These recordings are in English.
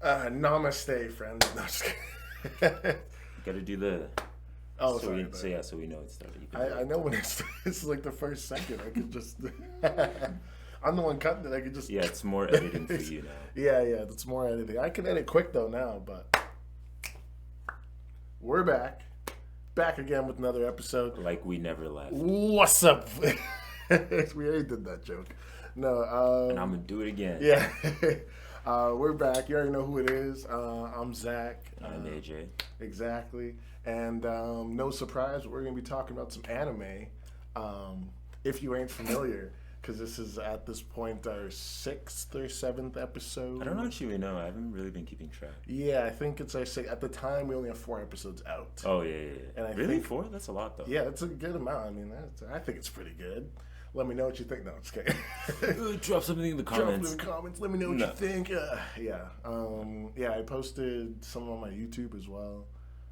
Namaste, friend. No, just kidding. Gotta do the. Oh, so sorry. so we know it's started. I know when it's like the first second. I could just. I'm the one cutting it. I could just. Yeah, it's more editing for you now. Yeah, it's more editing. I can edit quick though now, but we're back again with another episode. Like we never left. What's up? We already did that joke. No, and I'm gonna do it again. Yeah. We're back. You already know who it is. I'm Zach. I'm AJ. Exactly. And no surprise, we're going to be talking about some anime. If you ain't familiar, because this is at this point our 6th or 7th episode. I don't actually know. I haven't really been keeping track. Yeah, I think it's our 6th. At the time, we only have 4 episodes out. Oh, yeah. And I really? think, 4? That's a lot, though. Yeah, it's a good amount. I mean, I think it's pretty good. Let me know what you think. No, I'm just kidding. Drop something in the comments. Drop in the comments. Let me know what you think. Yeah. I posted some on my YouTube as well.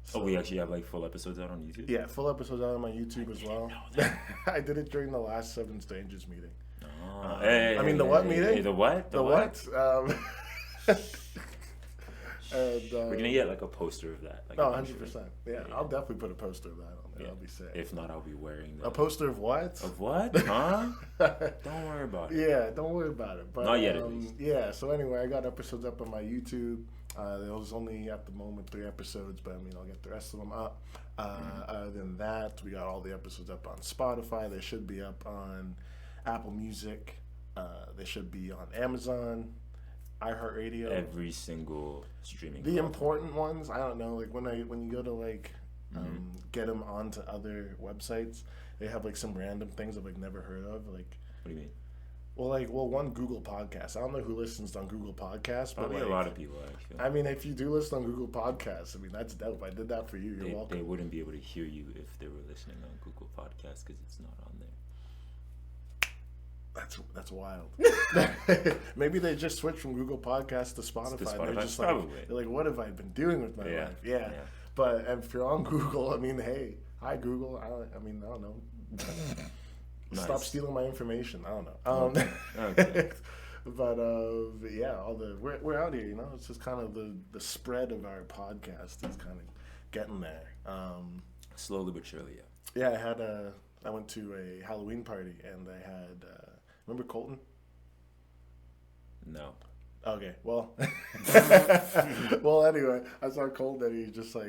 So, we actually have like full episodes out on YouTube? Yeah, full episodes out on my YouTube as well. I did it during the last Seven Strangers meeting. Oh, The what meeting? The what? The what? And, we're gonna get like a poster of that. Like 100%. Yeah, I'll definitely put a poster of that on there. I'll be sick. If not, I'll be wearing a poster of what? Of what? Huh? Don't worry about it. Yeah, don't worry about it. But, not yet, at least. Yeah. So anyway, I got episodes up on my YouTube. There was only at the moment 3 episodes, but I mean I'll get the rest of them up. Other than that, we got all the episodes up on Spotify. They should be up on Apple Music. They should be on Amazon, iHeartRadio. Every single streaming. The important ones, I don't know. Like when you go to like get them onto other websites, they have like some random things I've like never heard of. Like what do you mean? Well, one Google Podcast. I don't know who listens on Google Podcasts, but probably a lot of people actually. I mean, if you do listen on Google Podcasts, I mean that's dope. I did that for you. You're welcome. They wouldn't be able to hear you if they were listening on Google Podcasts because it's not on there. That's wild. Maybe they just switched from Google Podcasts to Spotify. They're just like, what have I been doing with my life? Yeah. But if you're on Google, I mean, hey, hi Google. I don't know. Nice. Stop stealing my information. I don't know. Okay. But yeah, we're out here. You know, it's just kind of the spread of our podcast is kind of getting there. Slowly but surely, yeah. Yeah, I went to a Halloween party and I had. Remember Colton? No. Okay, well. Well, anyway, I saw Colton and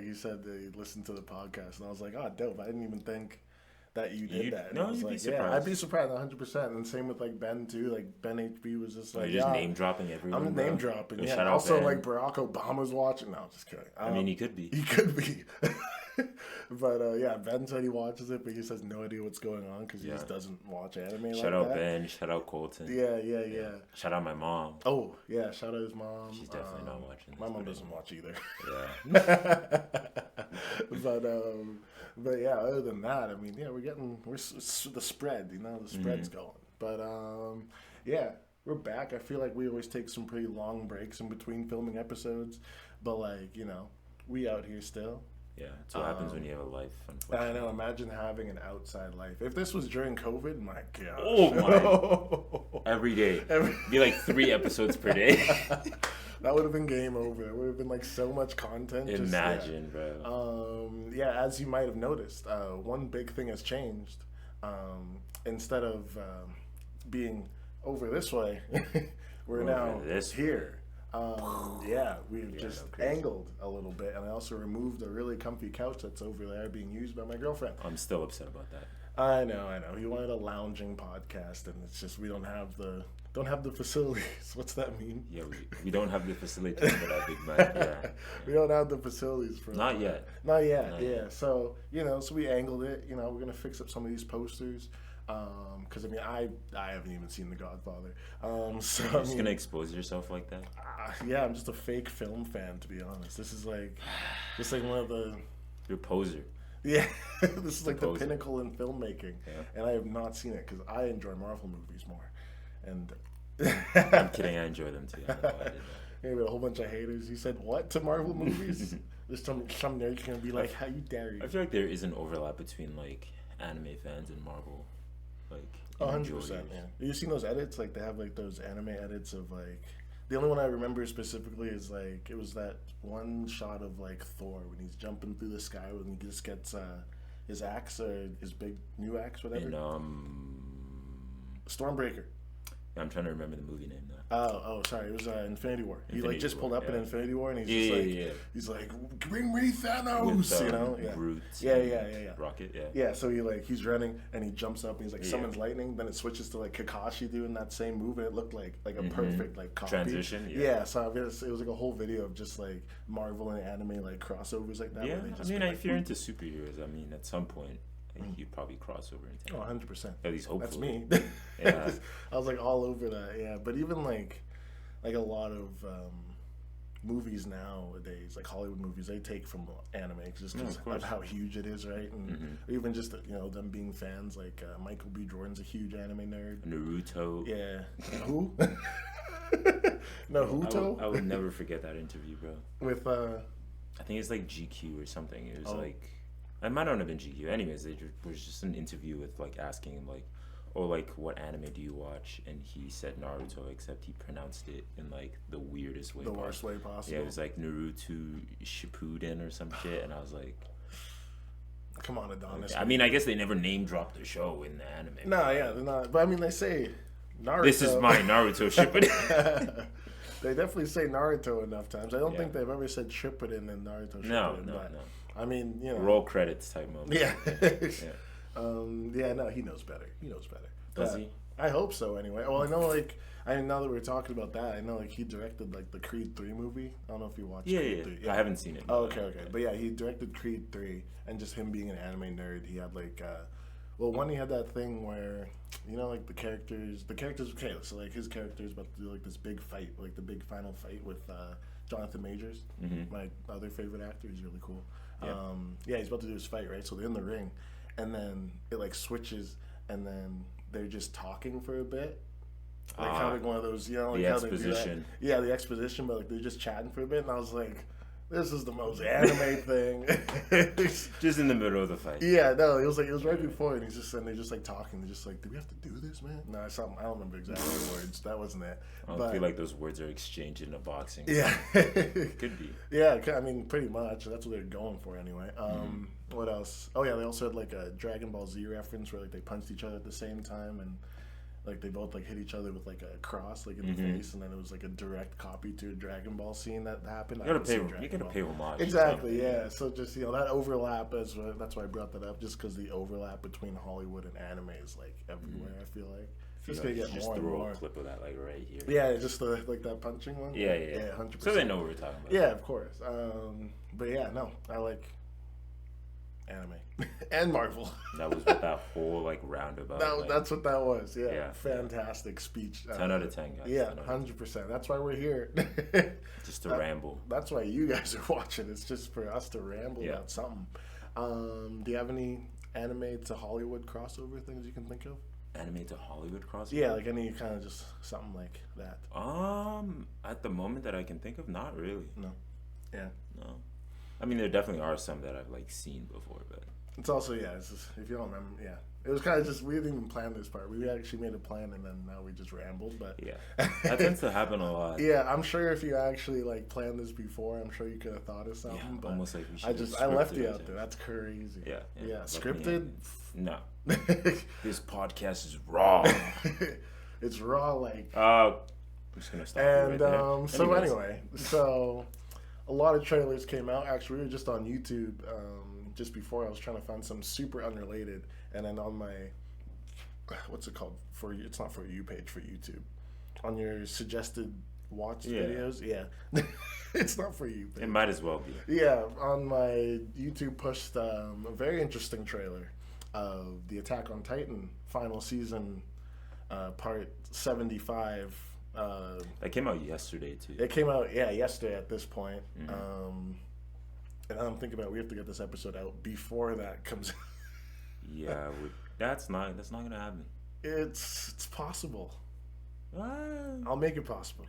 he said that he listened to the podcast and I was like, oh, dope. I didn't even think that you did that. And no, I was you'd like, be surprised. Yeah, I'd be surprised 100%. And same with like Ben too. Like Ben HB was just like, you're just name dropping everyone. I'm name dropping. Yeah. Shout out also, Ben. like Barack Obama's watching. No, just kidding. I mean, he could be. He could be. But yeah, Ben said he watches it, but he has no idea what's going on because he just doesn't watch anime. Shout out Ben. Shout out Colton. Yeah. Shout out my mom. Oh yeah, shout out his mom. She's definitely not watching. My mom doesn't watch either. Yeah. But yeah, other than that, I mean, yeah, we're the spread. You know, the spread's going. But yeah, we're back. I feel like we always take some pretty long breaks in between filming episodes, but like we out here still. Yeah, that's what happens when you have a life, unfortunately. I know, imagine having an outside life. If this was during COVID, my gosh. Oh my. Every day. Be like 3 episodes per day. That would have been game over. It would have been like so much content. Imagine, bro. Yeah, as you might have noticed, one big thing has changed. Instead of being over this way, we're now here. Yeah, we've just angled a little bit, and I also removed a really comfy couch that's over there being used by my girlfriend. I'm still upset about that. I know. He wanted a lounging podcast, and it's just we don't have the facilities. What's that mean? Yeah, we don't have the facilities for that big man. Yeah. We don't have the facilities for Not yet. Not yet. So so we angled it. We're gonna fix up some of these posters. Because I haven't even seen The Godfather. So you're just gonna expose yourself like that? Yeah, I'm just a fake film fan, to be honest. This is like one of the. You're a poser. Yeah, this is like the pinnacle in filmmaking, and I have not seen it because I enjoy Marvel movies more. And I'm kidding, I enjoy them too. I don't know why I did that. Maybe a whole bunch of haters. You said what to Marvel movies? There's some nerds gonna be like, "How you dare you?" I feel like there is an overlap between like anime fans and Marvel. Like 100%. Yeah. You seen those edits? Like they have like those anime edits of like The only one I remember specifically is like it was that one shot of like Thor when he's jumping through the sky when he just gets his axe or his big new axe, whatever. And Stormbreaker. I'm trying to remember the movie name now. Oh, sorry. It was Infinity War. He like just pulled up in Infinity War, and he's he's like, "Bring me Thanos," with, you know? Yeah. Groot. Yeah. Rocket. Yeah. Yeah. So he's running, and he jumps up, and he's like, summons lightning. Then it switches to like Kakashi doing that same move, and it looked like a perfect like copy. Transition. Yeah. So it was like a whole video of just like Marvel and anime like crossovers like that. Yeah. Just if you're into superheroes, at some point. You'd probably cross over into 100%. At least hopefully. That's me. Yeah. I was like all over that. Yeah, but even like a lot of movies nowadays, like Hollywood movies, they take from anime just because of how huge it is, right? And even just them being fans. Like Michael B. Jordan's a huge anime nerd. Naruto. Yeah. Who? Naruto. I would never forget that interview, bro. With I think it's like GQ or something. It was like. It might not have been GQ. Anyways, it was just an interview with like asking him like, what anime do you watch? And he said Naruto, except he pronounced it in like the weirdest way. The worst way possible. Yeah, it was like Naruto Shippuden or some shit, and I was like, come on, Adonis. I mean, I guess they never name dropped the show in the anime. No, yeah, they're not. But I mean, they say Naruto. This is my Naruto Shippuden. They definitely say Naruto enough times. I don't think they've ever said Shippuden in Naruto Shippuden. No. I mean, roll credits type moment. Yeah. No, he knows better. Does he? I hope so. Anyway, well, I know now that we're talking about that, I know like he directed like the Creed 3 movie. I don't know if you watched. Creed 3. Yeah. I haven't seen it. Oh, okay. But yeah, he directed Creed 3, and just him being an anime nerd, he had like, he had that thing where like the characters. Okay, so like his character is about to do like this big fight, like the big final fight with Jonathan Majors, my other favorite actor. He's really cool. Yeah. He's about to do his fight, right? So they're in the ring, and then it like switches, and then they're just talking for a bit, like kind of like one of those, like the how exposition. They do that. Yeah, the exposition, but like they're just chatting for a bit, and I was like, this is the most anime thing. Just in the middle of the fight. Yeah, no, it was right before, and they're just like talking. They're just like, do we have to do this, man? No, I don't remember exactly the words. That wasn't it. I don't feel like those words are exchanged in a boxing. Yeah, could be. Yeah, I mean, pretty much. That's what they're going for anyway. What else? Oh yeah, they also had like a Dragon Ball Z reference where like they punched each other at the same time, and like they both like hit each other with like a cross like in the face, and then it was like a direct copy to a Dragon Ball scene that happened. You gotta pay homage. Exactly, yeah. So just that overlap that's why I brought that up, just because the overlap between Hollywood and anime is like everywhere. I feel like it's gonna get more and more. A clip of that like right here. Yeah, just like that punching one. Yeah, 100%. So they know what we're talking about. Yeah, of course. But yeah, no, I like anime and Marvel. That was what that whole like roundabout. That's what that was. Yeah. Fantastic speech. 10 out of 10, guys. Yeah, 100%. That's why we're here. Just to ramble. That's why you guys are watching. It's just for us to ramble about something. Do you have any anime to Hollywood crossover things you can think of? Anime to Hollywood crossover? Yeah, like any kind of just something like that. At the moment that I can think of, not really. No. Yeah. No. I mean, there definitely are some that I've like seen before, but it's also it's just, if you don't remember, it was kind of just we didn't even plan this part. We actually made a plan, and then now we just rambled. But that tends to happen a lot. Yeah, I'm sure if you actually like planned this before, I'm sure you could have thought of something. Yeah, but almost like we should. I left you out there. That's crazy. Yeah. Scripted? No. This podcast is raw. It's raw, like. I'm just gonna stop. And so anyway, a lot of trailers came out. Actually, we were just on YouTube just before. I was trying to find some super unrelated, and then on my what's it called it's not for you page for YouTube, on your suggested watch videos. Yeah, it's not for you page. It might as well be. Yeah, on my YouTube pushed a very interesting trailer of the Attack on Titan final season, part 75. That came out yesterday too. It came out yesterday at this point. And I'm thinking about we have to get this episode out before that comes out. Yeah, that's not gonna happen. It's possible. I'll make it possible.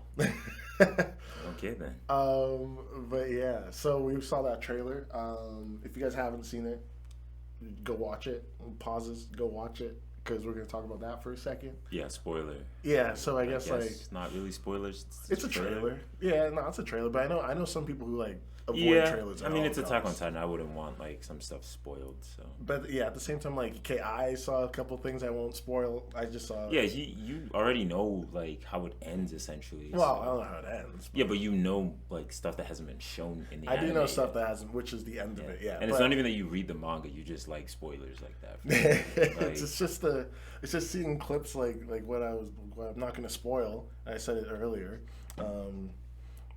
Okay then. But yeah, so we saw that trailer. If you guys haven't seen it, go watch it. Pauses, go watch it. because we're gonna talk about that for a second. Yeah, spoiler. Yeah, so I guess like it's not really spoilers. It's a trailer. Yeah, no, it's a trailer. But I know some people who like avoid trailers. I mean, it's Attack on Titan. I wouldn't want like some stuff spoiled. So, but yeah, at the same time, like, okay, I saw a couple things I won't spoil. I just saw. Yeah, you already know like how it ends essentially. Well, so. I don't know how it ends. Yeah, but you know like stuff that hasn't been shown in the. I do know stuff that hasn't, which is the end of it. Yeah, and it's not even that you read the manga; you just like spoilers like that. Like, it's just seeing clips like what I'm not going to spoil. I said it earlier.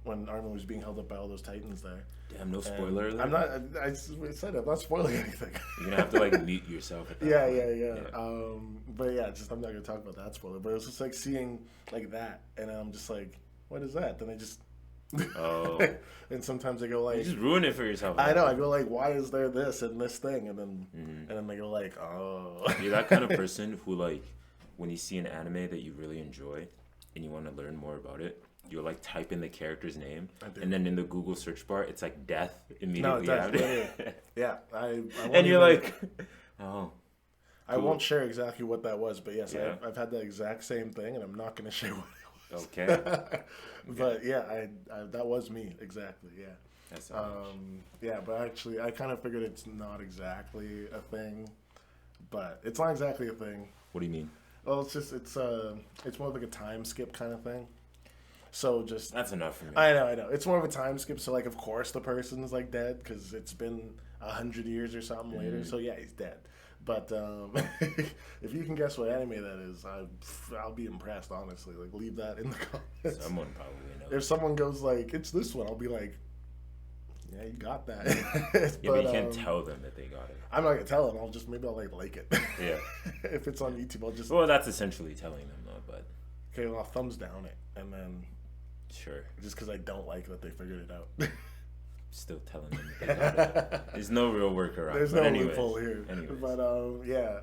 When Armin was being held up by all those Titans there. Damn, no spoiler alert. I'm not. I said I'm not spoiling anything. You're gonna have to like mute yourself. At that yeah. But yeah, just I'm not gonna talk about that spoiler. But it was just like seeing like that, and I'm just like, what is that? Then I just. Oh. And sometimes I go like. You just ruin it for yourself. I know. I go like, why is there this and this thing, and then they go like, oh. You're that kind of person who like, when you see an anime that you really enjoy, and you want to learn more about it. You'll like type in the character's name, and then in the Google search bar, it's like death immediately. No, it does. Yeah. I and you're like, oh. I won't share exactly what that was, but yes, yeah. I've had the exact same thing, and I'm not going to share what it was. Okay. But yeah, I that was me exactly. Yeah. That's yeah, but actually, I kind of figured it's not exactly a thing, but it's not exactly a thing. What do you mean? Well, it's more like a time skip kind of thing. So just that's enough for me. I know. It's more of a time skip. So like, of course, the person's like dead because it's been 100 years or something later. So yeah, he's dead. But if you can guess what anime that is, I'll be impressed. Honestly, like leave that in the comments. Someone probably knows. If someone goes like, it's this one, I'll be like, yeah, you got that. Yeah, but you can't tell them that they got it. I'm not gonna tell them. Maybe I'll like it. Yeah. If it's on YouTube, I'll just. Well, that's essentially telling them though. But okay, well, I'll thumbs down it, and then. Sure. Just because I don't like that they figured it out. Still telling them they got it. There's no real workaround. There's no loophole here. But yeah,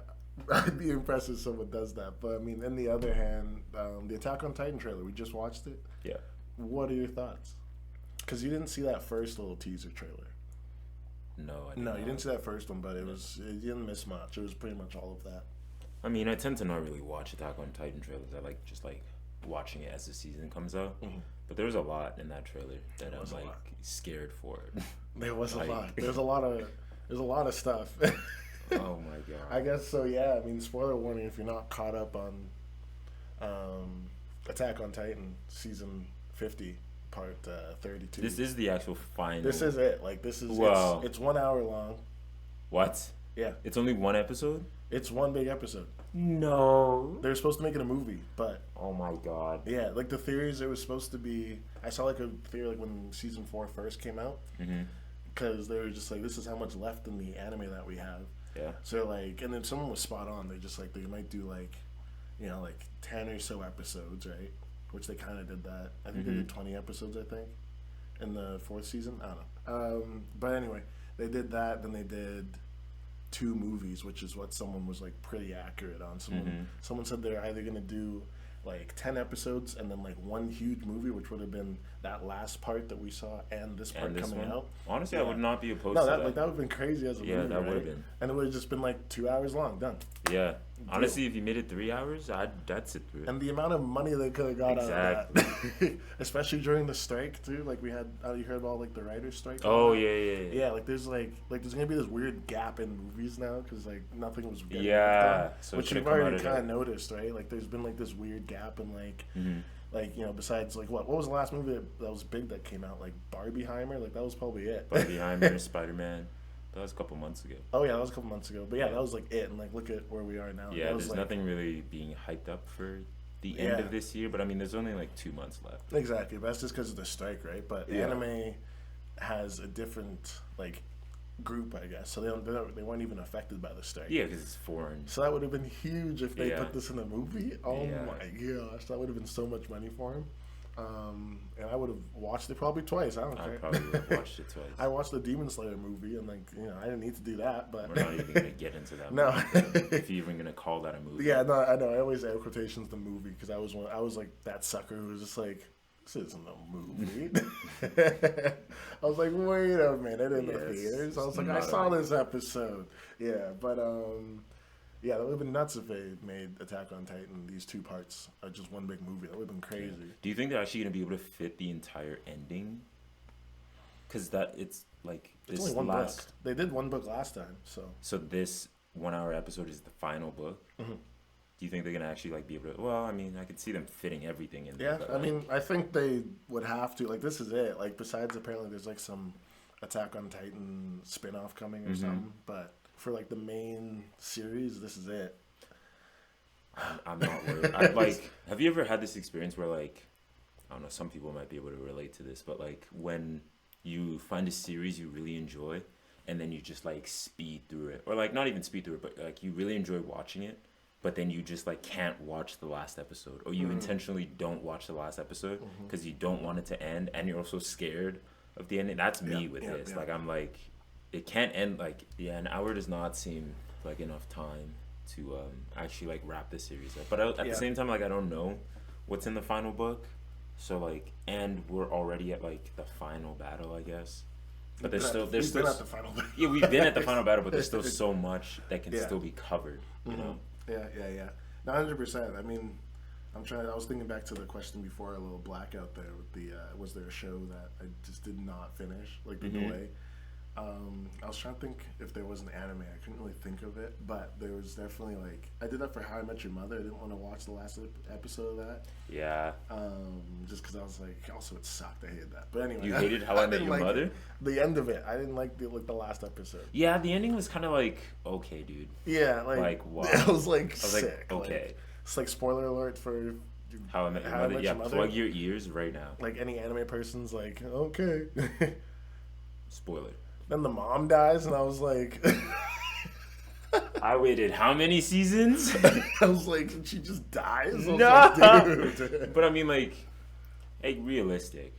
I'd be impressed if someone does that. But I mean, on the other hand, the Attack on Titan trailer, we just watched it. Yeah. What are your thoughts? Because you didn't see that first little teaser trailer. No, you didn't see that first one, but you didn't miss much. It was pretty much all of that. I mean, I tend to not really watch Attack on Titan trailers. I like just like watching it as the season comes out. Mm-hmm. But there was a lot in that trailer that I was like scared for. There was a lot. There's a lot of stuff. Oh my god. I guess so. Yeah. I mean, spoiler warning if you're not caught up on Attack on Titan season 50, part 32. This is the actual final. This is it. Like this is. Wow. It's 1 hour long. What? Yeah. It's only one episode? It's one big episode. No. They were supposed to make it a movie, but... Oh my god. Yeah, like the theories, it was supposed to be... I saw like a theory like when season 4 first came out. Because they were just like, this is how much left in the anime that we have. Yeah. So like, and then someone was spot on. They just like, they might do like, you know, like 10 or so episodes, right? Which they kind of did that. I think they did 20 episodes, I think, in the 4th season. I don't know. But anyway, they did that. Then they did... 2 movies, which is what someone was like pretty accurate on. Someone said they're either gonna do like 10 episodes and then like one huge movie, which would have been that last part that we saw and this part coming out. Honestly, I would not be opposed to that. Like, that would have been crazy as a movie. Yeah, that would have been. And it would have just been like 2 hours long, done. Yeah. Honestly, if you made it 3 hours, I'd sit through it. And the amount of money they could have got out of that. Especially during the strike, too. Like, we had, you heard about, like, the writer's strike? Oh, yeah. Yeah, like, there's going to be this weird gap in movies now because, like, nothing was getting done. So which you've already kind of noticed, right? Like, there's been, like, this weird gap in, like, like, you know, besides, like, what was the last movie that was big that came out? Like, Barbieheimer? Like, that was probably it. Barbieheimer, Spider-Man. That was a couple months ago. Oh, yeah, that was a couple months ago. But, yeah, that was, like, it. And, like, look at where we are now. Yeah, there's nothing really being hyped up for the end of this year. But, I mean, there's only, like, 2 months left. Exactly. But that's just because of the strike, right? But anime has a different, like, group, I guess. So they weren't even affected by the strike. Yeah, because it's foreign. So that would have been huge if they put this in a movie. Oh, my gosh. That would have been so much money for him. And I would have watched it probably twice. I probably would have watched it twice. I watched the Demon Slayer movie, and like, you know, I didn't need to do that. But we're not even gonna get into that. No, if you're even gonna call that a movie. Yeah, no, I know. I always add quotations the movie because I was like that sucker who was just like, this isn't a movie. I was like, wait a minute, in the theaters. I was like, I saw this episode. Yeah, but Yeah, that would have been nuts if they made Attack on Titan, these 2 parts, just one big movie. That would have been crazy. Yeah. Do you think they're actually going to be able to fit the entire ending? Because it's like it's only one book. They did 1 book last time, so. So this 1-hour episode is the final book. Mm-hmm. Do you think they're gonna actually like be able to? Well, I mean, I could see them fitting everything in. Yeah, I mean, I think they would have to. Like, this is it. Like, besides apparently there's like some Attack on Titan spin-off coming or something, but for like the main series, this is it. I'm not worried. Have you ever had this experience where like, I don't know, some people might be able to relate to this, but like when you find a series you really enjoy, and then you just like speed through it, or like not even speed through it, but like you really enjoy watching it. But then you just like can't watch the last episode, or you intentionally don't watch the last episode because you don't want it to end, and you're also scared of the ending. That's me with this. Yeah. Like I'm like, it can't end. Like an hour does not seem like enough time to actually like wrap this series up. But at the same time, like I don't know what's in the final book, so like, and we're already at like the final battle, I guess. But there's still been at the final battle. Yeah, we've been at the final battle, but there's still so much that can still be covered. You know. Yeah. 100%. I mean, I was thinking back to the question before, a little blackout there with the, was there a show that I just did not finish, like the delay? I was trying to think if there was an anime. I couldn't really think of it, but there was definitely like, I did that for How I Met Your Mother. I didn't want to watch the last episode of that. Yeah. Just because I was like, also it sucked. I hated that. But anyway. You hated How I Met Your Mother? It. The end of it. I didn't like the last episode. Yeah, the ending was kind of like, okay, dude. Yeah, like what? I was like, sick. Like, okay. Like, it's like spoiler alert for How I Met Your Mother. Yeah, plug your ears right now. Like any anime person's like, okay. Spoiler. Then the mom dies, and I was like... I waited how many seasons? I was like, she just dies? No! Like, dude. But I mean, like realistic.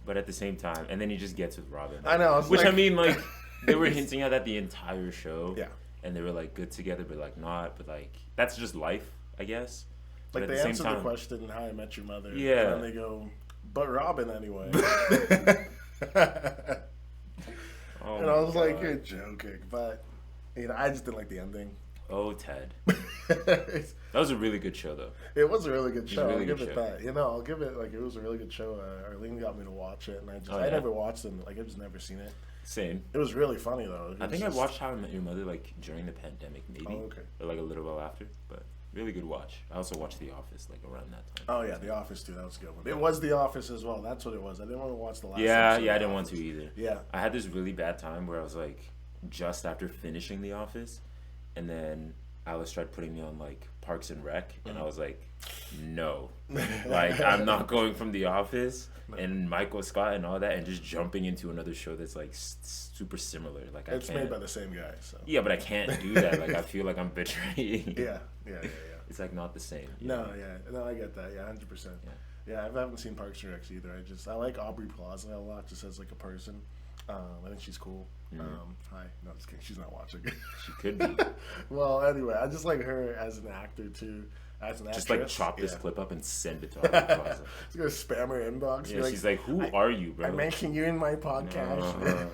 But at the same time, and then he just gets with Robin. I know. I mean, like, they were hinting at that the entire show. Yeah. And they were, like, good together, but, like, not. But, like, that's just life, I guess. Like, they answer the question, How I Met Your Mother. Yeah. And then they go, but Robin anyway. Oh, and I was like, you're joking. But, you know, I just didn't like the ending. Oh, Ted. That was a really good show, though. It was a really good show. I'll give it that. You know, I'll give it, like, it was a really good show. Arlene got me to watch it, and I never watched it. Like, I've just never seen it. Same. It was really funny, though. I think I watched How I Met Your Mother, like, during the pandemic, maybe. Oh, okay. Or, like, a little while after. But really good watch. I also watched The Office, like, around that time. Oh, yeah, The Office, too. That was a good one. It was The Office as well. That's what it was. I didn't want to watch the last episode. Yeah, I didn't want to either. Yeah. I had this really bad time where I was, like, just after finishing The Office, and then Alice tried putting me on, like, Parks and Rec, and I was like, no. Like, I'm not going from The Office and Michael Scott and all that and just jumping into another show that's, like, super similar. Like, it's made by the same guy, so. Yeah, but I can't do that. Like, I feel like I'm betraying. Yeah. It's, like, not the same. No, I get that. Yeah, 100%. Yeah, I haven't seen Parks and Rec either. I like Aubrey Plaza a lot, just as, like, a person. I think she's cool. Hi. No, just kidding. She's not watching. She could be. Well, anyway, I just like her as an actor, too. As an actress. Just, like, chop this clip up and send it to Aubrey Plaza. She's going to spam her inbox. Yeah, she's like, who are you, bro? I mentioned you in my podcast.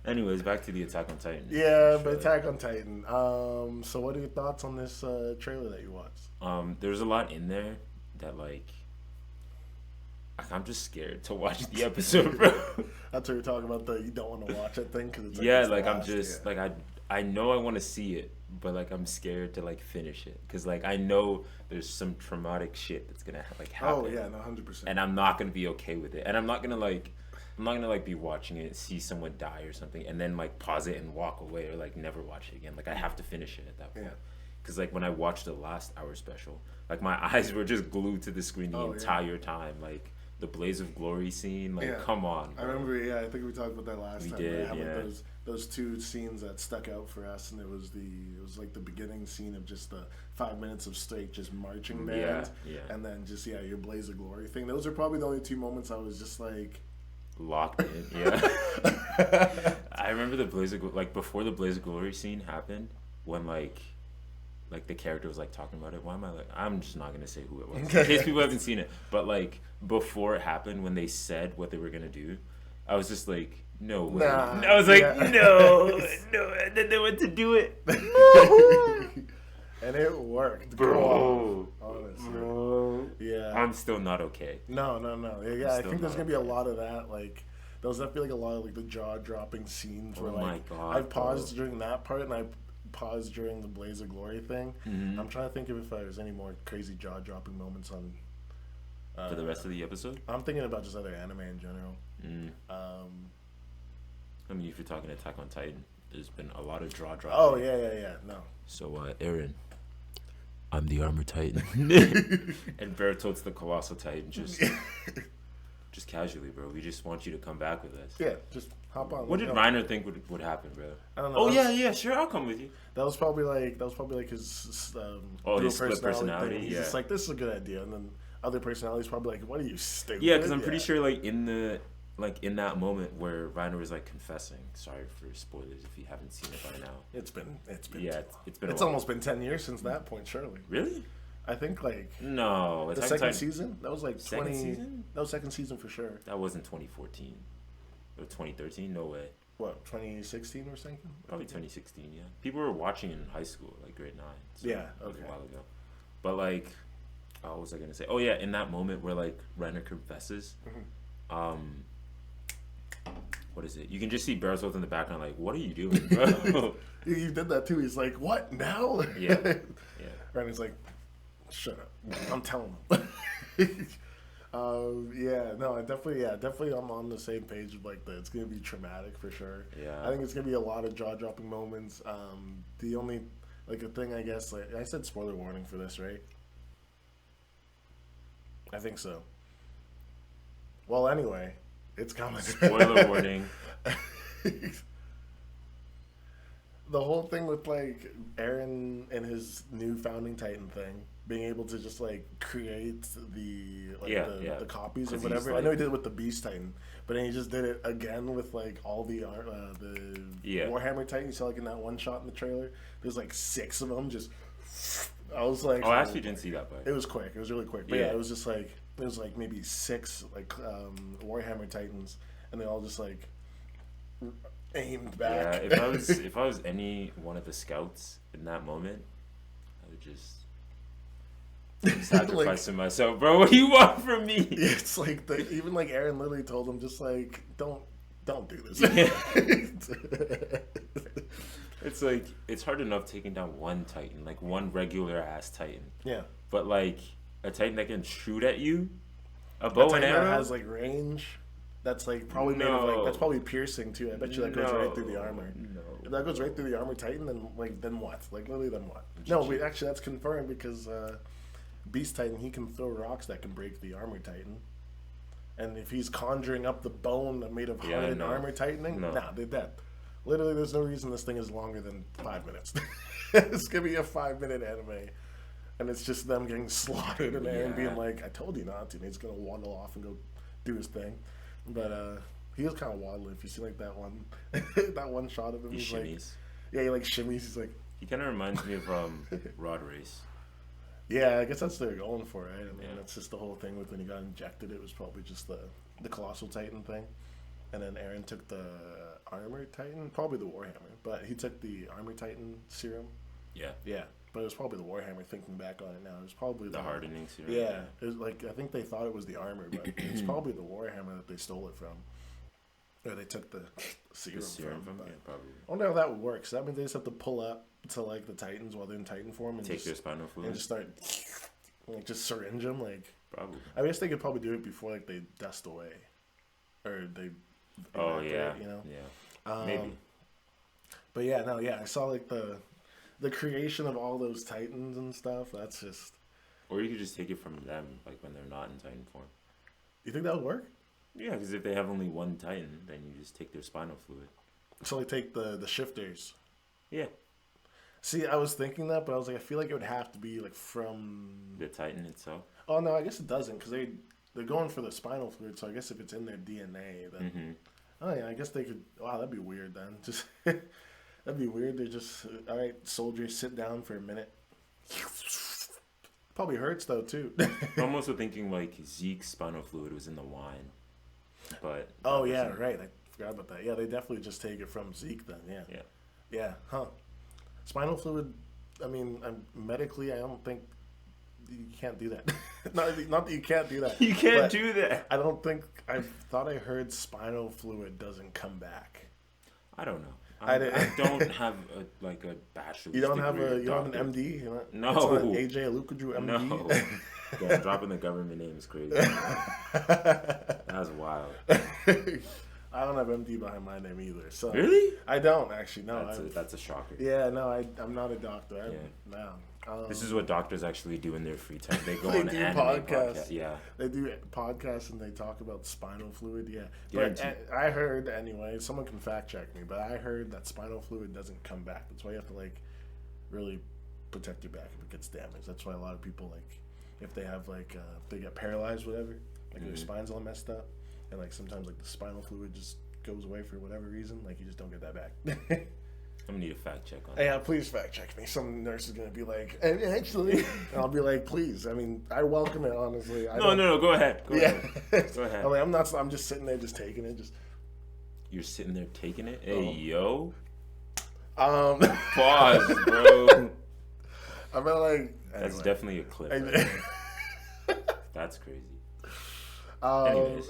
Anyways, back to the Attack on Titan. Yeah, but Attack on Titan. So what are your thoughts on this trailer that you watched? There's a lot in there that, like, I'm just scared to watch the episode, bro. That's what you're talking about, you don't want to watch that thing? Cause it's like, I'm just, like, I know I want to see it, but, like, I'm scared to, like, finish it. Because, like, I know there's some traumatic shit that's going to, like, happen. Oh, yeah, no, 100%. And I'm not going to be okay with it. And I'm not going to, be watching it, see someone die or something, and then, like, pause it and walk away or, like, never watch it again. Like, I have to finish it at that point. Because, like, when I watched the last hour special, like, my eyes were just glued to the screen the entire time. Like, the Blaze of Glory scene, like, come on, bro. I remember, I think we talked about that last time. We did, right? Those two scenes that stuck out for us, and it was like the beginning scene of just the 5 minutes of straight just marching band, and then just your Blaze of Glory thing. Those are probably the only two moments I was just like locked in. I remember the Blaze of like before the Blaze of Glory scene happened, when like the character was like talking about it. Why am I like? I'm just not gonna say who it was in case people haven't seen it. But like before it happened, when they said what they were gonna do, I was just like, no way. Nah, I was like, no. And then they went to do it. And it worked, bro. Honestly, bro. Yeah. I'm still not okay. No. Yeah, I think there's gonna be a lot of that. Like, there's definitely like a lot of like the jaw-dropping scenes where like I paused during that part and I paused during the Blaze of Glory thing. Mm-hmm. I'm trying to think of if there's any more crazy jaw-dropping moments on. For the rest of the episode? I'm thinking about just other anime in general. I mean, if you're talking Attack on Titan, there's been a lot of jaw dropping. Oh, yeah. No. So, Eren, I'm the Armor Titan. And Bertolt's the Colossal Titan. Just casually, bro. We just want you to come back with us. Yeah, just hop on. What did Reiner think would happen, bro? I don't know. Oh, yeah, sure, I'll come with you. That was probably like his his split personality. He's just like, this is a good idea. And then other personalities probably like, what are you, stupid? Yeah, because I'm pretty sure like in that moment where Reiner was like confessing. Sorry for spoilers if you haven't seen it by now. It's been it's almost been 10 years since that point, surely. Really? I think like no, the second season. That was like 20. Season? That was second season for sure. That wasn't 2014 or 2013. No way. What, 2016 or something? Probably 2016. Yeah, people were watching in high school, like grade 9. So yeah, okay. That was a while ago. But like, what was I gonna say? Oh yeah, in that moment where like Reiner confesses, what is it? You can just see Bertolt in the background, like, what are you doing, bro? You did that too. He's like, what now? Yeah. Reiner's like, shut up. I'm telling him. Definitely I'm on the same page with like that. It's gonna be traumatic for sure. Yeah. I think it's gonna be a lot of jaw dropping moments. The only like a thing I guess like I said spoiler warning for this, right? I think so. Well, anyway, it's coming. Spoiler warning. The whole thing with like Eren and his new founding Titan thing, being able to just like create the copies or whatever. Like, I know he did it with the Beast Titan, but then he just did it again with like all the Warhammer Titan. You saw like in that one shot in the trailer. There's like 6 of them. Just I was like, I actually didn't see that part. It was quick. It was really quick. But it was just like it was like maybe 6 like Warhammer Titans, and they all just like aimed back. Yeah, if I was any one of the scouts in that moment, I would just sacrificing myself, bro. What do you want from me? It's like even like Eren literally told him, just like don't do this. It's like it's hard enough taking down one Titan, like one regular ass Titan. Yeah. But like a Titan that can shoot at you, a bow and arrow that has like range. That's like probably made of like that's probably piercing too. I bet you that goes right through the armor. No. If that goes right through the armor Titan, then what? Like literally then what? No, actually that's confirmed because Beast Titan, he can throw rocks that can break the armor Titan. And if he's conjuring up the bone made of hardened armor tightening, they're dead. Literally, there's no reason this thing is longer than 5 minutes. It's gonna be a 5-minute anime, and it's just them getting slaughtered and Eren being like, "I told you not to." And he's gonna waddle off and go do his thing. But he was kind of waddling. If you see like that one shot of him, he's like, he like shimmies. He's like, he kind of reminds me of Rod Race. Yeah, I guess that's what they're going for, right? I mean, that's just the whole thing with when he got injected. It was probably just the Colossal Titan thing, and then Eren took the Armor Titan, probably the Warhammer, but he took the Armor Titan serum. Yeah, but it was probably the Warhammer. Thinking back on it now, it was probably the hardening serum. Yeah, it was like I think they thought it was the armor, but it's probably the Warhammer that they stole it from, or they took the serum from. Yeah, probably. I wonder how that would work. So that means they just have to pull up to like the Titans while they're in Titan form and take their spinal fluid and just start like just syringe them. Like probably. I guess they could probably do it before like they dust away, or they. Oh yeah. You know. Yeah. Maybe. But I saw like the creation of all those Titans and stuff. That's just. Or you could just take it from them, like when they're not in Titan form. You think that would work? Yeah, because if they have only one Titan, then you just take their spinal fluid. So they take the shifters. Yeah. See, I was thinking that, but I was like, I feel like it would have to be like from the Titan itself. Oh no, I guess it doesn't because they're going for the spinal fluid. So I guess if it's in their DNA, then oh yeah, I guess they could. Wow, that'd be weird then. Just that'd be weird. They're just all right. Soldiers, sit down for a minute. Probably hurts though too. I'm also thinking like Zeke's spinal fluid was in the wine. but oh yeah, right. I forgot about that. Yeah, they definitely just take it from Zeke then. Yeah. Yeah. Yeah. Huh. Spinal fluid. I mean, medically, I don't think you can't do that. not that you can't do that. You can't do that. I don't think. I thought I heard spinal fluid doesn't come back. I don't know. I don't have a bachelor's. You don't have degree you don't have an MD. You're not, no. AJ Alukaju MD. No. Yeah, dropping the government name is crazy. That's wild. I don't have MD behind my name either. So really, I don't actually. No, that's a shocker. Yeah, no, I'm not a doctor. No. This is what doctors actually do in their free time. They go they on do anime podcasts. Yeah, they do podcasts and they talk about spinal fluid. Yeah, yeah. But I heard anyway. Someone can fact check me, but I heard that spinal fluid doesn't come back. That's why you have to like really protect your back if it gets damaged. That's why a lot of people like if they have like they get paralyzed, whatever, like their spine's all messed up, and like sometimes like the spinal fluid just goes away for whatever reason. Like you just don't get that back. I'm gonna need a fact check on that. Yeah, please fact check me. Some nurse is gonna be like, actually, and I'll be like, please. I mean, I welcome it, honestly. No, go ahead. Go ahead. I'm just sitting there, just taking it. You're sitting there taking it. Hey, yo. Pause, bro. I mean, like that's definitely a clip. That's crazy. Anyways,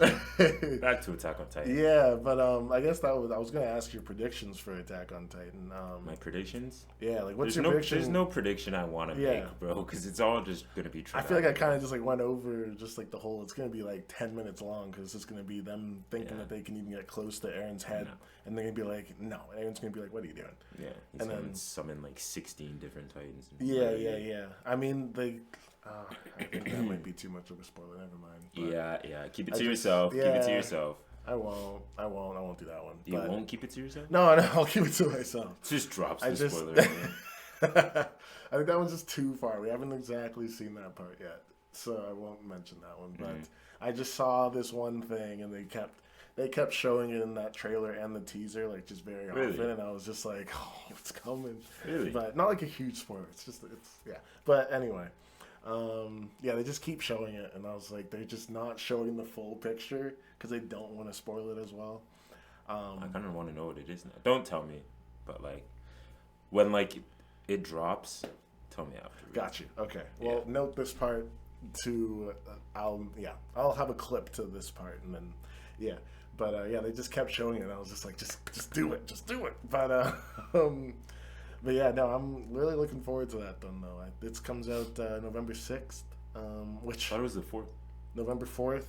back to Attack on Titan. Yeah, but I guess I was gonna ask your predictions for Attack on Titan. My predictions? Yeah, like what's your prediction? There's no prediction I want to make, bro, because it's all just gonna be true. I feel like I kind of just like went over just like the whole. It's gonna be like 10 minutes long because it's gonna be them thinking that they can even get close to Aaron's head, and they're gonna be like, no. Aaron's gonna be like, what are you doing? Yeah, he's gonna summon like 16 different Titans. Yeah. I mean, I think that might be too much of a spoiler. Never mind. But yeah. Keep it to yourself. Yeah, keep it to yourself. I won't do that one. You won't keep it to yourself? No, I'll keep it to myself. Just drops the spoiler. I think that one's just too far. We haven't exactly seen that part yet, so I won't mention that one. But I just saw this one thing, and they kept showing it in that trailer and the teaser, like just very often, and I was just like, oh, it's coming. Really? But not like a huge spoiler. It's yeah. But anyway. They just keep showing it, and I was like, they're just not showing the full picture because they don't want to spoil it as well. I kind of want to know what it is now. Don't tell me, but like when like it drops, tell me after. Got you. Okay. Well, note this part to I'll have a clip to this part, and then but they just kept showing it, and I was just like, just do it, but But yeah, no, I'm really looking forward to that then, though. It comes out November 6th, which... I thought it was the 4th. November 4th.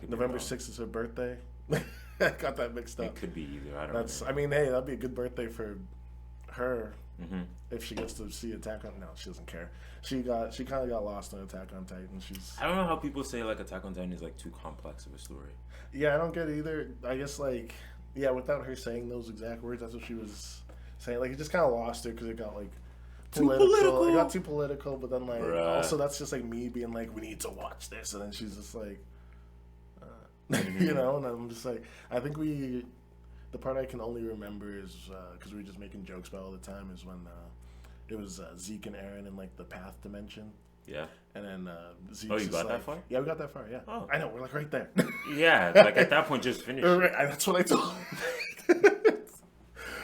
November 6th is her birthday. I got that mixed up. It could be either. I don't know. I mean, hey, that'd be a good birthday for her if she gets to see Attack on... No, she doesn't care. She kind of got lost on Attack on Titan. I don't know how people say, like, Attack on Titan is, like, too complex of a story. Yeah, I don't get it either. I guess, like... Yeah, without her saying those exact words, that's what she was... saying, like, it just kind of lost her because it got like political. It got too political, but then like also that's just like me being like, we need to watch this, and then she's just like, you know, and I'm just like, I think the part I can only remember is because we were just making jokes about all the time is when it was Zeke and Aaron in like the path dimension. Yeah. And then Zeke. Oh, you got that far? Yeah, we got that far. Yeah. Oh, I know. We're like right there. Yeah, like at that point, just finish. Right, that's what I told.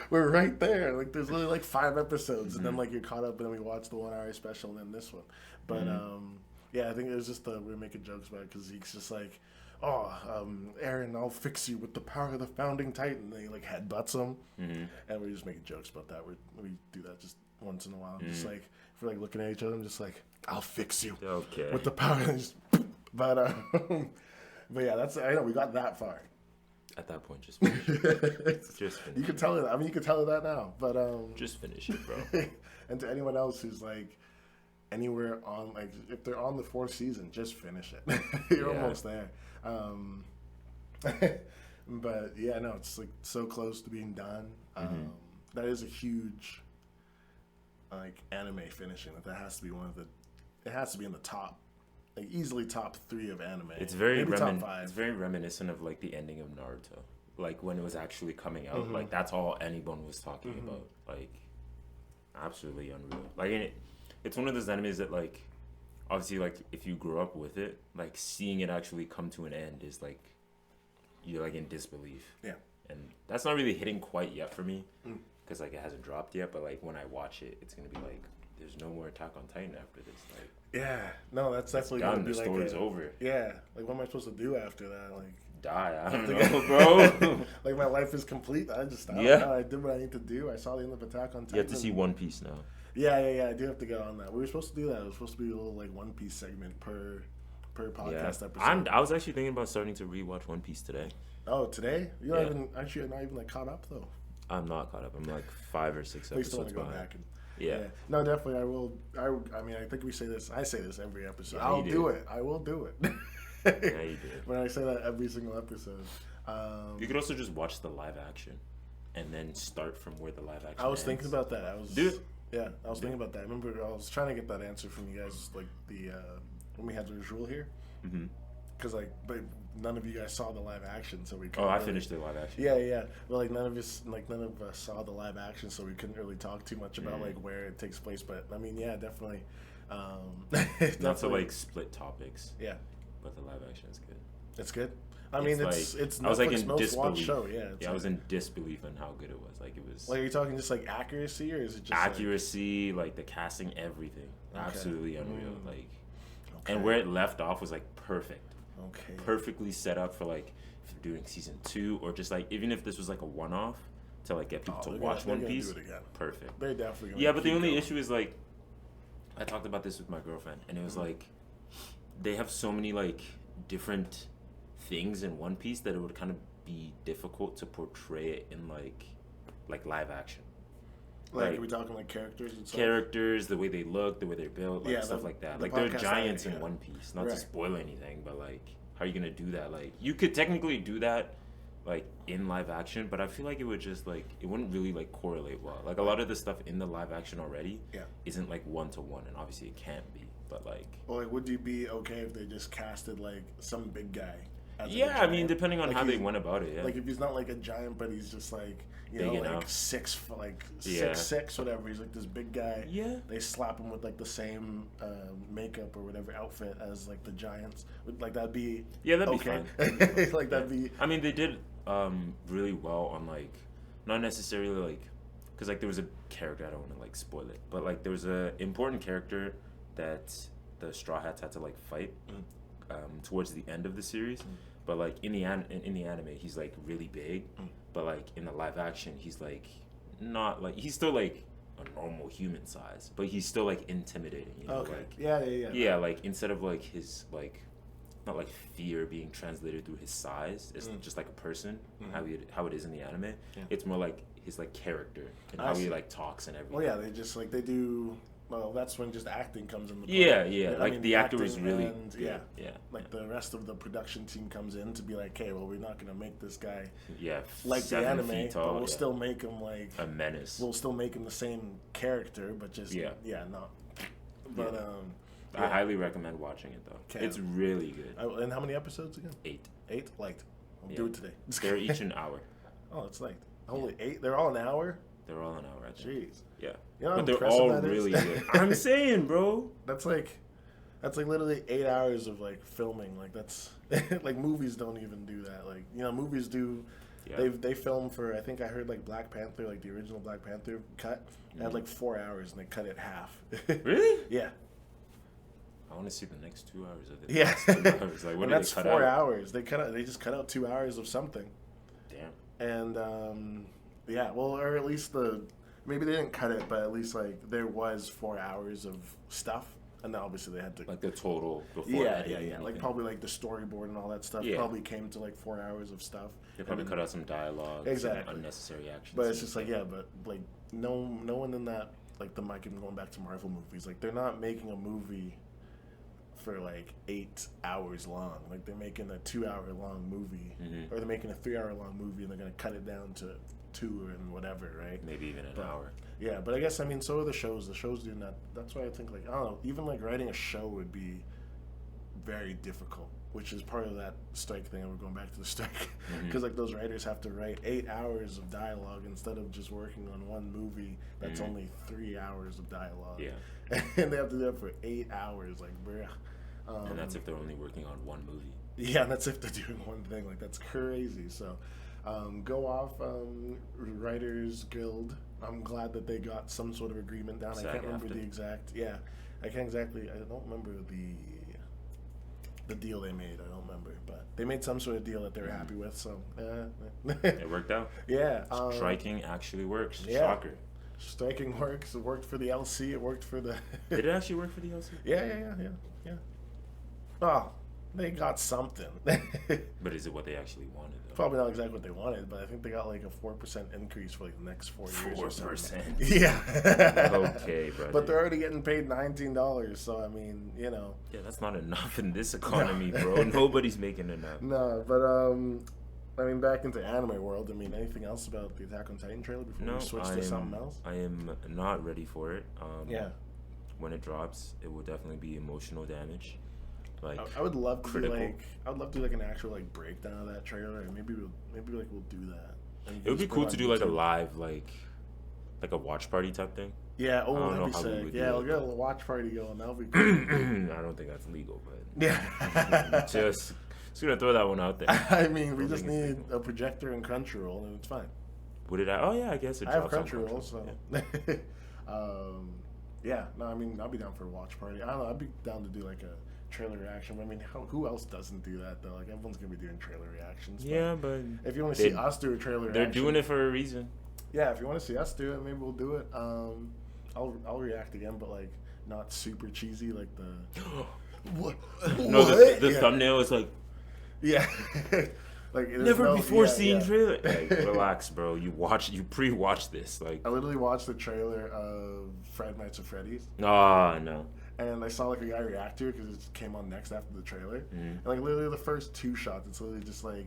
We're right there. Like, there's literally like 5 episodes, and then like you're caught up, and then we watch the 1 hour special, and then this one. But I think it was just we were making jokes about it because Zeke's just like, Aaron, I'll fix you with the power of the founding Titan. And he like headbutts him, and we're just making jokes about that. We do that just once in a while. Just like if we're like looking at each other, I'm just like, I'll fix you with the power. And just, but yeah, I know we got that far. At that point, just finish it. Just finish you can tell her. I mean, you can tell her that now. But just finish it, bro. And to anyone else who's like anywhere on, like, if they're on the 4th season, just finish it. You're almost there. But yeah, no, it's like so close to being done. That is a huge like anime finishing. That has to be it has to be in the top. Like easily top 3 of anime. It's very It's very reminiscent of like the ending of Naruto, like when it was actually coming out. Like that's all anyone was talking about. Like absolutely unreal. Like it's one of those animes that like obviously like if you grew up with it, like seeing it actually come to an end is like you're like in disbelief. Yeah. And that's not really hitting quite yet for me, because like it hasn't dropped yet. But like when I watch it, it's gonna be like, there's no more Attack on Titan after this. Like, yeah, no, that's definitely done. gonna be The like story's over. Yeah, like what am I supposed to do after that? Like die? I don't know, bro. Like my life is complete. I don't know. I did what I need to do. I saw the end of Attack on Titan. You have to see One Piece now. Yeah. I do have to go on that. We were supposed to do that. It was supposed to be a little like One Piece segment per podcast episode. I was actually thinking about starting to rewatch One Piece today. Oh, You're not even like caught up though. I'm not caught up. I'm like 5 or 6 episodes still want to go behind. back and yeah. No, definitely I will. I mean, I think we say this. I say this every episode. Yeah, I'll do it. I will do it. Yeah, you do. When I say that every single episode. You could also just watch the live action, and then start from where the live action. I was ends. thinking about that. I was. Do it. Yeah, I was thinking about that. I remember I was trying to get that answer from you guys, like the when we had the Rajul here. Because but none of you guys saw the live action, so we. I finished the live action. Yeah. But like none of us saw the live action, so we couldn't really talk too much about like where it takes place. But I mean, yeah, definitely. Not to like split topics. Yeah. But the live action is good. It's good. I mean, it's Netflix's I was like in most disbelief. watched show. Yeah. I was in disbelief on how good it was. Like it was. Like, are you talking just like accuracy, or is it just accuracy? Like the casting, everything, absolutely unreal. Like, okay. And where it left off was like perfect. Okay. Perfectly set up for like if you're doing season 2, or just like even if this was like a one-off to like get people to watch One Piece. Do it again. Perfect. They're definitely gonna. Yeah, but the only issue is like, I talked about this with my girlfriend, and it was like, they have so many like different things in One Piece that it would kind of be difficult to portray it in like live action. Like, are we talking like characters and stuff? Characters, the way they look, the way they're built, like stuff like that. Like they're giants in One Piece. Not to spoil anything, but like, how are you gonna do that? Like, you could technically do that, like in live action, but I feel like it would just like it wouldn't really like correlate well. Like a lot of the stuff in the live action already, isn't like 1-to-1, and obviously it can't be. But like, well, like, would you be okay if they just casted like some big guy? Yeah, I mean, depending on like how they went about it. Yeah. Like if he's not like a giant, but he's just like big like enough. 6'6", whatever. He's like this big guy. Yeah. They slap him with like the same makeup or whatever outfit as like the giants. Like that'd be that'd be fine. Like that'd be. I mean, they did really well on like not necessarily like because like there was a character, I don't want to like spoil it, but like there was a important character that the Straw Hats had to like fight. Towards the end of the series, but like in the anime he's like really big, but like in the live action he's like not like he's still like a normal human size, but he's still like intimidating. You know? Okay. Like, Yeah. Like instead of like his like not like fear being translated through his size, it's just like a person how it is in the anime. It's more like his like character and how he like talks and everything. Well, yeah, they just like they do. Well, that's when just acting comes into play. Yeah. Like the actor was really good. Yeah. Like the rest of the production team comes in to be like, hey, well, we're not gonna make this guy like the anime, tall, but we'll still make him like a menace. We'll still make him the same character, but just not. But I highly recommend watching it though. Okay. It's really good. And how many episodes again? 8. Liked. I'll do it today. They're each an hour. Oh, it's like only 8. They're all an hour. They're all an hour. I think. Jeez. Yeah. You know but they're all really good. I'm saying, bro. That's like literally 8 hours of like filming. Like that's like movies don't even do that. Like movies do. Yeah. They film for I think I heard like Black Panther, like the original Black Panther cut had like 4 hours and they cut it half. Really? Yeah. I want to see the next 2 hours of it. Yeah. Like, and that's 4 hours. They just cut out 2 hours of something. Damn. And well, or at least maybe they didn't cut it, but at least like there was 4 hours of stuff, and then obviously they had to like the total before editing. Like probably like the storyboard and all that stuff probably came to like 4 hours of stuff. They probably cut out some dialogue, exactly, some unnecessary action. But it's just like but like no one in that like the Mike and going back to Marvel movies, like they're not making a movie for like 8 hours long. Like they're making a 2 hour long movie, or they're making a 3 hour long movie, and they're gonna cut it down to 2 and whatever, right? Maybe even an hour. Yeah, but I guess so are the shows. The shows do not. That's why I think like I don't know. Even like writing a show would be very difficult, which is part of that strike thing. And we're going back to the strike because like those writers have to write 8 hours of dialogue instead of just working on one movie that's only 3 hours of dialogue. Yeah, and they have to do that for 8 hours. Like, bruh. And that's if they're only working on one movie. Yeah, that's if they're doing one thing. Like, that's crazy. So, go off, Writers Guild. I'm glad that they got some sort of agreement down. I can't remember the exact. Yeah, I can't exactly. I don't remember the deal they made. I don't remember, but they made some sort of deal that they were happy with. So it worked out. Yeah, striking actually works. Yeah. Shocker. Striking works. It worked for the LC. It worked for the. Did it actually work for the LC? Yeah. Oh, they got something. But is it what they actually wanted? Though? Probably not exactly what they wanted, but I think they got like a 4% increase for like the next 4 years. 4%. Yeah. Okay, brother. But they're already getting paid $19, so I mean, Yeah, that's not enough in this economy, bro. Nobody's making enough. No, but I mean, back into anime world. I mean, anything else about the Attack on Titan trailer before we switch to something else? I am not ready for it. Yeah. When it drops, it will definitely be emotional damage. Like I would love to critical. do like an actual like breakdown of that trailer, and maybe we'll do that. It would be cool to do like a live like a watch party type thing. Yeah, that'd be sick. Yeah, we'll get a watch party going. That'll be cool. I don't think that's legal, but yeah. just gonna throw that one out there. I mean, we just need a projector and Crunchyroll, and it's fine. Would it? Oh yeah, I guess it. I have Crunchyroll, so. Yeah. Yeah, no, I mean, I'll be down for a watch party. I don't know, I'd be down to do like a trailer reaction. I mean, who else doesn't do that though? Like, everyone's gonna be doing trailer reactions. Yeah, but if you want to see us do a trailer, they're doing it for a reason. Yeah, if you want to see us do it, maybe we'll do it. I'll react again, but like not super cheesy, like the what? No, the thumbnail is like like never before seen trailer. Like, relax, bro. You pre-watch this. Like, I literally watched the trailer of Five Nights at Freddy's. Oh no. And I saw like a guy react to it because it came on next after the trailer. And like literally the first 2 shots, it's literally just like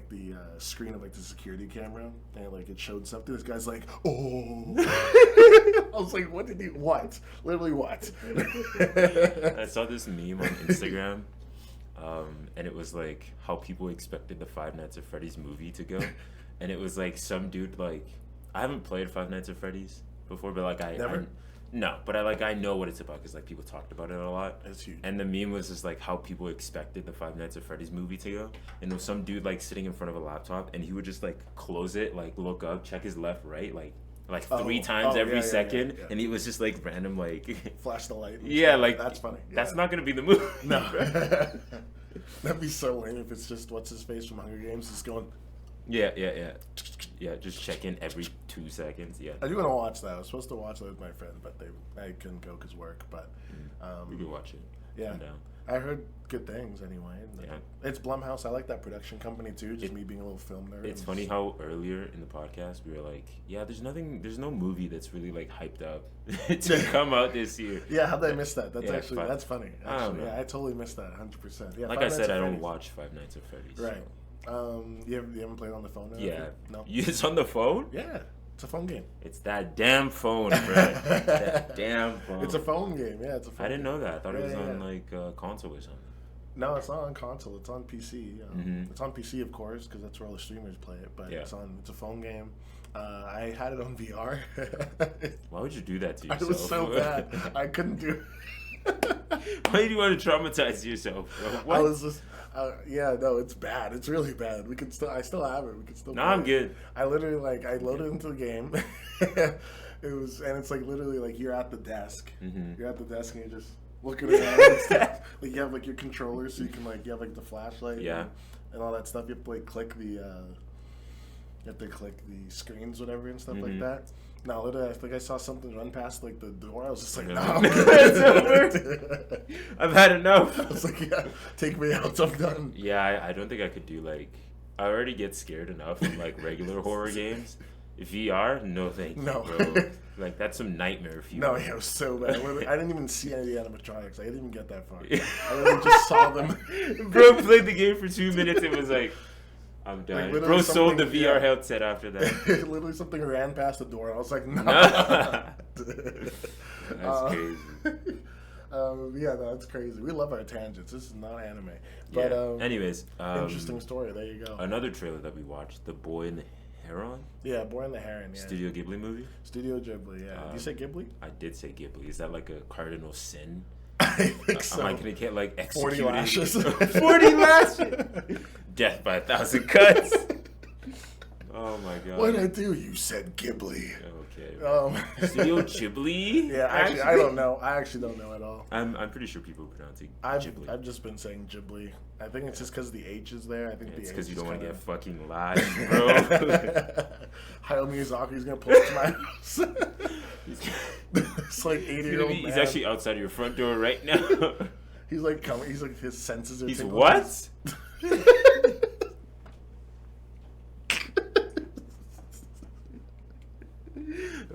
the screen of like the security camera, and like it showed something. This guy's like, oh. I was like, what? Literally what? I saw this meme on Instagram, and it was like how people expected the Five Nights at Freddy's movie to go, and it was like some dude like, I haven't played Five Nights at Freddy's before, but like no, but I know what it's about because like people talked about it a lot. It's huge. And the meme was just like how people expected the Five Nights at Freddy's movie to go, and there was some dude like sitting in front of a laptop, and he would just like close it, like look up, check his left, right, like 3 times every second, and he was just like random like flash the light. Yeah, like that's funny. Yeah. That's not gonna be the movie. No, that'd be so lame if it's just what's his face from Hunger Games just going. Yeah, just check in every 2 seconds. Yeah, I do want to watch that. I was supposed to watch that with my friend, but I couldn't go because work. But we could watch it. Yeah, I heard good things anyway. Yeah, it's Blumhouse. I like that production company too. Just me being a little film nerd. It's funny how earlier in the podcast we were like, yeah, there's no movie that's really like hyped up to come out this year. Yeah, how'd I miss that? That's that's funny. Actually, I totally missed that 100%. Yeah, like I said, I don't watch Five Nights at Freddy's. Right. So. You haven't played on the phone now? Yeah. No. It's on the phone? Yeah. It's a phone game. It's that damn phone, bro. That damn phone. It's a phone game. Yeah, it's a phone I didn't know that. I thought it was on like console or something. No, it's not on console. It's on PC. It's on PC, of course, because that's where all the streamers play it. But it's a phone game. I had it on VR. Why would you do that to yourself? It was so bad. I couldn't do it. Why do you want to traumatize yourself, bro? What? I was just, no, it's bad. It's really bad. I still have it. We can still. No, I'm good. I literally I loaded into the game. It's like literally like you're at the desk. You're at the desk and you're just looking around and stuff. Like you have like your controller, so you can like you have like the flashlight. Yeah. And all that stuff. You have to like click the. You have to click the screens, whatever, and stuff like that. No, literally, I saw something run past like the door. I was just like, no, it's over. I've had enough. I was like, yeah, take me out. I'm done. Yeah, I don't think I could do like. I already get scared enough in like regular horror games. VR, no thank you, bro. Like that's some nightmare fuel. No, yeah, it was so bad. I didn't even see any of the animatronics. I didn't even get that far. I literally just saw them. Bro played the game for 2 minutes. It was like. I'm done. Like, bro sold the VR headset after that. Literally something ran past the door. I was like, no. That's crazy. Yeah, no, that's crazy. We love our tangents. This is not anime. But anyways, interesting story. There you go. Another trailer that we watched, The Boy and the Heron. Yeah, Boy and the Heron. Yeah. Studio Ghibli movie. Studio Ghibli. Yeah. Did you say Ghibli? I did say Ghibli. Is that like a cardinal sin? I think so. Am I gonna get like 40 lashes? 40 lashes. Death by 1,000 cuts. Oh my god. What did I do? You said Ghibli. Okay. Studio Ghibli? Yeah, actually, I don't know. I actually don't know at all. I'm pretty sure people pronounce it Ghibli. I've just been saying Ghibli. I think it's just because the H is there. I think it's because you don't want to get fucking live, bro. Hayao Miyazaki's gonna pull up to my house. It's like 80-year-old man. He's actually outside your front door right now. He's like coming. He's like his senses are. He's tingling. what?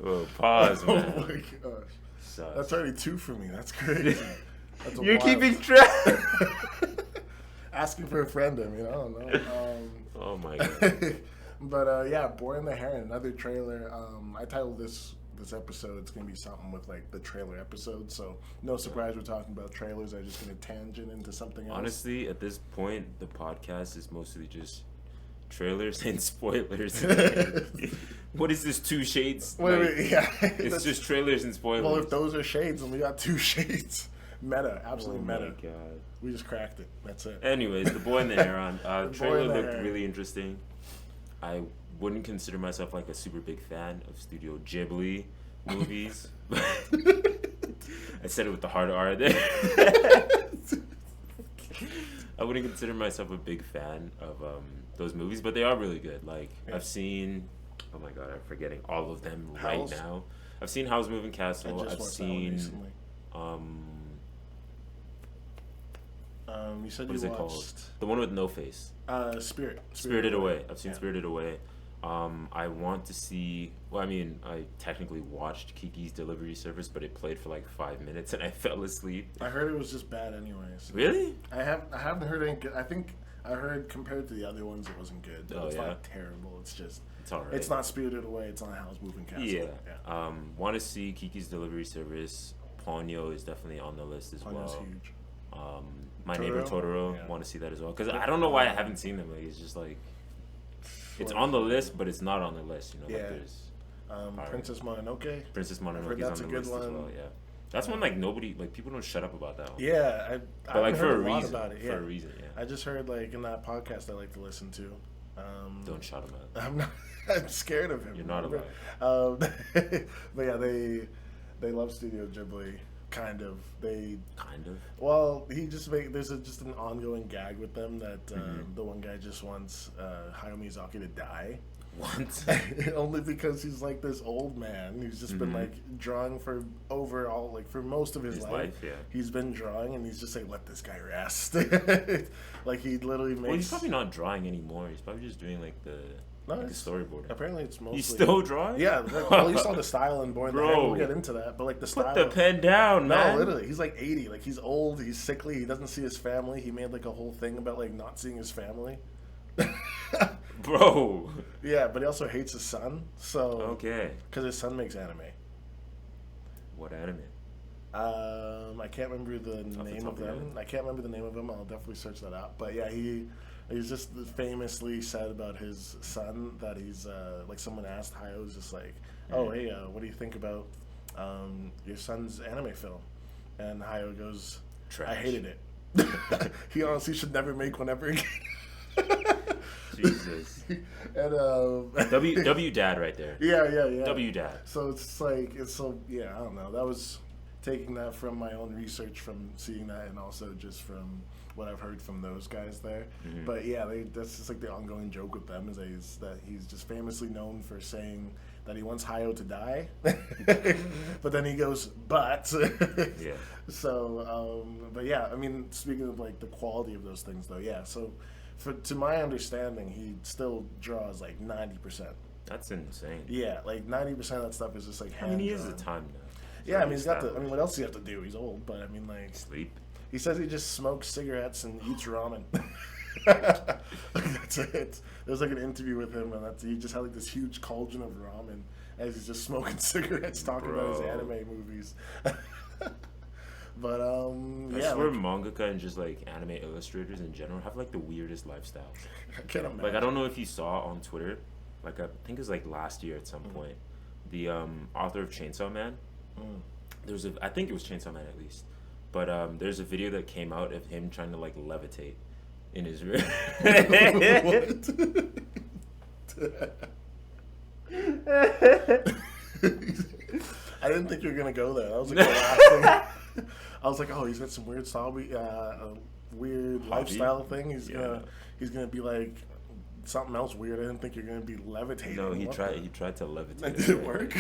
Oh, pause, man. Oh my gosh. Sus. That's already 2 for me. That's crazy. That's You're keeping track. Asking for a friend, I mean, I don't know. Oh my god. But yeah, Boy and the Heron, another trailer. I titled this episode, it's going to be something with like the trailer episode, so no surprise we're talking about trailers. I'm just going to tangent into something else. Honestly, at this point, the podcast is mostly just trailers and spoilers. What is this, 2 shades? Yeah. It's just trailers and spoilers. Well, if those are shades, then we got 2 shades. Meta, absolutely meta. Oh my god. We just cracked it. That's it. Anyways, The Boy and the Heron. Trailer looked Heron. really interesting. I wouldn't consider myself like a super big fan of Studio Ghibli movies. I said it with the hard R there. I wouldn't consider myself a big fan of those movies, but they are really good. Like, yeah. I've seen, oh my god, I'm forgetting all of them right now. I've seen Howl's Moving Castle. I've seen you said what is it called? The one with no face. Spirited Away. I've seen Spirited Away. I want to see. Well, I mean, I technically watched Kiki's Delivery Service, but it played for like 5 minutes and I fell asleep. I heard it was just bad, anyways. Really? I haven't heard any good. I think I heard compared to the other ones, it wasn't good. Oh, it's yeah? not terrible. It's just. It's alright. It's not Spirited Away. It's not Howl's Moving Castle. Yeah. Want to see Kiki's Delivery Service. Ponyo is definitely on the list as Ponyo's well. Huge. My Neighbor Totoro. Yeah. Want to see that as well because I don't know why I haven't seen them. Like, it's just like it's on the list, but it's not on the list. You know, yeah. Like there's Princess Mononoke. Princess Mononoke is on the list as well. Yeah, that's one like nobody like people don't shut up about that one. Yeah, but like for a reason. About it. Yeah. For a reason. Yeah. I just heard like in that podcast I like to listen to. Don't shut him out. I'm not. I'm scared of him. You're not allowed. But yeah, they love Studio Ghibli. Kind of. Well, he just there's just an ongoing gag with them that the one guy just wants Hayao Miyazaki to die. What? Only because he's like this old man. He's just been like drawing for most of his life. Yeah. He's been drawing, and he's just like, let this guy rest. Like he literally makes. Well, he's probably not drawing anymore. He's probably just doing like the. Like storyboarding. Apparently, it's mostly. He's still drawing? Yeah, well, you saw the style in Boy and the Heron. We'll get into that, but like the style. Put the pen down, man. No, literally, he's like 80. Like he's old. He's sickly. He doesn't see his family. He made like a whole thing about like not seeing his family. Bro. Yeah, but he also hates his son. So okay. Because his son makes anime. What anime? I can't remember the name of them. I can't remember the name of them. I'll definitely search that out. But yeah, he's just famously said about his son that he's like someone asked Hayao was just like, oh hey, what do you think about your son's anime film? And Hayao goes, trash. I hated it. He honestly should never make one ever again. Jesus. And W Dad right there. Yeah. W Dad. So it's like I don't know. That was taking that from my own research from seeing that, and also just from what I've heard from those guys there. But yeah, that's just like the ongoing joke with them is that he's just famously known for saying that he wants Hayao to die, but then he goes, but yeah. So, but yeah, I mean, speaking of like the quality of those things, though, yeah. So, to my understanding, he still draws like 90%. That's insane. Yeah, like 90% of that stuff is just like hand. I mean, he has the time now. Yeah, I mean, he's got the. I mean, what else does he have to do? He's old, but I mean, like sleep. He says he just smokes cigarettes and eats ramen. That's it. There's like an interview with him, and he just had like this huge cauldron of ramen as he's just smoking cigarettes, talking about his anime movies. But I swear mangaka and just like anime illustrators in general have like the weirdest lifestyles. I can't imagine. Like I don't know if you saw on Twitter, like I think it was like last year at some point, the author of Chainsaw Man. I think it was Chainsaw Man at least. But there's a video that came out of him trying to like levitate in his room. I didn't think you were gonna go there. That was like the last thing. I was like, oh, he's got some weird weird lifestyle thing. He's gonna be like something else weird. I didn't think you're gonna be levitating. No, he tried to levitate. Did it work?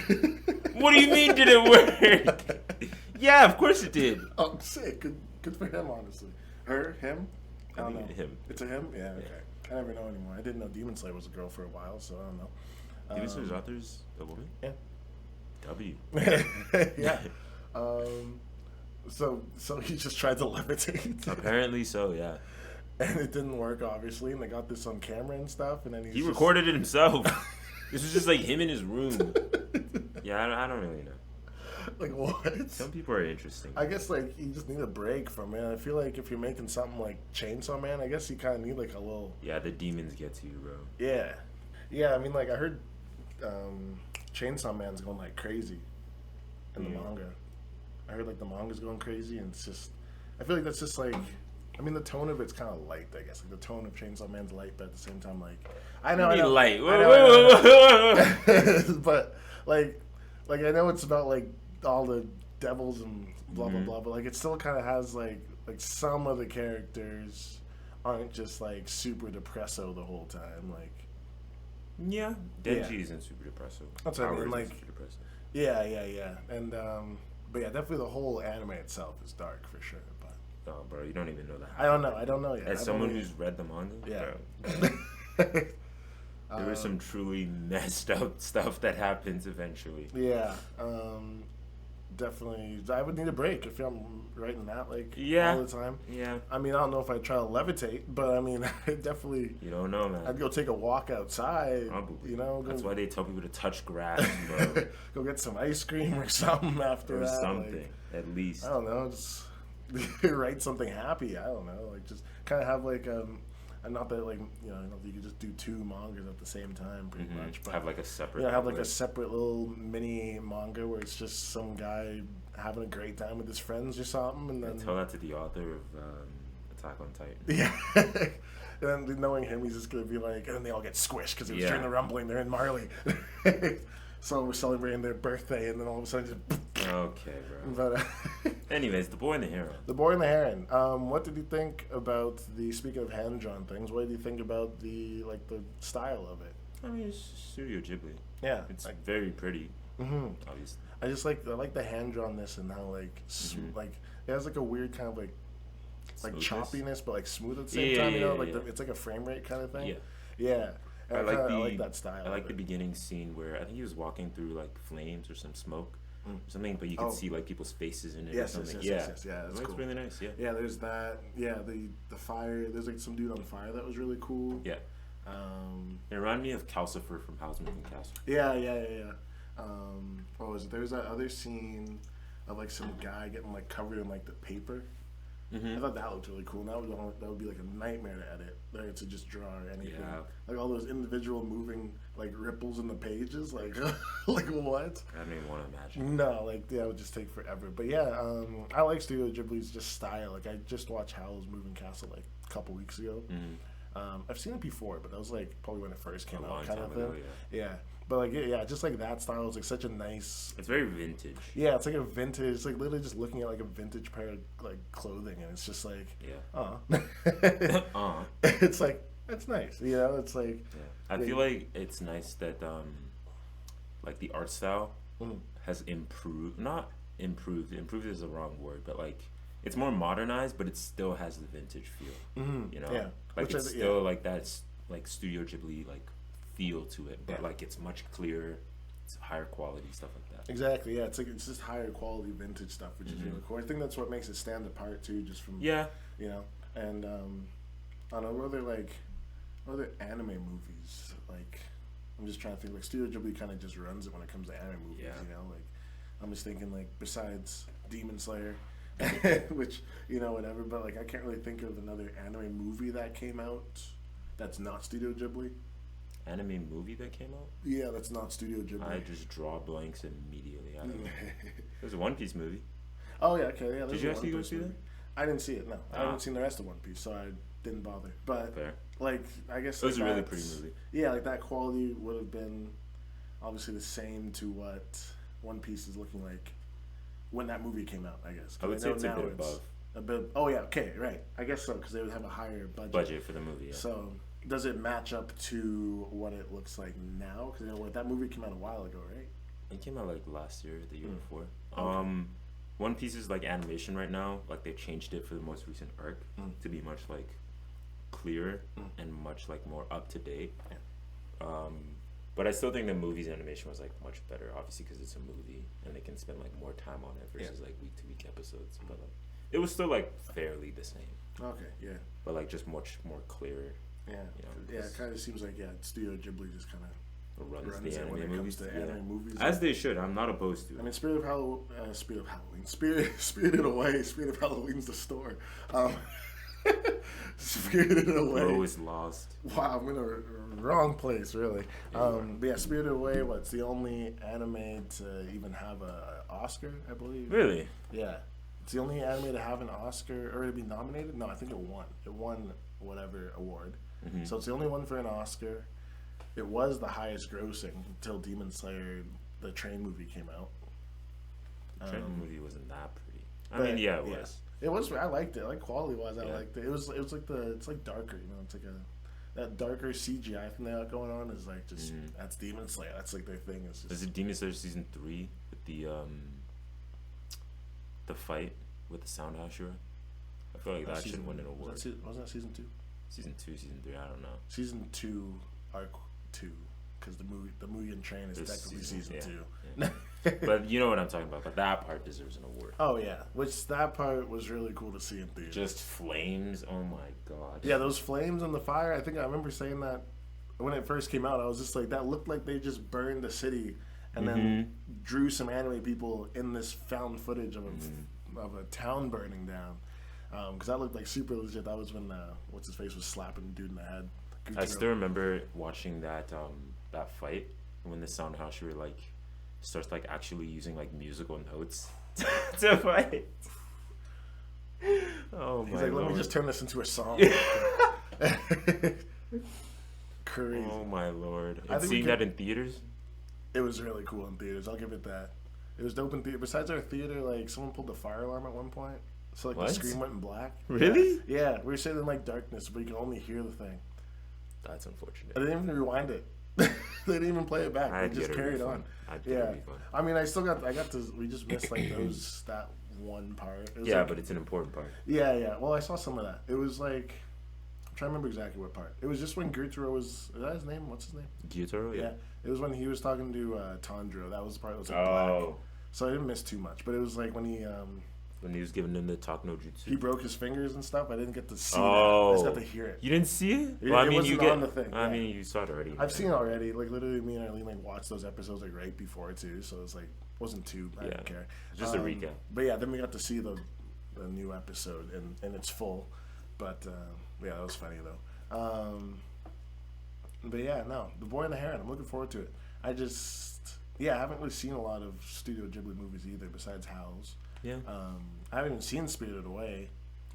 What do you mean? Did it work? Yeah, of course it did. Oh, sick. Good for him, honestly. Him? I don't know. Him. It's a him? Yeah, okay. I never know anymore. I didn't know Demon Slayer was a girl for a while, so I don't know. Demon Slayer's author's a woman? Yeah. W. Yeah. So he just tried to levitate. Apparently so, yeah. And it didn't work, obviously, and they got this on camera and stuff, and then he recorded it himself. This was just like him in his room. Yeah, I don't really know. Like, what? Some people are interesting. I guess, like, you just need a break from it. I feel like if you're making something like Chainsaw Man, I guess you kind of need, like, a little... Yeah, the demons get to you, bro. Yeah. Yeah, I mean, like, I heard Chainsaw Man's going, like, crazy in the manga. I heard, like, the manga's going crazy, and it's just... I feel like that's just, like... I mean, the tone of it's kind of light, I guess. Like, the tone of Chainsaw Man's light, but at the same time, like... I know. Light. I know. But, like, I know it's about, like, all the devils and blah, blah, blah, but, like, it still kind of has, like, some of the characters aren't just, like, super depresso the whole time, like... Yeah. Denji isn't super depressive. That's what I mean, like... Yeah. And, but yeah, definitely the whole anime itself is dark, for sure, but... Oh, bro, you don't even know that. I don't know yet. As someone who's read the manga? Yeah. There was some truly messed up stuff that happens eventually. Yeah. Definitely. I would need a break if I'm writing that, like, all the time. Yeah. I mean, I don't know if I'd try to levitate, but, I mean, I definitely... You don't know, man. I'd go take a walk outside. Probably. You know? That's why they tell people to touch grass, bro. Go get some ice cream or something after that. Or something, like, at least. I don't know, just... write something happy. I don't know, like just kind of have like and not that like you could just do two mangas at the same time, pretty much. But have like a separate. Yeah, have like a separate little mini manga where it's just some guy having a great time with his friends or something, and then tell that to the author of Attack on Titan. Yeah. And then knowing him, he's just gonna be like, and then they all get squished because it was during the rumbling. They're in Marley. So we're celebrating their birthday, and then all of a sudden, just... Okay, bro. But anyways, The Boy and the Heron. The Boy and the Heron. What did you think about speaking of hand-drawn things, what did you think about the style of it? I mean, it's Studio Ghibli. Yeah. It's like very pretty, obviously. I like the hand-drawnness and how, like, it has, like, a weird kind of, like choppiness, but, like, smooth at the same time, it's like a frame rate kind of thing. Yeah. I like that style. I like the beginning scene where I think he was walking through like flames or some smoke or something, but you could see like people's faces in it or something. Yes, that's cool. Really nice. Yeah. Yeah, there's that. Yeah, the fire. There's like some dude on fire that was really cool. Yeah. It reminded me of Calcifer from Howl's Moving Castle. Yeah. What was it? There was that other scene of like some guy getting like covered in like the paper. I thought that looked really cool. And that would be like a nightmare to edit, like, to just draw or anything. Yeah. Like all those individual moving like ripples in the pages, like like what? I don't even want to imagine. No, like it would just take forever. But yeah, I like Studio Ghibli's just style. Like I just watched Howl's Moving Castle like a couple weeks ago. I've seen it before, but that was like probably when it first came out, kind of thing. Ago, yeah. But like just like that style is like such a nice. It's very vintage. Yeah, it's like a vintage. It's like literally just looking at like a vintage pair of like clothing, and it's just like It's like it's nice, It's like I feel like it's nice that like the art style has improved. Not improved. Improved is the wrong word, but like it's more modernized, but it still has the vintage feel. Yeah. Like it's still like that's like Studio Ghibli like feel to it, but like it's much clearer, it's higher quality stuff like that. Exactly, yeah. It's like it's just higher quality vintage stuff, which is really cool. I think that's what makes it stand apart too, just from And I don't know, what other anime movies? Like I'm just trying to think. Like Studio Ghibli kind of just runs it when it comes to anime movies. Like I'm just thinking like besides Demon Slayer, which whatever. But like I can't really think of another anime movie that came out that's not Studio Ghibli. Anime movie that came out? Yeah, that's not Studio Ghibli. I just draw blanks immediately. I don't know. There's a One Piece movie. Oh yeah, okay, yeah. Did you actually go see that? I didn't see it. No, I haven't seen the rest of One Piece, so I didn't bother. But Fair. like, I guess it was a really pretty movie. Yeah, like that quality would have been obviously the same to what One Piece is looking like when that movie came out. I guess. I would say it's a bit above. A bit. Oh yeah, okay, right. I guess so because they would have a higher budget for the movie. Yeah. So does it match up to what it looks like now? Because that movie came out a while ago, right? It came out like last year, the year before. Okay. One Piece's like animation right now, like they changed it for the most recent arc to be much like clearer and much like more up to date. Yeah. But I still think the movie's animation was like much better, obviously because it's a movie and they can spend like more time on it versus like week to week episodes. But like it was still like fairly the same. Okay, yeah. But like just much more clear. Yeah, you know, yeah. It kind of seems like Studio Ghibli just kind of runs the anime when it movies. comes to anime movies. As they should. I'm not opposed to it. I mean, Spirited Away. Spirit of Halloween's the store. Spirited Away. Bro is lost. Wow, I'm in the wrong place, really. But yeah, Spirited Away. It's the only anime to even have a Oscar, I believe. Really? Yeah, it's the only anime to have an Oscar or to be nominated. No, I think it won. It won whatever award. Mm-hmm. So it's the only one for an Oscar. It was the highest grossing until Demon Slayer, the Train movie came out. The Train movie wasn't that pretty. I mean, yeah, it was. It was. I liked it. Like quality wise, I liked it. It was like it's like darker. You know, it's like that darker CGI thing they got going on is like just that's Demon Slayer. That's like their thing. Is it Demon Slayer season 3 with the fight with the Sound Hashira? I feel like that should win an award. Wasn't that season 2? Season 2, season 3. I don't know. Season 2, arc 2, because the Mugen Train is technically season 2. Yeah. But you know what I'm talking about. But that part deserves an award. Oh yeah, that part was really cool to see in theaters. Just flames. Oh my god. Yeah, those flames and the fire. I think I remember saying that when it first came out. I was just like, that looked like they just burned the city and then drew some anime people in this found footage of a town burning down. Because that looked like super legit. That was when what's his face was slapping the dude in the head. I still remember watching that fight when the Sound Hashira like starts like actually using like musical notes to fight. Oh my! He's like, let me just turn this into a song. Crazy. Oh my lord! And seeing that in theaters, it was really cool in theaters. I'll give it that. It was dope in theater. Besides our theater, like someone pulled the fire alarm at one point. So like the screen went in black. Really? Yeah, we were sitting in like darkness, but you can only hear the thing. That's unfortunate. They didn't even rewind it. They didn't even play it back. They just carried on. Yeah. I mean, I got to. We just missed like that one part. Yeah, like, but it's an important part. Yeah. Well, I saw some of that. It was like, I'm trying to remember exactly what part. It was just when Gyutaro was. Is that his name? What's his name? Gyutaro. Yeah. It was when he was talking to Tanjiro. That was the part that was like black. So I didn't miss too much, but it was like when he was giving him the talk no jutsu. He broke his fingers and stuff. I didn't get to see that. I just got to hear it. You didn't see it? Well, I mean, you on the thing. I mean, you saw it already. I've seen it already. Like literally, me and Arlene like watched those episodes like right before too. So it's like wasn't too. I didn't care. Just a recap. But yeah, then we got to see the new episode and it's full. But yeah, that was funny though. But yeah, no, The Boy and the Heron. I'm looking forward to it. I haven't really seen a lot of Studio Ghibli movies either, besides Howl's. Yeah. I haven't even seen Spirited Away.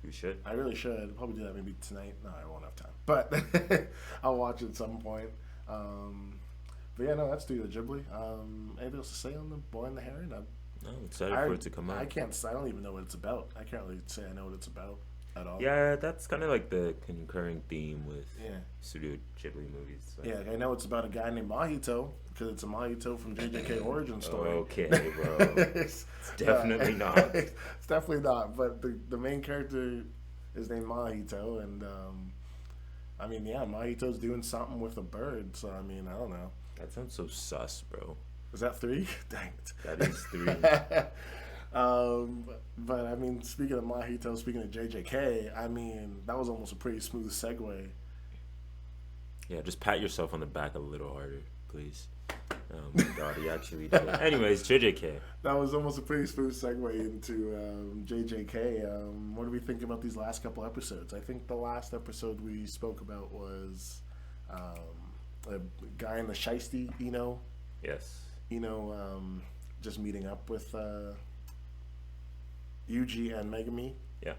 You should. I really should. I'll probably do that maybe tonight. No, I won't have time. But I'll watch it at some point. But yeah, no, that's Studio Ghibli. Anything else to say on The Boy and the Heron? I'm excited for it to come out. I don't even know what it's about. I can't really say I know what it's about at all. Yeah, that's kind of like the concurring theme with Studio Ghibli movies. So. Yeah, I know it's about a guy named Mahito, because it's a Mahito from JJK origin story. Okay, bro. It's definitely not. It's definitely not, but the main character is named Mahito, and I mean, yeah, Mahito's doing something with a bird, so I mean, I don't know. That sounds so sus, bro. Is that 3? Dang it. That is 3. But I mean, speaking of Mahito, speaking of JJK, I mean, that was almost a pretty smooth segue. Yeah, just pat yourself on the back a little harder, please. Oh my god, he actually did. Anyways, JJK. That was almost a pretty smooth segue into JJK. What do we think about these last couple episodes? I think the last episode we spoke about was a guy in the Shiesty, Ino. Yes. Ino just meeting up with Yuji and Megami. Yeah.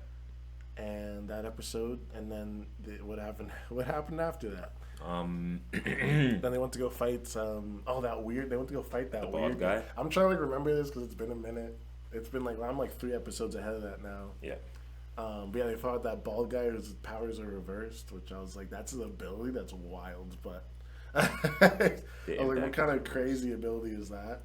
And that episode, and then what happened? What happened after that? Then they went to go fight. They went to go fight that weird guy. I'm trying to like remember this because it's been a minute. It's been like I'm like 3 episodes ahead of that now. Yeah. But yeah, they fought that bald guy whose powers are reversed, which I was like, that's an ability that's wild. But I was like, what kind of crazy ability is that?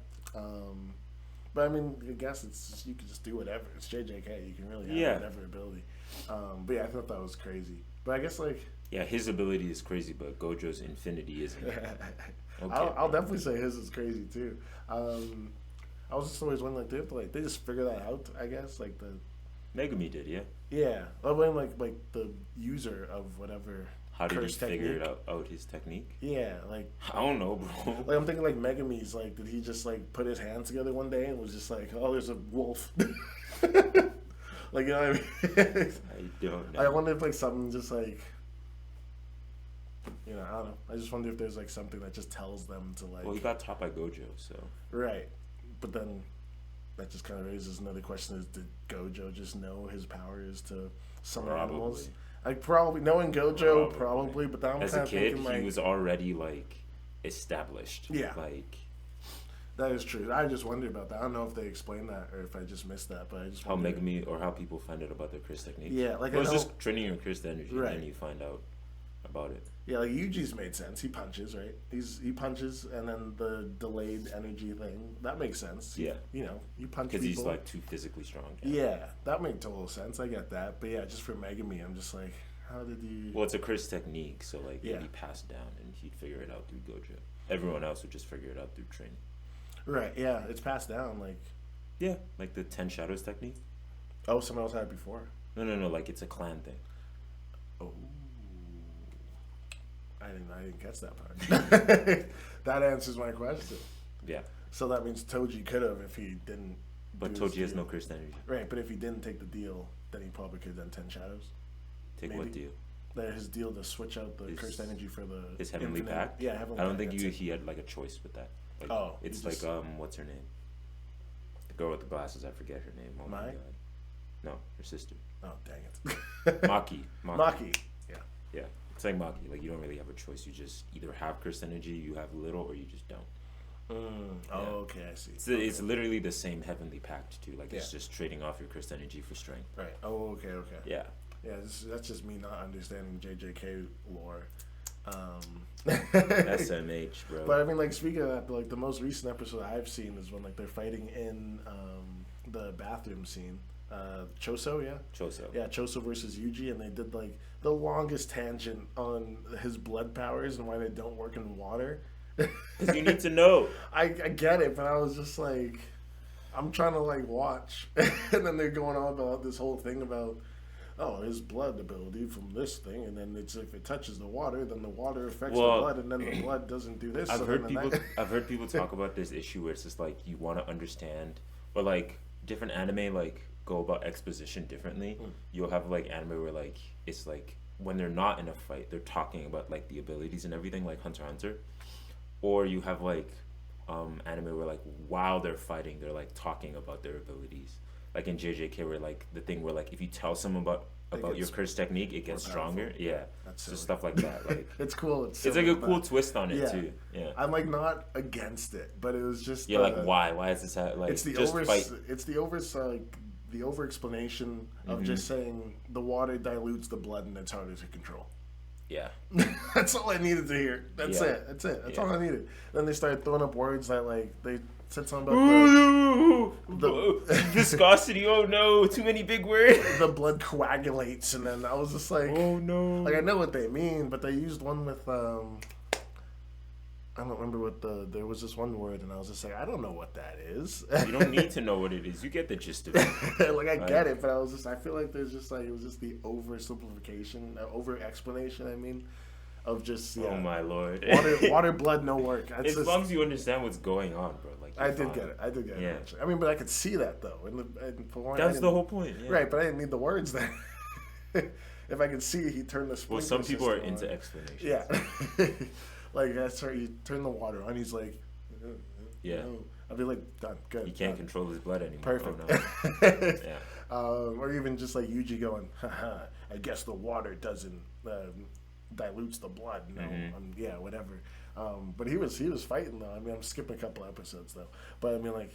But I mean, I guess it's just, you can just do whatever. It's JJK. You can really have whatever ability. But yeah, I thought that was crazy. But I guess like his ability is crazy, but Gojo's infinity isn't. Okay. I'll definitely say his is crazy too. I was just always wondering, like, they just figure that out. I guess like the Megami did, yeah. Yeah, I mean, like the user of whatever. How did he figure out his technique? Yeah, like I don't know, bro. Like I'm thinking like Megami's like, did he just like put his hands together one day and was just like, oh, there's a wolf. Like, you know what I mean? I don't know. I wonder if like something just like, you know, I don't know. I just wonder if there's like something that just tells them to like. Well, he got taught by Gojo, so. Right, but then that just kind of raises another question: is did Gojo just know his powers to summon animals? Like probably knowing Gojo, probably, but then I'm as kind a of kid, thinking like he was already like established. Yeah, like. That is true. I just wondered about that. I don't know if they explained that or if I just missed that, but I just how Megami or how people find out about their Chris technique. Yeah, like it's just training your Chris energy, right. And then you find out about it. Yeah, like Yuji's made sense. He punches, right? He punches, and then the delayed energy thing that makes sense. Yeah, you know, you punch because he's like too physically strong. Yeah, that made total sense. I get that, but yeah, just for Megami, I'm just like, how did you? Well, it's a Chris technique, so like it'd be passed down, and he'd figure it out through Gojo. Everyone else would just figure it out through training. Right, yeah, it's passed down, like... Yeah, like the 10 Shadows technique. Oh, someone else had it before? No, like it's a clan thing. Oh. I didn't catch that part. That answers my question. Yeah. So that means Toji could have if he didn't... But Toji has no cursed energy. Right, but if he didn't take the deal, then he probably could have done 10 Shadows. Take what deal? His deal to switch out the cursed energy for the... His Heavenly Pact? Yeah, Heavenly Pact. I don't think he had like a choice with that. Like, it's like what's her name? The girl with the glasses. I forget her name. Oh my god. No, her sister. Oh dang it. Maki. Yeah. Yeah. It's like Maki. Like you don't really have a choice. You just either have cursed energy, you have little, or you just don't. Yeah. Oh, okay, I see. It's literally the same Heavenly Pact too. Like it's just trading off your cursed energy for strength. Right. Oh, okay. Yeah. Yeah. That's just me not understanding JJK lore. SMH, bro. But I mean, like speaking of that, like the most recent episode I've seen is when like they're fighting in the bathroom scene. Choso, yeah. Choso versus Yuji, and they did like the longest tangent on his blood powers and why they don't work in water. Because you need to know. I get it, but I was just like, I'm trying to like watch, and then they're going on about this whole thing about. Oh, his blood ability from this thing, and then it's if it touches the water, then the water affects the blood, and then the blood doesn't do this. I've heard people talk about this issue where it's just like you want to understand, or like different anime like go about exposition differently. You'll have like anime where like it's like when they're not in a fight, they're talking about like the abilities and everything, like Hunter x Hunter, or you have like anime where like while they're fighting, they're like talking about their abilities. Like in JJK, where like the thing where like if you tell someone about your curse technique, it gets stronger. Yeah, that's just stuff like that. Like it's cool. It's like a cool twist on it too. Yeah, I'm like not against it, but it was just like why is this like it's the over explanation of just saying the water dilutes the blood and it's harder to control. Yeah, that's all I needed to hear. That's it. That's all I needed. Then they started throwing up words that like they said something about the viscosity. Oh no, too many big words. The blood coagulates, and then I was just like, oh no. Like I know what they mean, but they used one with I don't remember what there was this one word, and I was just like, I don't know what that is. You don't need to know what it is. You get the gist of it. Like I get it, but I feel like there's just like it was just the oversimplification, over explanation. I mean, of just oh my lord, water, blood, no work. As long as you understand what's going on, bro. Like I did get it. Yeah. I mean, but I could see that though. That's the whole point. Yeah. Right, but I didn't need the words there. If I could see, he turned the sprinkler. Well, some people are into explanations. Yeah. Like that's right. You turn the water on. He's like, Yeah. I'd be like, done, good. He can't control his blood anymore. Perfect. Oh, no. Yeah. Or even just like Yuji going, haha, I guess the water doesn't dilutes the blood. No, yeah, whatever. But he was fighting though. I mean, I'm skipping a couple episodes though. But I mean, like,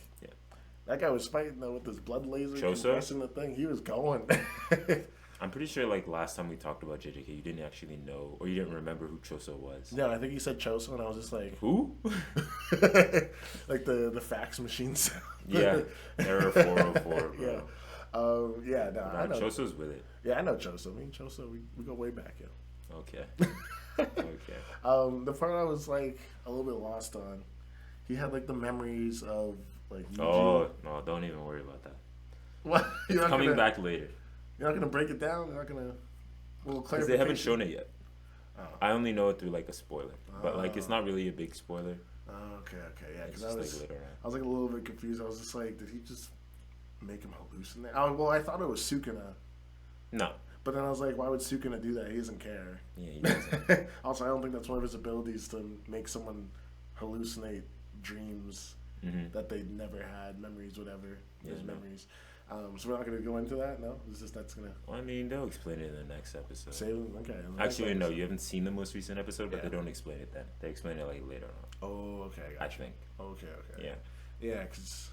that guy was fighting though with his blood laser compressing the thing. He was going. I'm pretty sure, like, last time we talked about JJK, you didn't actually know, or you didn't remember who Choso was. No, I think you said Choso, and I was just like... Who? Like the fax machine sound. Yeah, Error 404, bro. Yeah, no, I know. Choso's with it. Yeah, I know Choso. Me and Choso, we go way back, yo. Okay. Okay. The part I was, like, a little bit lost on, he had, like, the memories of, like, Yuji. Oh, no, don't even worry about that. What? It's coming back later. You're not going to break it down? You're not going to... Because they haven't shown it yet. Oh. I only know it through, like, a spoiler. But, like, it's not really a big spoiler. Okay, yeah. Because I was like, a little bit confused. I was just like, did he just make him hallucinate? Oh, well, I thought it was Sukuna. No. But then I was like, why would Sukuna do that? He doesn't care. Yeah, he doesn't. Also, I don't think that's one of his abilities to make someone hallucinate dreams that they never had, memories, whatever. His memories. So we're not going to go into that, no? That's going to... Well, I mean, they'll explain it in the next episode. Okay. Actually, no, you haven't seen the most recent episode, but they don't explain it then. They explain it, like, later on. Oh, okay. I think. Okay. Yeah. Yeah, because...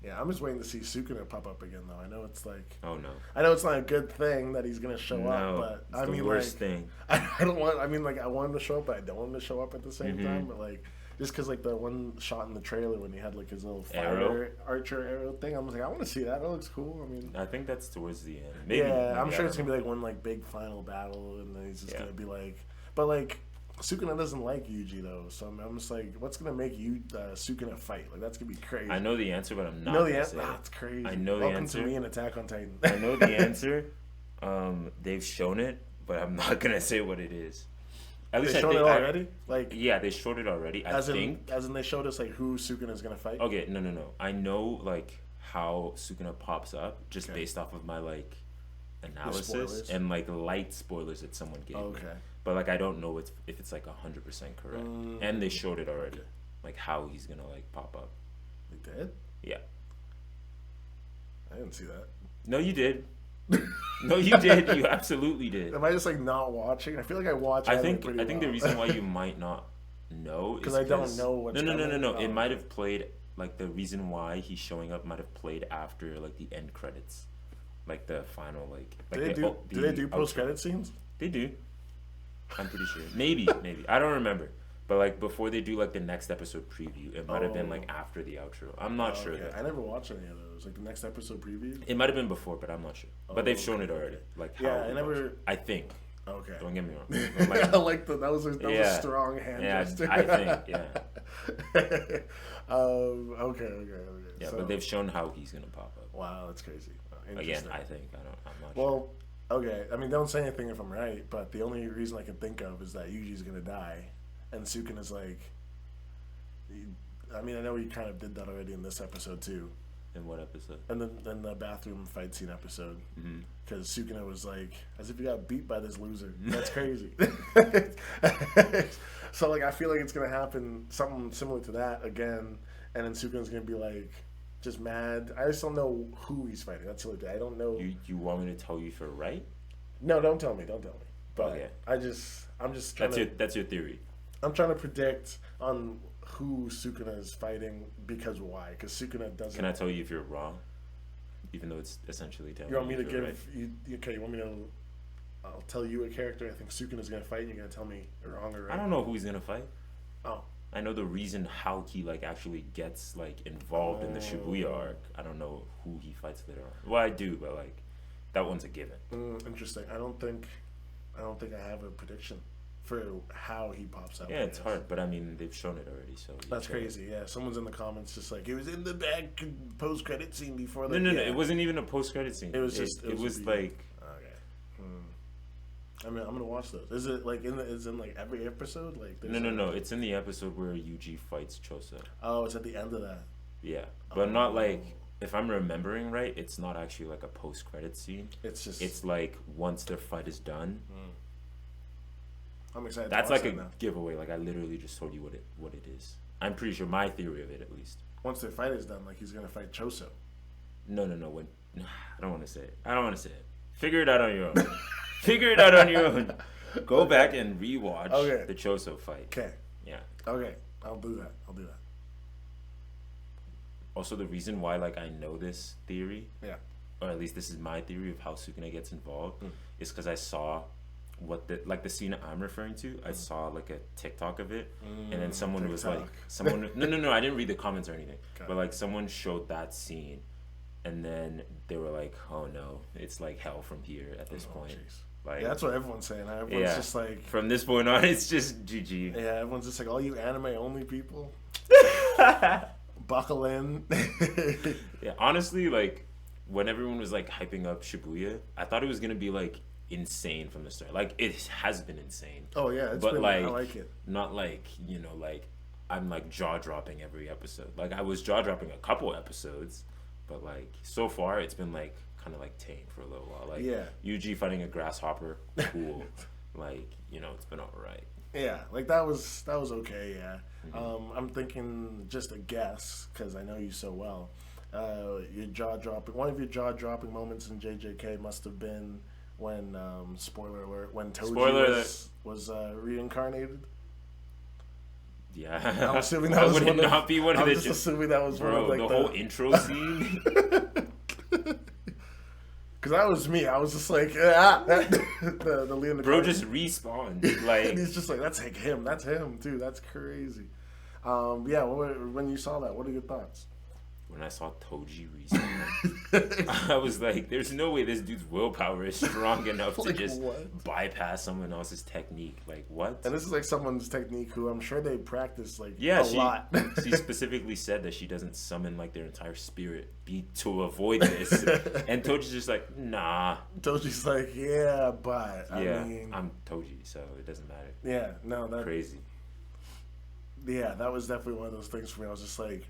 Yeah, I'm just waiting to see Sukuna pop up again, though. I know it's like... Oh, no. I know it's not a good thing that he's going to show up, but... It's the worst thing. I don't want... I mean, like, I want him to show up, but I don't want him to show up at the same time, but, like... Just because, like, the one shot in the trailer when he had, like, his little archer arrow thing, I was like, I want to see that. That looks cool. I mean... I think that's towards the end. Maybe, I'm sure it's going to be, like, one, like, big final battle, and then he's just going to be, like... But, like, Sukuna doesn't like Yuji, though, so I'm just like, what's going to make Sukuna fight? Like, that's going to be crazy. I know the answer, but I'm not going to say it. That's crazy. I know the answer. Welcome to me in Attack on Titan. I know the answer. They've shown it, but I'm not going to say what it is. At least they showed it already? Yeah, they showed it already. As in they showed us, like, who Sukuna's going to fight? Okay, no. I know, like, how Sukuna pops up just based off of my, like, analysis and, like, light spoilers that someone gave me. But, like, I don't know if it's, like, 100% correct. And they showed it already. Like, how he's going to, like, pop up. They did? Yeah. I didn't see that. No, you did. No, you did. You absolutely did. Am I just like not watching? I feel like I watch. I think the reason why you might not know is because I don't know what's No. It might have played, like, the reason why he's showing up might have played after, like, the end credits, like the final like. Do they do post credit scenes? They do. I'm pretty sure. Maybe. I don't remember. But, like, before they do, like, the next episode preview, it might have been, like, after the outro. I'm not sure. I never watched any of those. Like, the next episode preview? It might have been before, but I'm not sure. But they've shown it already. Like, how I never... I think. Okay. Don't get me wrong. Like, I like that. That was a strong hand gesture. I think, yeah. Okay. Yeah, so, but they've shown how he's going to pop up. Wow, that's crazy. Again, I think. I'm not sure. Well, okay. I mean, don't say anything if I'm right, but the only reason I can think of is that Yuji's going to die. And Sukuna's like, I mean, I know he kind of did that already in this episode too. In what episode? And then the bathroom fight scene episode. Because Sukuna was like, as if you got beat by this loser. That's crazy. So, like, I feel like it's going to happen, something similar to that again. And then Sukuna's going to be like, just mad. I just don't know who he's fighting. That's what I don't know. You want me to tell you for right? No, don't tell me. But okay. I'm just trying That's your theory. I'm trying to predict on who Sukuna is fighting because why? Because Sukuna doesn't... Can I tell you if you're wrong? Even though it's essentially telling you. You want me to give... Right. You want me to... I'll tell you a character I think Sukuna's going to fight and you're going to tell me wrong or right? I don't know who he's going to fight. Oh. I know the reason how he, like, actually gets, like, involved in the Shibuya arc. I don't know who he fights later on. Well, I do, but, like, that one's a given. Interesting. I don't think I have a prediction for how he pops up. Yeah, it's hard, but I mean, they've shown it already, so... That's crazy, yeah. Someone's in the comments just like, it was in the back post-credit scene before the... No, it wasn't even a post-credit scene. It was just... It was like... Okay. I mean, I'm gonna watch those. Is it, like, is in, like, every episode? Like, No. It's in the episode where Yuji fights Choso. Oh, it's at the end of that. Yeah, but not, like... If I'm remembering right, it's not actually, like, a post-credit scene. It's just... It's, like, once their fight is done... I'm excited. That's like a giveaway. Like, I literally just told you what it is. I'm pretty sure my theory of it, at least. Once their fight is done, like he's gonna fight Choso. No. When I don't want to say it. Figure it out on your own. Figure it out on your own. Go back and rewatch the Choso fight. Okay. Yeah. Okay. I'll do that. Also, the reason why like I know this theory, or at least this is my theory of how Sukuna gets involved, is because I saw what the scene I'm referring to. I saw like a TikTok of it, and then someone was like, no, I didn't read the comments or anything, but like someone showed that scene, and then they were like, oh no, it's like hell from here at this point. Geez. Like, that's what everyone's saying. Everyone's just like, from this point on, it's just GG. Yeah, everyone's just like, all you anime only people, buckle in. Yeah, honestly, like when everyone was like hyping up Shibuya, I thought it was gonna be like insane from the start. Like it has been insane. Oh yeah, but like I like it. Not like like I'm like jaw dropping every episode. Like I was jaw dropping a couple episodes, but like so far it's been like kind of like tame for a little while. Like Yuji fighting a grasshopper, cool. Like it's been alright. Yeah, like that was okay. Yeah, I'm thinking just a guess because I know you so well. Your jaw dropping. One of your jaw dropping moments in JJK must have been when spoiler alert, when Toji was reincarnated. Yeah, I'm assuming that was would not be one of the. I'm just assuming that was one of like the whole intro scene. Because that was me. I was just like, the Leon. Bro just respawned. Like and he's just like, that's like him. That's him too. That's crazy. Yeah. When you saw that, what are your thoughts? When I saw Toji respawn, I was like, there's no way this dude's willpower is strong enough to just bypass someone else's technique. Like, what? And this is like someone's technique who I'm sure they practice like lot. She specifically said that she doesn't summon like their entire spirit beat to avoid this. And Toji's just like, nah. Toji's like, yeah, but I mean, I'm Toji, so it doesn't matter. Yeah, no, that's crazy. Yeah, that was definitely one of those things for me. I was just like,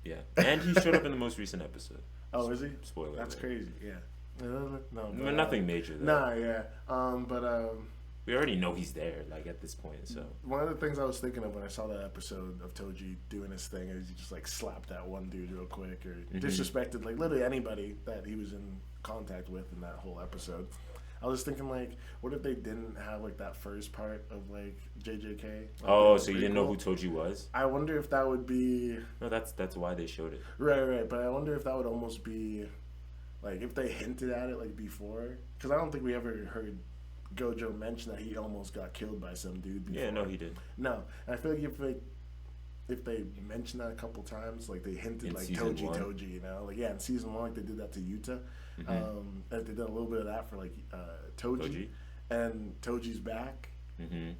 yeah, and he showed up in the most recent episode. Oh, is he? Spoiler. That's crazy. Yeah. No, but nothing major though. Nah, yeah. We already know he's there, like at this point. So one of the things I was thinking of when I saw that episode of Toji doing his thing is he just like slapped that one dude real quick or disrespected like literally anybody that he was in contact with in that whole episode. I was thinking like, what if they didn't have like that first part of like JJK? Like, oh, so you didn't know who Toji was? I wonder if that would be. No, that's why they showed it. Right. But I wonder if that would almost be, like, if they hinted at it like before, because I don't think we ever heard Gojo mention that he almost got killed by some dude before. Yeah, no, he did. No, and I feel like if they mentioned that a couple times, like they hinted in like Toji, you know, like in season 1, like they did that to Yuta. And they did a little bit of that for like Toji, and Toji's back, and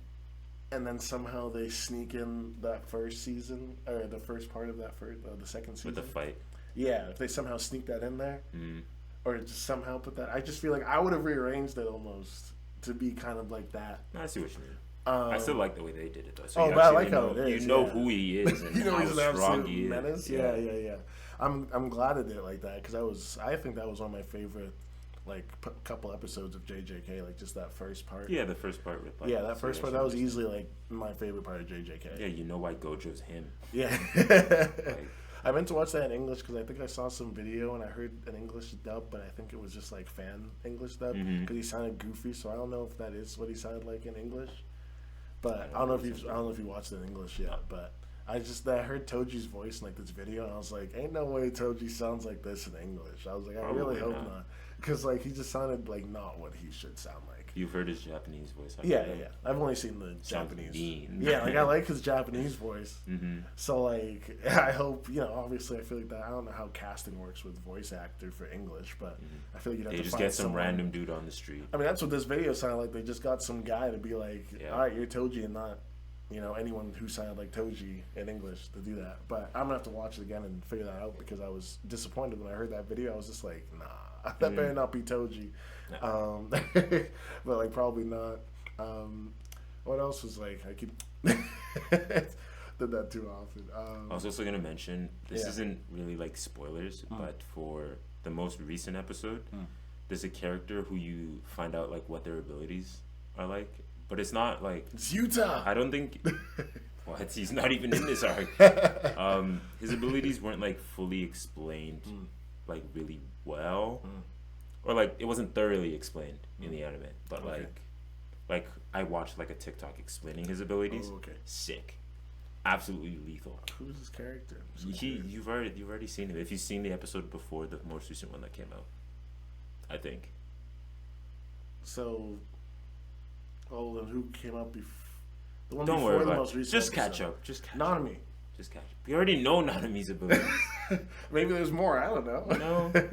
then somehow they sneak in that first season or the first part of that the second season with the fight. Yeah, if they somehow sneak that in there, or just somehow put that, I just feel like I would have rearranged it almost to be kind of like that. I see what you mean. I still like the way they did it though. So but I like how it is. You know who he is and how he's an strong he is. Menace. Yeah. I'm glad it did it like that because I think that was one of my favorite like couple episodes of JJK, like just that first part. Yeah, the first part with like, that first part that was easily like my favorite part of JJK. Yeah, you know why Gojo's him. Yeah. I meant to watch that in English because I think I saw some video and I heard an English dub, but I think it was just like fan English dub because he sounded goofy. So I don't know if that is what he sounded like in English. But I don't know if you watched it in English yet. But I heard Toji's voice in like this video and I was like, ain't no way Toji sounds like this in English. I was like, I really hope not. Because like he just sounded like not what he should sound like. You've heard his Japanese voice? Yeah. I've only seen the Japanese. Yeah, like I like his Japanese voice. So like I hope obviously I feel like that. I don't know how casting works with voice actor for English, but I feel like you'd have to just get some random dude on the street. I mean that's what this video sounded like. They just got some guy to be like, all right, you're Toji and not anyone who sounded like Toji in English to do that. But I'm gonna have to watch it again and figure that out because I was disappointed when I heard that video. I was just like, nah, that better not be Toji. No. But like probably not. What else was like? I keep did that too often. I was also gonna mention this isn't really like spoilers, but for the most recent episode, there's a character who you find out like what their abilities are like. But it's not like it's Yuta. I don't think What? He's not even in this arc. His abilities weren't like fully explained, like really well, or like it wasn't thoroughly explained in the anime. But like I watched like a TikTok explaining his abilities. Oh, okay. Sick, absolutely lethal. Who's his character? You've already seen him. If you've seen the episode before the most recent one that came out, I think. So, then who came out before? The one Don't before worry the about most it. recent Just episode. catch up. Just catch Nanami. up. Just catch up. We already know Nanami's abilities. Maybe there's more. I don't know.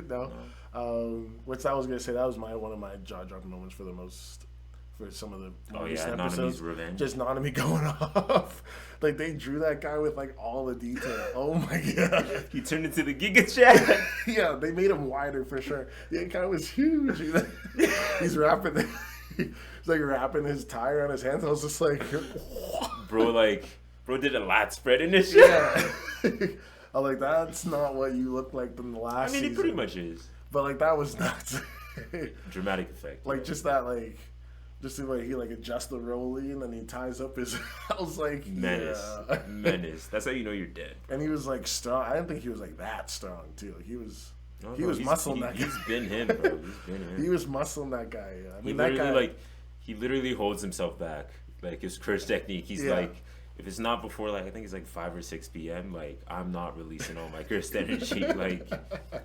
No. No. Which I was gonna say that was one of my jaw dropping moments for some of the recent episodes. Nanami's revenge. Just Nanami going off. Like they drew that guy with like all the detail. Oh my god. He turned into the Giga Chad. Yeah, they made him wider for sure. Yeah, the guy was huge. He's wrapping. He's like wrapping his tire on his hands. I was just like, bro did a lat spread in this shit. Yeah. I'm like, that's not what you look like in the last season. He pretty much is. But like that was nuts. Dramatic effect. Like just that just the way he like adjusts the rollie and then he ties up his. I was like, menace. That's how you know you're dead. And he was like strong. I didn't think he was like that strong too. Like he was. He was muscling that guy. He's been him, bro. He's been him. He was muscling that guy. Yeah. I mean, he literally holds himself back. Like his curse technique. He's like, if it's not before like I think it's like 5 or 6 p.m. Like I'm not releasing all my cursed energy. Like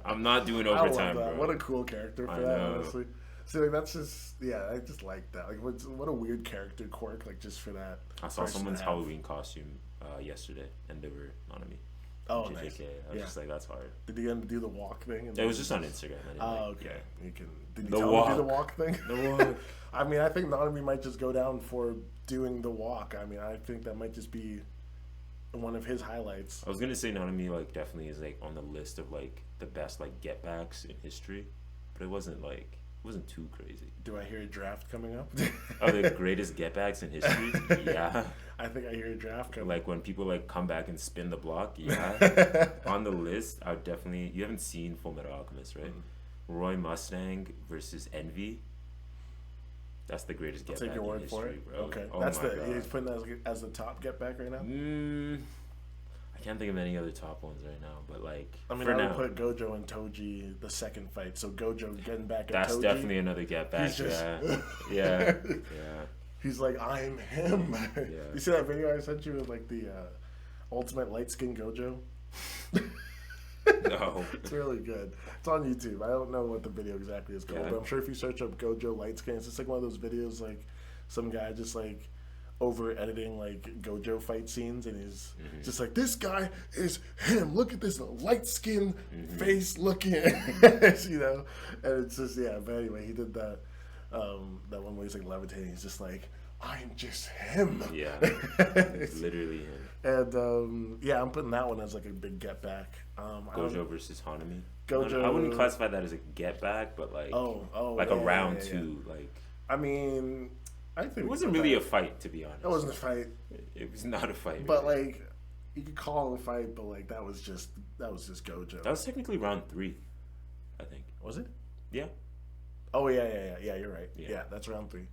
I'm not doing overtime, bro. What a cool character for that, honestly. See, like that's just I just like that. Like what a weird character quirk, like just for that. I saw someone's Halloween costume yesterday, and they were Nanami. Oh, JJK. nice. I was just like, that's hard. Did he do the walk thing? It was just on Instagram. Okay. Yeah. You can. Did he tell him to do the walk thing? The walk. I mean, I think Nanami might just go down for doing the walk. I mean, I think that might just be one of his highlights. I was gonna say Nanami like definitely is like on the list of like the best like get backs in history, but it wasn't too crazy. Do I hear a draft coming up? Oh, the greatest get backs in history? Yeah. I think I hear a draft coming. Like when people like come back and spin the block, yeah. On the list, I would definitely. You haven't seen Fullmetal Alchemist, right? Mm-hmm. Roy Mustang versus Envy. That's the greatest get back in history, bro. I'll take your word for it. Okay, God. He's putting that as the top get back right now. I can't think of any other top ones right now, but like I mean, I would put Gojo and Toji the second fight. So Gojo getting back at Toji. That's definitely another get back. Yeah. He's like, I'm him. Yeah. You see that video I sent you of like the ultimate light skin Gojo? No. It's really good. It's on YouTube. I don't know what the video exactly is called, but I'm sure if you search up Gojo light skin, it's just like one of those videos like some guy just like over editing like Gojo fight scenes, and he's just like, this guy is him. Look at this light skin face looking, you know. And it's just But anyway, he did that one where he's like levitating. He's just like, I'm just him. Yeah, it's literally him. And I'm putting that one as like a big get back. Gojo versus Hanami. Gojo. I wouldn't classify that as a get back, but like a round two. Like I mean. I think it wasn't really a fight, to be honest. It wasn't a fight. It was not a fight. But really. Like, you could call it a fight, but like that was just Gojo. That was technically round 3, I think. Was it? Yeah. Oh yeah. You're right. Yeah, that's round 3.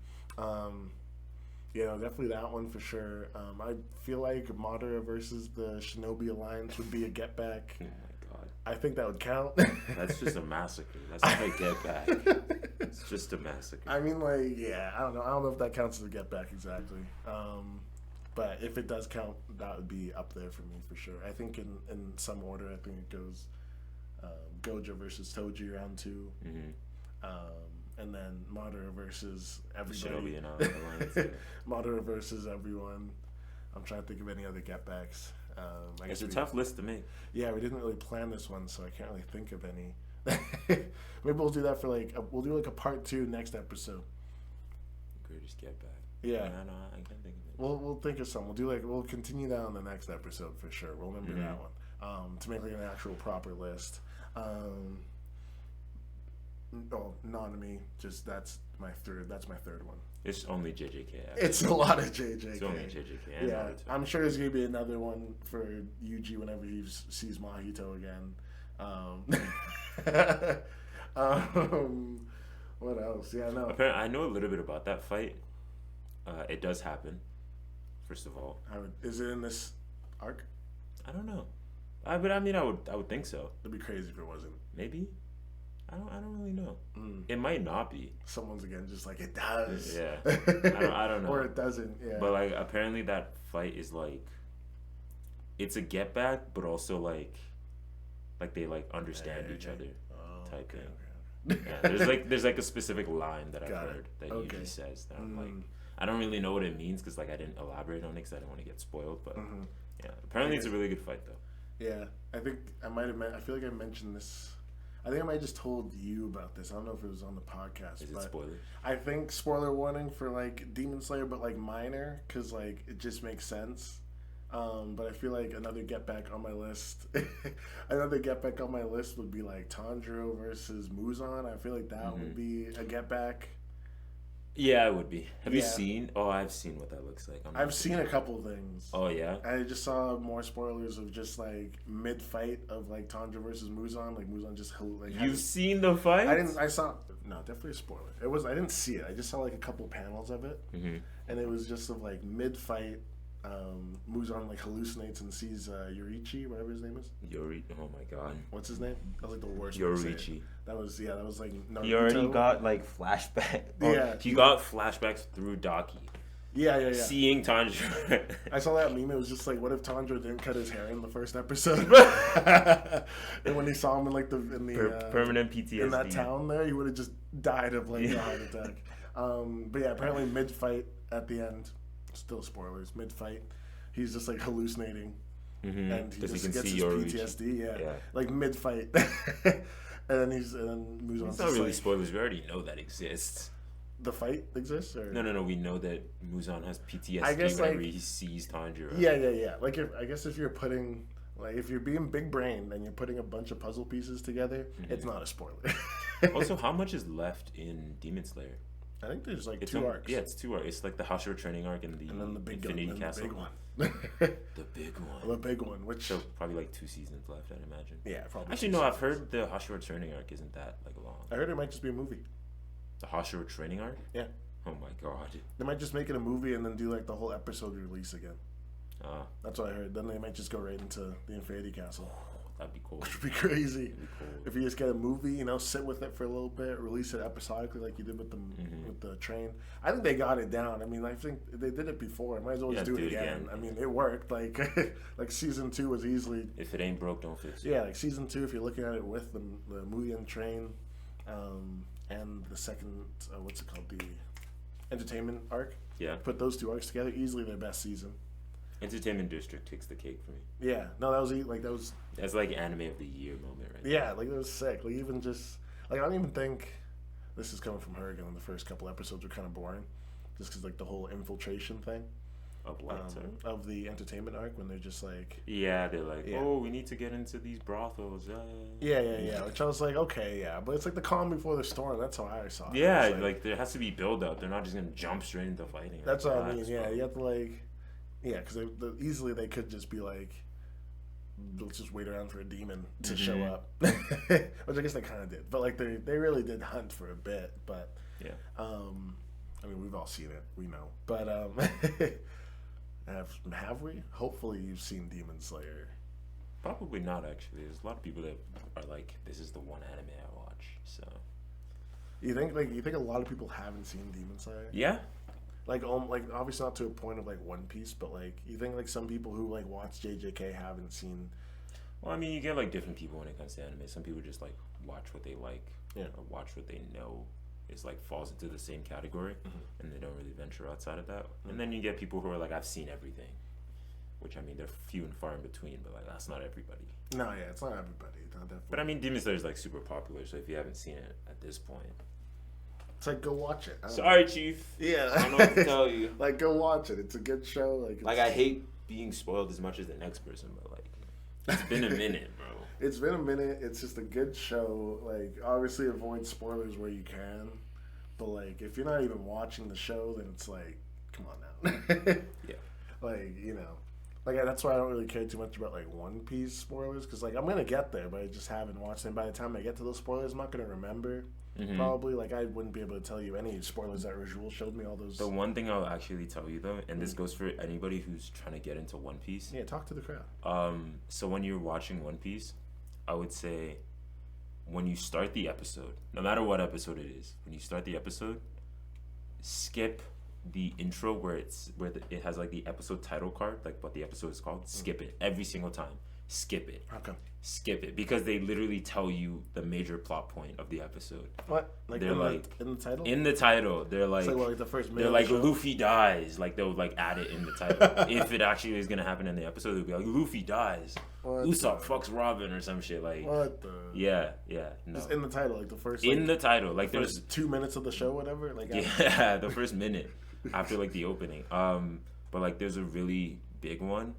Definitely that one for sure. I feel like Madara versus the Shinobi Alliance would be a get back. I think that would count. That's just a massacre. That's not a get back. It's just a massacre. I mean, like, I don't know. I don't know if that counts as a get back exactly. But if it does count, that would be up there for me for sure. I think in some order, I think it goes Gojo versus Toji round 2. And then Madara versus everybody. Shinobi and Alliance. Madara versus everyone. I'm trying to think of any other get backs. It's a tough list to make. Yeah, we didn't really plan this one, so I can't really think of any. Maybe we'll do that for we'll do a part 2 next episode. Greatest get back. Yeah. No, I can't think of it. We'll think of some. We'll continue that on the next episode for sure. We'll remember that one. To make an actual proper list. Nanami, that's my third one. It's only JJK. Actually. It's a lot of JJK. It's only JJK. Yeah, I'm sure there's gonna be another one for Yuji whenever he sees Mahito again. What else? Yeah, no. Apparently, I know a little bit about that fight. It does happen. First of all, is it in this arc? I don't know. I would think so. It'd be crazy if it wasn't. Maybe. I don't really know. It might not be. Someone's again just like it does. Yeah. I don't know. Or it doesn't. Yeah. But like apparently that fight is like, it's a get back, but also like they like understand each other type thing. Okay. Yeah, there's like a specific line that I've heard that he usually says that I'm like, I don't really know what it means because like I didn't elaborate on it because I didn't want to get spoiled. But yeah, apparently it's a really good fight though. Yeah, I think I might have. I feel like I mentioned this. I think I might have just told you about this. I don't know if it was on the podcast. Is it spoilers? I think spoiler warning for like Demon Slayer, but like minor because like it just makes sense. But I feel like another get back on my list. Another get back on my list would be like Tanjiro versus Muzan. I feel like that would be a get back. Yeah, it would be. Have you seen? Oh, I've seen what that looks like. I've seen a couple things. Oh yeah. I just saw more spoilers of just like mid fight of like Tanjiro versus Muzan. Like Muzan just like. You've seen the fight? I didn't. I saw. No, definitely a spoiler. It was. I didn't see it. I just saw like a couple panels of it, and it was just of like mid fight. Muzan like hallucinates and sees Yoriichi, whatever his name is. Oh my god. What's his name? That was like the worst. Yoriichi. That was like Naruto. He already got like flashback. He got flashbacks through Daki. Yeah. Seeing Tanjiro. I saw that meme. It was just like, what if Tanjiro didn't cut his hair in the first episode? And when he saw him in like permanent PTSD in that town there, he would have just died of like a heart attack. But yeah, apparently mid fight at the end. Still spoilers. Mid fight, he's just like hallucinating, and he just gets his PTSD. Yeah, like mid fight, and then moves on. It's not really spoilers. We already know that exists. The fight exists, or no. We know that Muzan has PTSD whenever he sees Tanjiro. Yeah. Like I guess if you're putting. Like, if you're being big brain and you're putting a bunch of puzzle pieces together, it's not a spoiler. Also, how much is left in Demon Slayer? I think there's like two arcs. Yeah, it's 2 arcs. It's like the Hashira training arc and then the big Infinity Castle. The big one. The big one. The big one, which... So probably like 2 seasons left, I'd imagine. Yeah, probably. Actually, no, I've heard the Hashira training arc isn't that like long. I heard it might just be a movie. The Hashira training arc? Yeah. Oh my god. They might just make it a movie and then do like the whole episode release again. That's what I heard. Then they might just go right into the Infinity Castle. That'd be cool. Which would be crazy. If you just get a movie, sit with it for a little bit, release it episodically like you did with the train. I think they got it down. I mean, I think they did it before. Might as well just do it again. I mean, it worked. Like, like season 2 was easily. If it ain't broke, don't fix it. Yeah, like season 2, if you're looking at it with the Mugen Train, and the second, what's it called, the entertainment arc. Yeah. Put those 2 arcs together, easily their best season. Entertainment District takes the cake for me. Yeah, no, that was. That's like anime of the year moment, right? Yeah, like that was sick. Like even just like I don't even think this is coming from her again. The first couple episodes were kind of boring, just because like the whole infiltration thing. Of what? Of the entertainment arc when they're just like. Yeah, they're like, oh, we need to get into these brothels. Yeah. Which I was like, okay, yeah, but it's like the calm before the storm. That's how I saw it. Yeah, like there has to be build up. They're not just gonna jump straight into fighting. That's what I mean. Yeah, you have to like. Yeah, because easily they could just be like, let's just wait around for a demon to show up, which I guess they kind of did. But like they really did hunt for a bit. But yeah, I mean we've all seen it, we know. But have we? Hopefully you've seen Demon Slayer. Probably not actually. There's a lot of people that are like, this is the one anime I watch. So you think a lot of people haven't seen Demon Slayer? Yeah. Like obviously not to a point of like One Piece, but like you think like some people who like watch JJK haven't seen. Well, I mean, you get like different people when it comes to anime. Some people just like watch what they like, or watch what they know is like falls into the same category, and they don't really venture outside of that. And then you get people who are like, I've seen everything, which I mean they're few and far in between, but like that's not everybody. No, yeah, it's not everybody. Not definitely. But I mean, Demon Slayer is like super popular, so if you haven't seen it at this point. It's like, go watch it. Sorry, Chief. Yeah. I don't know what to tell you. Like, go watch it. It's a good show. Like I hate being spoiled as much as the next person, but like, it's been a minute, bro. It's been a minute. It's just a good show. Like, obviously avoid spoilers where you can. But, like, if you're not even watching the show, then it's like, come on now. Yeah. Like, Like that's why I don't really care too much about like One Piece spoilers because like I'm gonna get there, but I just haven't watched them. By the time I get to those spoilers, I'm not gonna remember. Probably like I wouldn't be able to tell you any spoilers that Rajul showed me. All those. The one thing I'll actually tell you though, and this goes for anybody who's trying to get into One Piece. Yeah, talk to the crowd. So when you're watching One Piece, I would say when you start the episode, no matter what episode it is, when you start the episode, skip the intro where it has like the episode title card, like what the episode is called. Skip it every single time. Skip it. Okay. Skip it because they literally tell you the major plot point of the episode. What? Like they're like in the title. In the title, they're like, it's like the first minute. They're like Luffy dies. Like they'll like add it in the title. If it actually is gonna happen in the episode, they'll be like Luffy dies. Usopp fucks Robin or some shit. Like what the? Yeah. No. Just in the title, like the first. In the title, like the first 2 minutes of the show, whatever. Like yeah, the first minute after like the opening. But like there's a really big one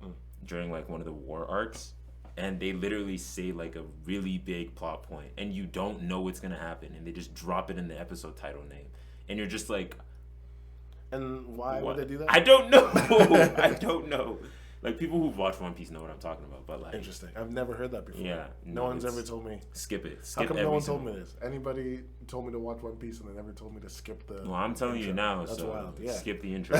during like one of the war arcs. And they literally say like a really big plot point, and you don't know what's gonna happen, and they just drop it in the episode title name, and you're just like, and why would they do that? I don't know. I don't know. Like people who've watched One Piece know what I'm talking about, but like interesting. I've never heard that before. Yeah, no one's ever told me. Skip it. How come no one told me this? Anybody told me to watch One Piece and they never told me to skip the. Well, I'm telling intro. you now. That's so wild. Yeah. Skip the intro.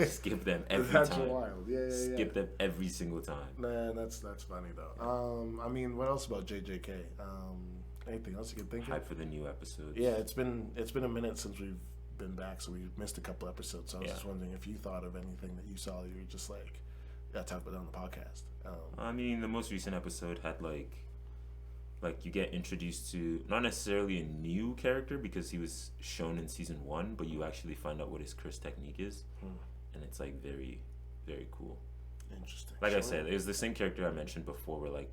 Skip them every That's time. That's wild. Yeah. Skip them every single time. Man, that's funny though. I mean, what else about JJK? Anything else you can think of? Hype for the new episodes. Yeah, it's been a minute since we've been back, so we missed a couple episodes. So I was just wondering if you thought of anything that you saw. You were just like. Yeah, talk about it on the podcast. I mean, the most recent episode had like you get introduced to not necessarily a new character because he was shown in season 1, but you actually find out what his curse technique is, and it's like very, very cool. Interesting. Like I said, it was the same character I mentioned before, where like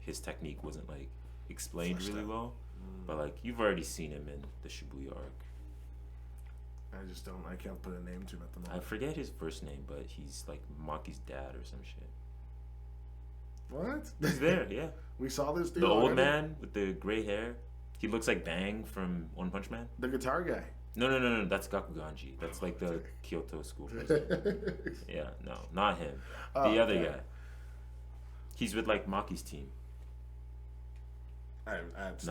his technique wasn't like explained really well, but like you've already seen him in the Shibuya arc. I can't put a name to him at the moment. I forget his first name, but he's like Maki's dad or some shit. What? He's there, yeah. We saw this dude. The old man with the gray hair. He looks like Bang from One Punch Man. The guitar guy. No. That's Gakuganji. That's like the Kyoto school person. Yeah, no, not him. The other guy. He's with like Maki's team. That's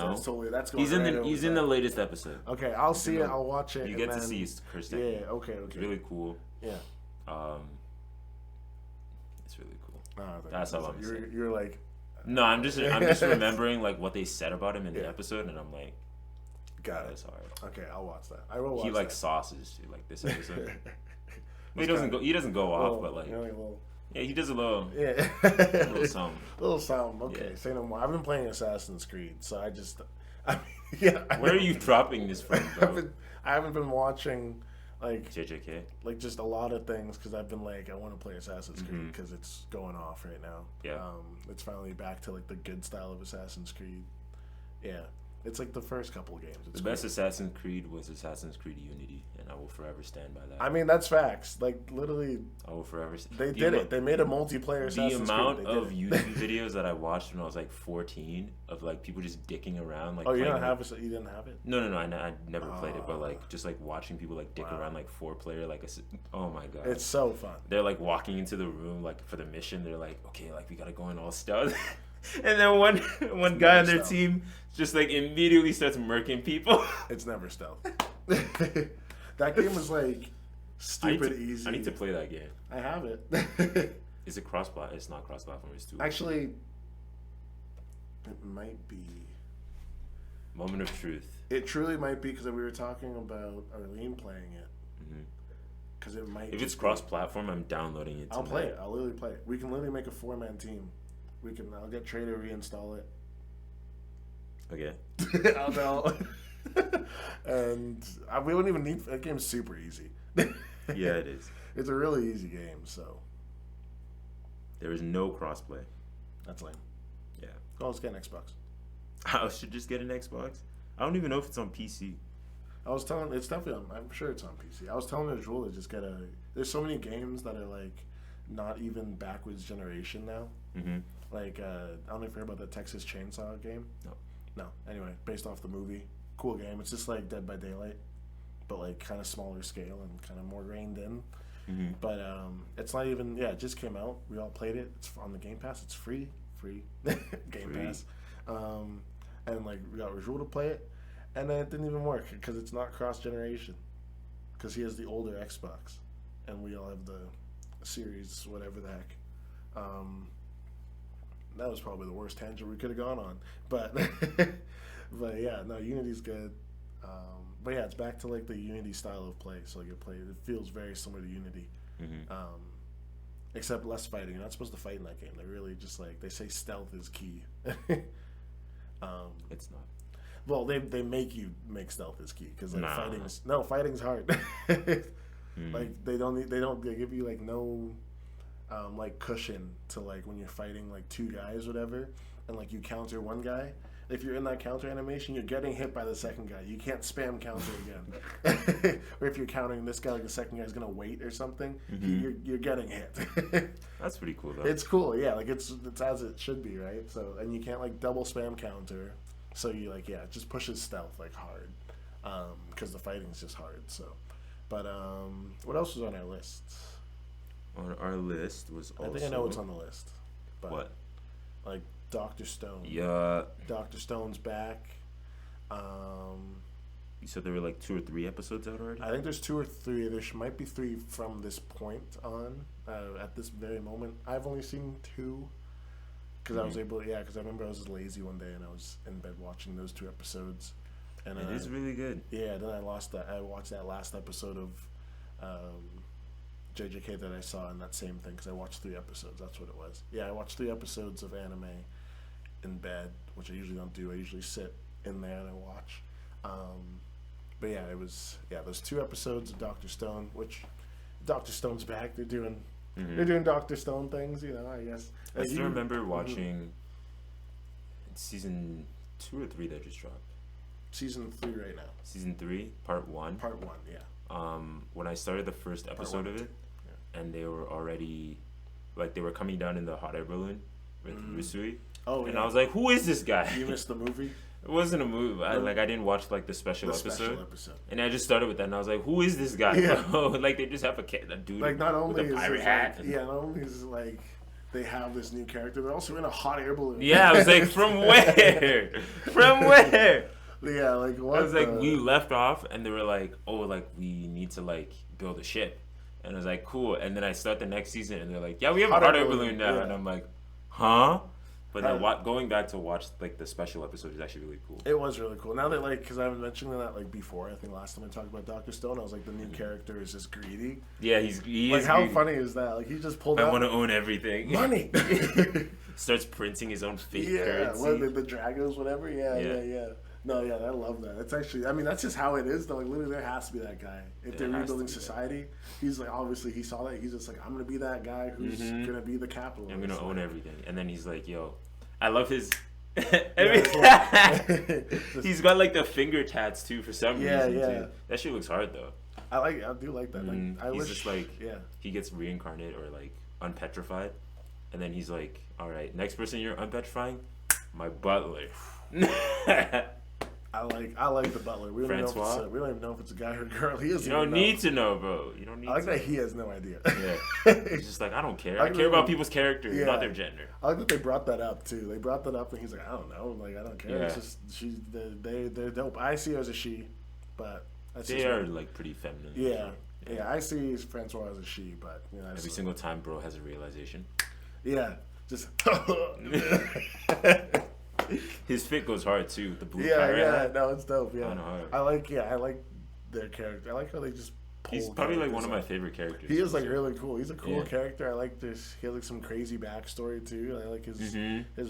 going he's in the latest episode. Okay, I'll see it. I'll watch it. You get to see his curse technique. Yeah, okay. It's really cool. Yeah. It's really cool. That's all I'm saying. You're like. No, I'm just remembering like what they said about him in the episode, and I'm like, got it. That's hard. Okay, I'll watch that. I will watch. He like sauces too, like this episode. He doesn't go off, but like. Yeah, he does a little, little something. Little something. Okay, say no more. I've been playing Assassin's Creed, so where are you dropping this from, bro? I haven't been watching like JJK, like just a lot of things because I've been like I want to play Assassin's Creed because it's going off right now. Yeah, it's finally back to like the good style of Assassin's Creed. Yeah. It's like the first couple of games. The best Assassin's Creed was Assassin's Creed Unity, and I will forever stand by that. I mean, that's facts. Like, literally, I will forever. They did it. They made a multiplayer Assassin's Creed. The amount of YouTube videos that I watched when I was like 14 of like people just dicking around. Like, you didn't have it? No. I never played it, but like just like watching people like dick around like 4-player. Like, oh my god, it's so fun. They're like walking into the room like for the mission. They're like, okay, like we gotta go in all stealth. And then one guy on their team just like immediately starts murking people. It's never stealth. That game was like stupid easy. I need to play that game. I have it. Is it cross-platform? It's not cross-platform. It's too. Actually, it might be. Moment of truth. It truly might be because we were talking about Arlene playing it. Because it might. If it's cross-platform, I'm downloading it. I'll play it. I'll literally play it. We can literally make a 4-man team. I'll get Trey to reinstall it. Okay. I'll know. And we wouldn't even need. That game's super easy. Yeah, it is. It's a really easy game. So there is no crossplay. That's lame. Yeah. Oh, let's get an Xbox. I should just get an Xbox. I don't even know if it's on PC. It's definitely I'm sure it's on PC. I was telling Rajul to just get there's so many games that are like not even backwards generation now. Like, I don't know if you heard about the Texas Chainsaw game. No. Anyway, based off the movie. Cool game. It's just like Dead by Daylight, but like kind of smaller scale and kind of more reined in. Mm-hmm. But it's not even. Yeah, it just came out. We all played it. It's on the Game Pass. It's free Game Pass. And like we got Rajul to play it, and then it didn't even work because it's not cross generation. Because he has the older Xbox, and we all have the Series, whatever the heck. That was probably the worst tangent we could have gone on, but but yeah, no, Unity's good. But yeah, it's back to like the Unity style of play. So like it feels very similar to Unity, except less fighting. You're not supposed to fight in that game. They really just like they say stealth is key. It's not. Well, they make you make stealth is key because like fighting's hard. Like they give you like no like cushion to like when you're fighting like two guys whatever, and like you counter one guy. If you're in that counter animation, you're getting hit by the second guy. You can't spam counter again. Or if you're countering this guy, like the second guy's gonna wait or something, you're getting hit. That's pretty cool though. It's cool, yeah. Like it's as it should be, right? So and you can't like double spam counter. So you like it just pushes stealth like hard, because the fighting's just hard. So, but what else was on our list? On our list was also. I think I know what's on the list. But what? Like Dr. Stone. Yeah. Dr. Stone's back. You said there were like 2 or 3 episodes out already? I think there's 2 or 3. There might be 3 from this point on. At this very moment, I've only seen 2. Because I was able, because I remember I was lazy one day and I was in bed watching those 2 episodes. And it is really good. Yeah, then I watched that last episode of JJK that I saw in that same thing because I watched 3 episodes. That's what it was. Yeah, I watched 3 episodes of anime in bed, which I usually don't do. I usually sit in there and I watch. But yeah, it was those 2 episodes of Dr. Stone, which Dr. Stone's back. They're doing Dr. Stone things, I guess. I still remember watching season 2 or 3 that just dropped. Season 3 right now. Season 3, part 1. Part 1, yeah. When I started the first episode of it, and they were already, like, they were coming down in the hot air balloon with Rusui. Oh, and I was like, who is this guy? You missed the movie? It wasn't a movie. I didn't watch like the special episode. And I just started with that, and I was like, "Who is this guy?" Yeah. Like they just have a dude like not only with a pirate hat. Like, not only is it like they have this new character, they're also in a hot air balloon. Yeah, I was like, from where? From where? Yeah, like what? I was like, we left off, and they were like, "Oh, like we need to like build a ship," and I was like, "Cool." And then I start the next season, and they're like, "Yeah, we have a hot air balloon now," and I'm like, "Huh?" But then going back to watch like the special episode is actually really cool. It was really cool. Now that because I was mentioning that like before, I think last time I talked about Dr. Stone, I was like the new character is just greedy. Yeah, he like is how greedy. Funny is that? Like he just pulled out. I want to own everything. Money. Starts printing his own fake currency. Yeah, the Dragos, whatever. Yeah. No, yeah, I love that. It's actually, I mean, that's just how it is, though. Like, literally, there has to be that guy. If they're rebuilding society, he's like, obviously, he saw that. He's just like, I'm going to be that guy who's going to be the capitalist. I'm going to own everything. And then he's like, yo, I love his... He's got, like, the finger tats, too, for some reason, too. That shit looks hard, though. I do like that. He's just like, he gets reincarnated or, like, unpetrified. And then he's like, all right, next person you're unpetrifying, my butler. I like the butler. We don't even know if it's a guy or a girl. You don't need to know, bro. You don't need. I like that he has no idea. Yeah, he's just like, I don't care. I care about people's character, not their gender. I like that they brought that up too. They brought that up, and he's like, I don't know, like I don't care. Yeah. It's just they're dope. I see her as a she, but they are like pretty feminine. Yeah. I see Francois as a she, but every single time, bro has a realization. Yeah, just. His fit goes hard too. The blue no, it's dope. Yeah, I like their character. I like how they just. He's probably like one of my favorite characters. He is like really cool. He's a cool character. I like this. He has like some crazy backstory too. I like his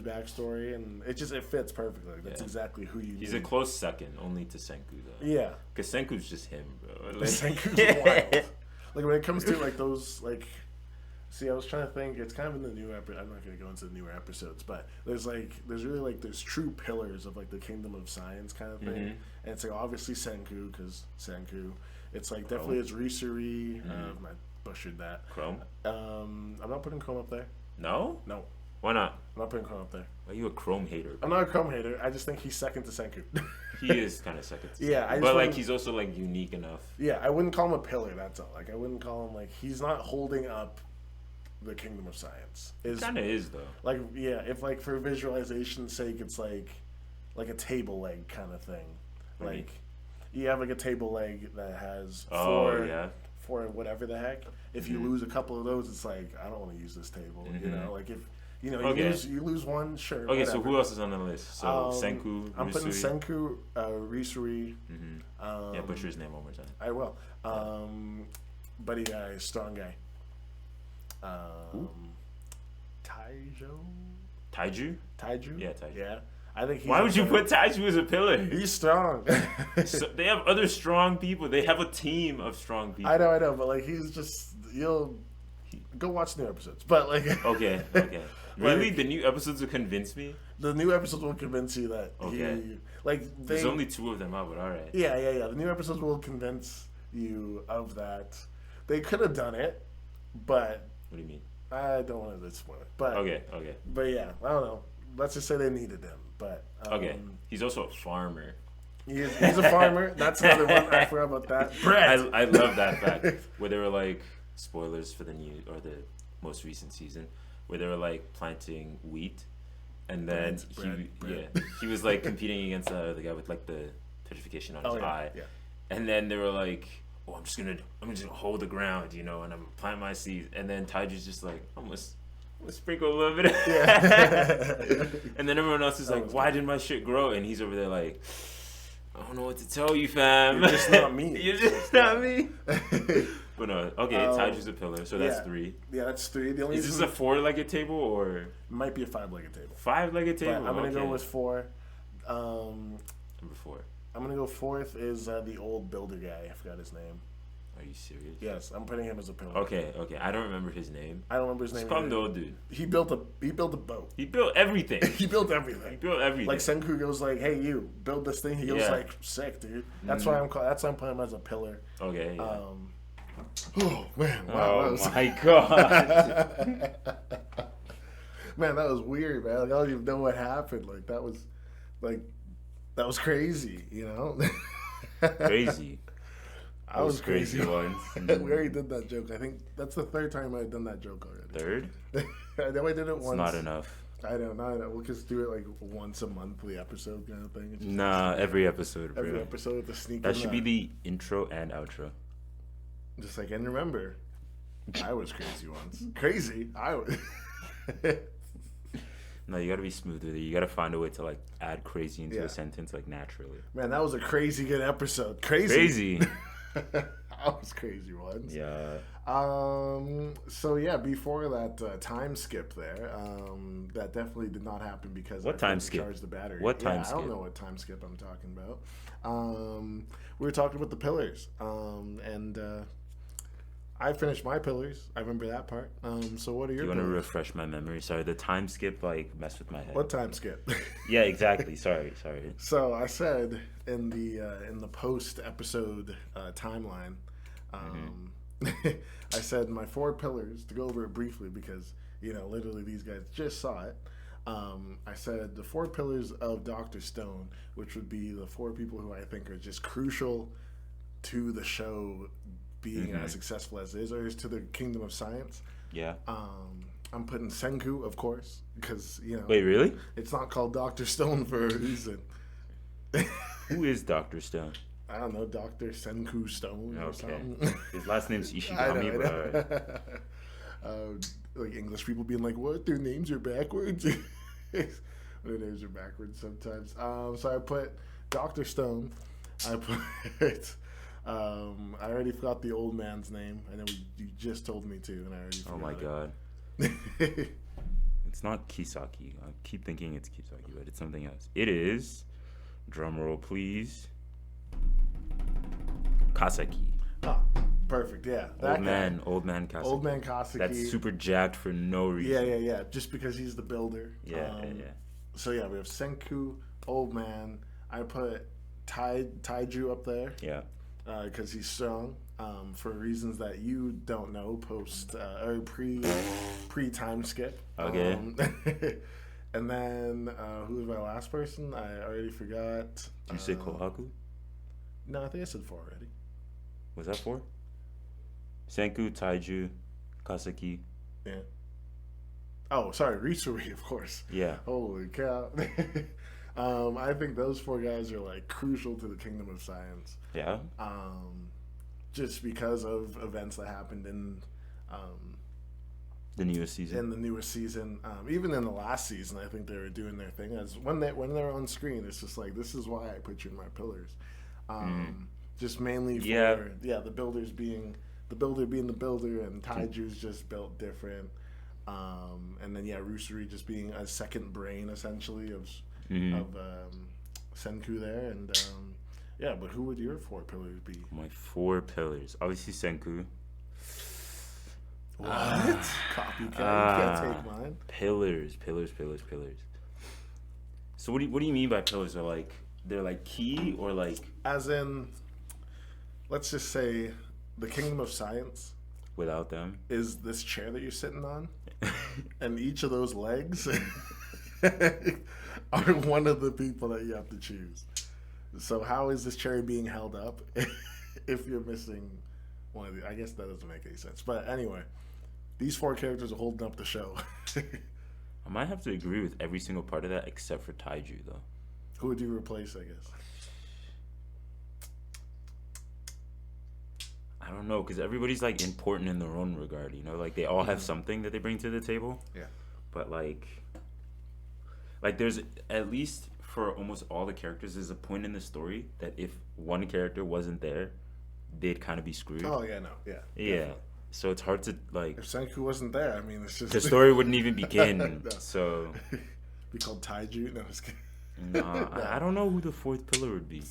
backstory, and it fits perfectly. Like, that's exactly who you. He's a close second, only to Senku though. Yeah, because Senku's just him, bro. Like, Senku's wild. Like when it comes to like those like. See, I was trying to think. It's kind of in the new episode. I'm not going to go into the newer episodes, but there's true pillars of like the Kingdom of Science kind of thing, and it's like obviously Senku because Senku. It's like definitely it's Risuri. I butchered that. Chrome. I'm not putting Chrome up there. No. Why not? I'm not putting Chrome up there. Are you a Chrome hater? I'm not a Chrome hater. I just think he's second to Senku. He is kind of second. Yeah, but like he's also like unique enough. Yeah, I wouldn't call him a pillar. That's all. Like I wouldn't call him like he's not holding up the Kingdom of Science. Kind of is though. Like yeah, if like for visualization's sake, it's like a table leg kind of thing. Like you have like a table leg that has four whatever the heck. If you lose a couple of those, it's like I don't want to use this table. You know, like if you know you lose one, sure. Okay, whatever. So who else is on the list? So Senku, I'm putting Senku, Risuri. Yeah, butcher his name one more time. I will. Buddy guy, strong guy. Taiju? Yeah, Taiju. Yeah. I think Why would you put Taiju as a pillar? He's strong. So they have other strong people. They have a team of strong people. I know, but like he's just you'll go watch new episodes. But like Okay. Really? The new episodes will convince me? The new episodes will convince you that there's only 2 of them out, but alright. Yeah. The new episodes will convince you of that. They could have done it, but what do you mean? I don't want to spoil it. But Okay. But yeah, I don't know. Let's just say they needed him. But he's also a farmer. He's a farmer. That's another one. I forgot about that. Bread. I love that fact. Where they were like spoilers for the most recent season, where they were like planting wheat, and then he was like competing against the guy with like the petrification on his eye, and then they were like, "Oh, I'm just gonna hold the ground, and I'm gonna plant my seeds," and then Taiju's just like, "I'm gonna sprinkle a little bit," and then everyone else is like, "Why didn't my shit grow?" And he's over there like, "I don't know what to tell you, fam. You're just not me. You're just not me." But no, Taiju's a pillar, so that's 3. Yeah, that's 3. The only is this a 4-legged table or it might be a 5-legged table? 5-legged table. But I'm gonna go with 4. Number 4. I'm gonna go 4th is the old builder guy. I forgot his name. Are you serious? Yes, I'm putting him as a pillar. Okay. I don't remember his name. I don't remember his name. Just call him the old dude. He built a boat. He built everything. He built everything. Like Senku goes like, "Hey, you build this thing." He goes like, "Sick, dude." That's why I'm putting him as a pillar. Okay. Yeah. Oh man! Wow, oh my god! Man, that was weird, man. Like, I don't even know what happened. Like that was crazy, Crazy. I was crazy once. We already did that joke. I think that's the 3rd time I've done that joke already. 3rd? I know I did it once. It's not enough. I know, not enough. We'll just do it like once a monthly episode kind of thing. Nah, every episode, bro. Every episode with the sneak. That should be the intro and outro. Just like, and remember, I was crazy once. Crazy? I was. No, you gotta be smooth with it. You gotta find a way to like add crazy into a sentence like naturally. Man, that was a crazy good episode. Crazy. I was crazy once. Yeah. So yeah, before that time skip there, that definitely did not happen because what time skip? Charged the battery. What time skip? I don't know what time skip I'm talking about. We were talking about the pillars, and I finished my pillars. I remember that part. So what are your? Do you want to refresh my memory? Sorry, the time skip like messed with my head. What time skip? Yeah, exactly. Sorry. So I said in the post episode timeline, I said my 4 pillars, to go over it briefly because literally these guys just saw it. I said the 4 pillars of Dr. Stone, which would be the 4 people who I think are just crucial to the show being as successful as it is, or is to the Kingdom of Science. Yeah. I'm putting Senku, of course, because Wait, really? It's not called Dr. Stone for a reason. Who is Dr. Stone? I don't know, Dr. Senku Stone or something. His last name's Ishigami, but like English people being like, what? Their names are backwards? Their names are backwards sometimes. So I put Dr. Stone. I put... I already forgot the old man's name. I know you just told me to, and I already forgot. Oh my god. It's not Kisaki. I keep thinking it's Kisaki, but it's something else. It is, drumroll please, Kasaki. Oh, perfect, yeah. Old man Kasaki. Old man Kasaki. That's super jacked for no reason. Yeah. Just because he's the builder. Yeah. So yeah, we have Senku, old man. I put Taiju up there. Yeah. Because he's strong, for reasons that you don't know, post or pre time skip. Okay. And then who was my last person? I already forgot. Did you say Kohaku? No, I think I said 4 already. Was that 4? Senku, Taiju, Kaseki. Yeah. Oh, sorry, Risuri, of course. Yeah. Holy cow. I think those 4 guys are like crucial to the Kingdom of Science. Yeah. Just because of events that happened in the newest season. In the newest season, even in the last season, I think they were doing their thing. As when they're on screen, it's just like, this is why I put you in my pillars. Just mainly for the builder being the builder, and Taiju's just built different. And then Rusuri just being a second brain essentially of Senku there, and but who would your 4 pillars be? My 4 pillars, obviously Senku. What? Copycat. You can't take mine. Pillars. So what do you mean by pillars? They're like key, or like, as in, let's just say the Kingdom of Science. Without them, is this chair that you're sitting on, and each of those legs are one of the people that you have to choose. So how is this chair being held up if you're missing one of the? I guess that doesn't make any sense. But anyway, these 4 characters are holding up the show. I might have to agree with every single part of that except for Taiju, though. Who would you replace, I guess? I don't know, because everybody's like important in their own regard, you know? Like they all have something that they bring to the table. Yeah. But like there's, at least for almost all the characters, there's a point in the story that if one character wasn't there, they'd kind of be screwed. Oh yeah, no, yeah. Yeah. Definitely. So it's hard to like. If Senku wasn't there, I mean, it's just the story wouldn't even begin. No. So. Be called Taiju? No, just kidding. No. I don't know who the 4th pillar would be.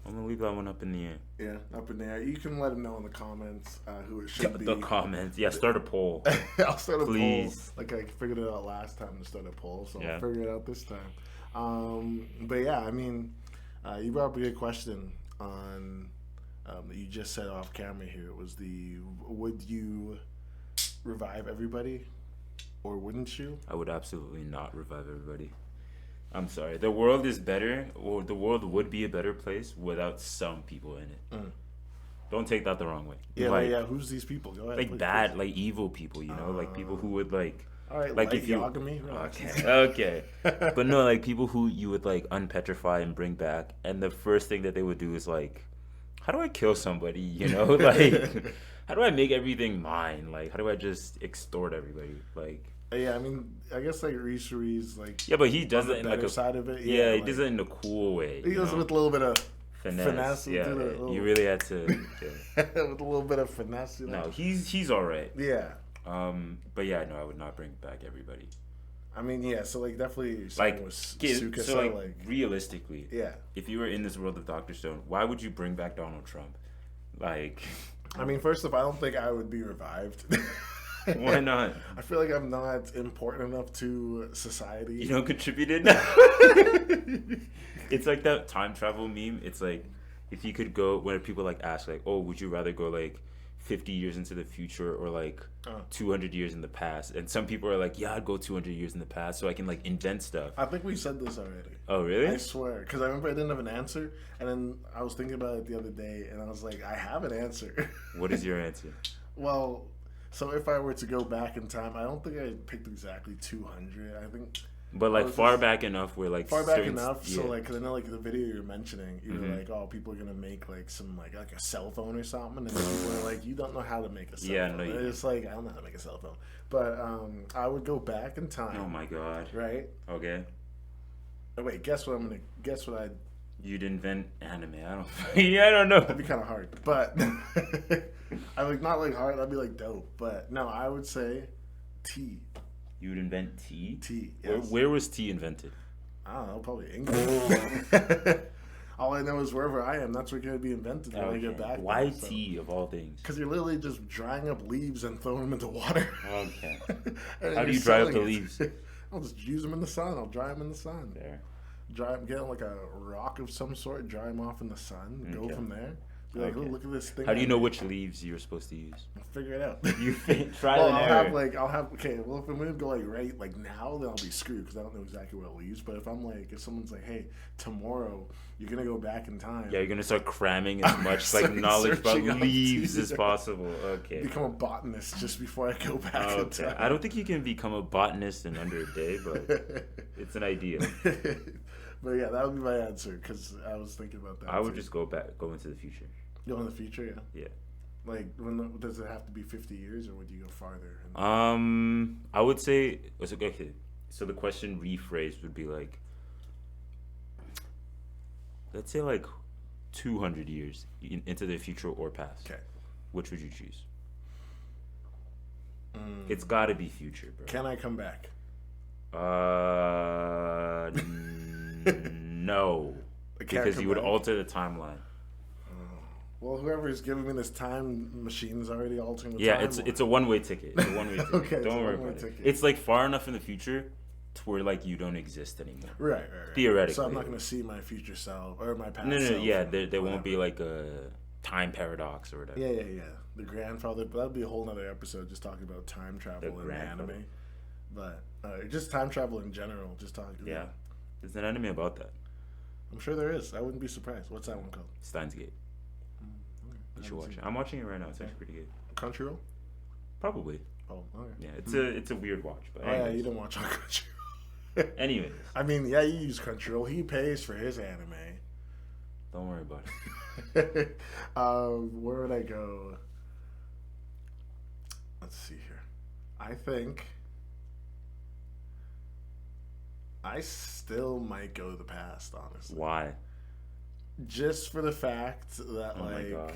I'm gonna leave that one up in the air. Yeah, up in the air. You can let them know in the comments who it should be. The comments, start a poll. I'll start a poll. Like I figured it out last time to start a poll, so I'll figure it out this time. But yeah, I mean, you brought up a good question on that you just said off camera here. It was would you revive everybody, or wouldn't you? I would absolutely not revive everybody. I'm sorry. The world is better, or the world would be a better place without some people in it. Don't take that the wrong way. Yeah, who's these people? Go ahead. Like bad, like evil people, you know? Like people who would like... All right, like if you... Yagami? Okay. But no, like people who you would like unpetrify and bring back, and the first thing that they would do is like, how do I kill somebody, you know? Like, how do I make everything mine? Like, how do I just extort everybody? Like... Yeah, I mean, I guess like Risuri's like... Yeah, but he does it in like a side of it. Yeah, he does it in a cool way. He does it with a little bit of finesse. Yeah, you really had to... with a little bit of finesse. You know? No, he's all right. Yeah. But yeah, no, I would not bring back everybody. I mean, yeah, so like definitely like with Tsukasa, so like realistically, if you were in this world of Dr. Stone, why would you bring back Donald Trump? Like... I mean, first off, I don't think I would be revived. Why not? I feel like I'm not important enough to society. You don't contribute it? It's like that time travel meme. It's like, if you could go, when people like ask like, oh, would you rather go like 50 years into the future or like 200 years in the past? And some people are like, yeah, I'd go 200 years in the past so I can like invent stuff. I think we said this already. Oh, really? I swear. Because I remember I didn't have an answer. And then I was thinking about it the other day and I was like, I have an answer. What is your answer? Well... So if I were to go back in time, I don't think I picked exactly 200. I think, but like far back enough where like far back enough. So like, cause I know like the video you're mentioning, you were like, oh, people are gonna make like some like a cell phone or something, and then people are like, you don't know how to make a cell phone. No, it's like I don't know how to make a cell phone, but I would go back in time. Oh my god! Right? Okay. Oh, wait, guess what I. You'd invent anime. I don't know. That'd be kind of hard, but I like not like hard. That'd be like dope, but no, I would say tea. You would invent tea? Tea. Yes. Where was tea invented? I don't know. Probably England. All I know is wherever I am, that's where it's gonna be invented when I get back. Why tea of all things? Because you're literally just drying up leaves and throwing them into water. Okay. How do you dry up the leaves? I'll just use them in the sun. I'll dry them in the sun. There. Get like a rock of some sort, dry them off in the sun, go from there. Be like, oh, look at this thing. How do you know which leaves you're supposed to use? Figure it out. You try and error. Okay, well, if I'm going to go like right like now, then I'll be screwed because I don't know exactly what leaves. But if someone's like, hey, tomorrow you're going to go back in time. Yeah, you're going to start cramming as much like knowledge about leaves as possible. Okay. Become a botanist just before I go back in time. I don't think you can become a botanist in under a day, but it's an idea. But yeah, that would be my answer because I was thinking about that. I would just go into the future. Go in the future, yeah. Yeah. Like, does it have to be 50 years, or would you go farther? I would say okay. So the question rephrased would be like, let's say like 200 years into the future or past. Okay. Which would you choose? It's got to be future, bro. Can I come back? No, because you would alter the timeline. Well, whoever is giving me this time machine is already altering the timeline. It's a one-way ticket. It's a one-way ticket. Okay, don't worry about it. It's like far enough in the future to where like you don't exist anymore. Right. Theoretically. So I'm not going to see my future self or my past self. No. Yeah, there whatever. Won't be like a time paradox or whatever. Yeah. The grandfather. But that'd be a whole other episode just talking about time travel in anime. But just time travel in general. Just talking. Yeah. There's an anime about that. I'm sure there is. I wouldn't be surprised. What's that one called? Steins Gate. You should watch it. I'm watching it right now. It's actually pretty good. Crunchyroll? Probably. Oh, okay. Yeah, it's a weird watch. But yeah, you don't watch on Crunchyroll. Anyways. I mean, yeah, you use Crunchyroll. He pays for his anime. Don't worry about it. Where would I go? Let's see here. I think I still might go to the past, honestly. Why? Just for the fact that, my God.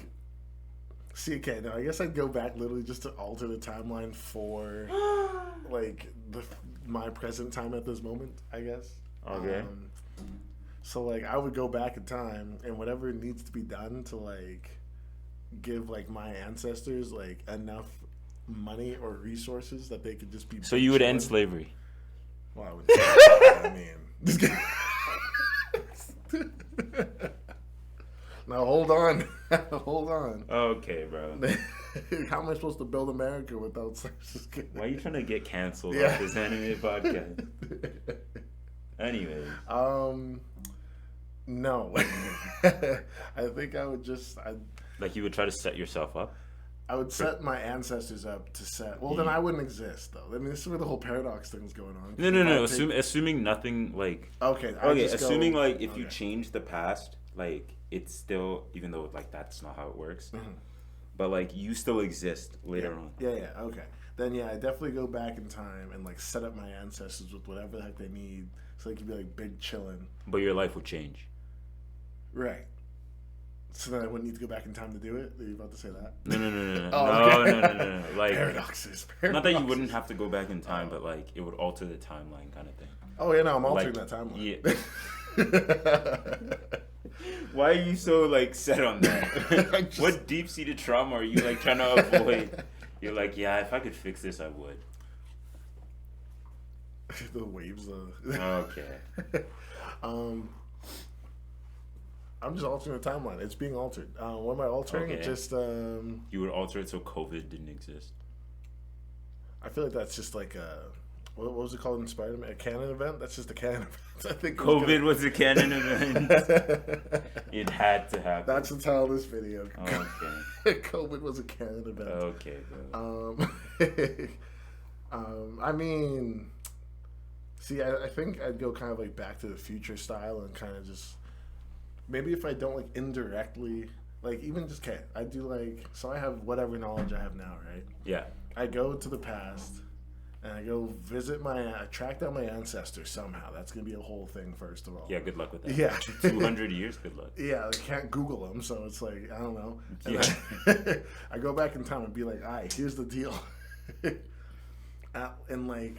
See, okay, no, I guess I'd go back literally just to alter the timeline for, like, my present time at this moment, I guess. Okay. So, like, I would go back in time, and whatever needs to be done to, like, give, like, my ancestors, like, enough money or resources that they could just be... So you would end slavery? Well, I would say that. I mean... Now, hold on. Hold on. Okay, bro. How am I supposed to build America without... Why are you trying to get canceled off this anime podcast? Anyways. No. I think I would just... Like, you would try to set yourself up? I would set my ancestors up to set... Well, then I wouldn't exist, though. I mean, this is where the whole paradox thing's going on. No. Assuming nothing, like... Okay, assuming, like, if you change the past, like, it's still... Even though, like, that's not how it works. Mm-hmm. But, like, you still exist later on. Yeah, okay. Then, yeah, I definitely go back in time and, like, set up my ancestors with whatever the heck they need so they can be, like, big chillin'. But your life would change. Right. So then I wouldn't need to go back in time to do it? Are you about to say that? No. No. Like, Paradoxes. Not that you wouldn't have to go back in time, but, like, it would alter the timeline kind of thing. Oh, yeah, no, I'm altering that timeline. Yeah. Why are you so, like, set on that? What deep-seated trauma are you, like, trying to avoid? You're like, yeah, if I could fix this, I would. The waves of... Okay. I'm just altering the timeline. It's being altered. What am I altering? Okay. Just You would alter it so COVID didn't exist. I feel like that's just like a... What was it called in Spider-Man? A canon event? That's just a canon event. I think COVID was a canon event. It had to happen. That's the title of this video. Okay. COVID was a canon event. Okay, bro. I mean, see, I think I'd go kind of like Back to the Future style and kind of just maybe if I don't like indirectly, like even just I do like so I have whatever knowledge I have now, right? Yeah. I go to the past. And I go I track down my ancestors somehow. That's going to be a whole thing, first of all. Yeah, good luck with that. Yeah. 200 years, good luck. Yeah, I can't Google them, so it's like, I don't know. And yeah. I go back in time and be like, all right, here's the deal. And like,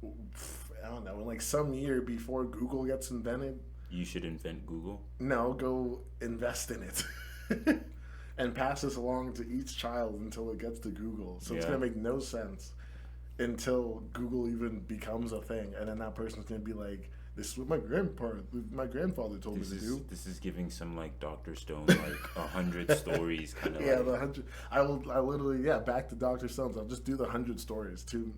I don't know, in like some year before Google gets invented. You should invent Google? No, go invest in it. And pass this along to each child until it gets to Google. So it's going to make no sense until Google even becomes a thing, and then that person's gonna be like This is what my grandfather told me to do. This is giving some like Dr. Stone like 100 stories kind of. Yeah, the 100. I literally back to Dr. Stone's. I'll just do the 100 stories to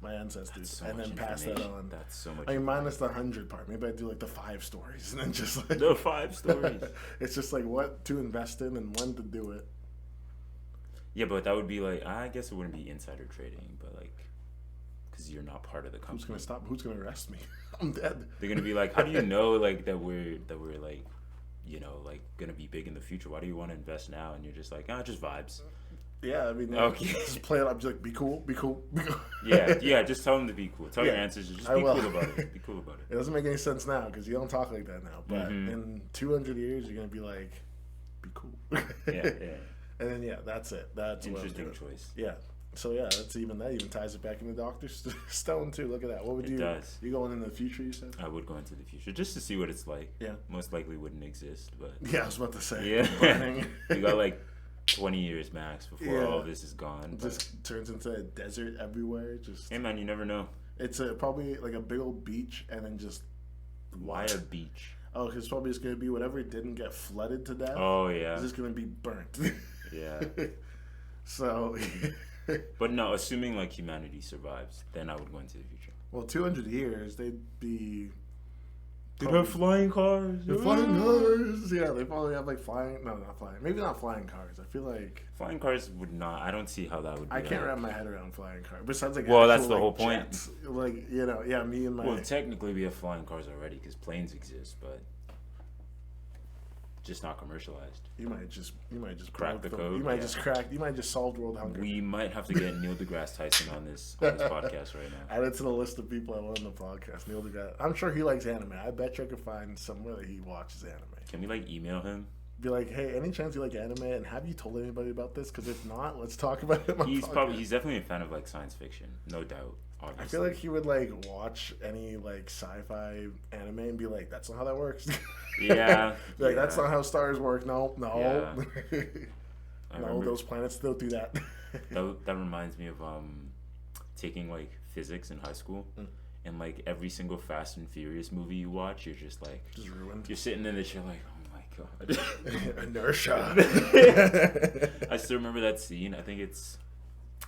my ancestors so and then pass that on. That's so much. I mean, minus the 100 part. Maybe I do like the 5 stories and then just like the 5 stories. It's just like what to invest in and when to do it. Yeah, but that would be like, I guess it wouldn't be insider trading, but like, because you're not part of the company. Who's gonna stop? Who's gonna arrest me? I'm dead. They're gonna be like, how do you know like that we're like, like gonna be big in the future? Why do you want to invest now? And you're just like, just vibes. Yeah, I mean, okay. Just play it up. Just like, be cool, be cool, be cool. yeah. Just tell them to be cool. Tell your answers. Just be cool about it. Be cool about it. It doesn't make any sense now because you don't talk like that now. But in 200 years, you're gonna be like, be cool. yeah. And then that's it. That's interesting choice. Yeah. So that even ties it back into Dr. Stone too. Look at that. What would you? Does. You going into the future? You said. I would go into the future just to see what it's like. Yeah. Most likely wouldn't exist, but. Yeah, I was about to say. Yeah. You got like 20 years max before all this is gone. Just turns into a desert everywhere. Hey man, you never know. It's probably like a big old beach and then just. Why a beach? Oh, because probably it's gonna be whatever didn't get flooded to death. Oh yeah. It's just gonna be burnt. Yeah. So. But no, assuming like humanity survives, then I would go into the future. Well, 200 years, they'd have flying cars. Flying cars. Yeah, they probably have like flying. No, not flying. Maybe not flying cars. I feel like flying cars would not. I don't see how that would be. I can't wrap my head around flying cars. Besides, like, well, that's the whole point. Jets. Like, me and my. Well, technically, we have flying cars already because planes exist, but just not commercialized. You might just crack the code. You might just solve world hunger. We might have to get Neil deGrasse Tyson on this podcast right now. Add it to the list of people I want on the podcast. Neil deGrasse. I'm sure he likes anime. I bet you I could find somewhere that he watches anime. Can we like email him? Be like, hey, any chance you like anime? And have you told anybody about this? Because if not, let's talk about it. He's definitely a fan of like science fiction, no doubt. Obviously. I feel like he would like watch any like sci-fi anime and be like, "That's not how that works." Yeah. That's not how stars work. No. Yeah. No, those planets don't do that. that reminds me of taking like physics in high school. And like every single Fast and Furious movie you watch, you're just like ruined. You're sitting in the chair like, oh my god. Inertia. I still remember that scene. I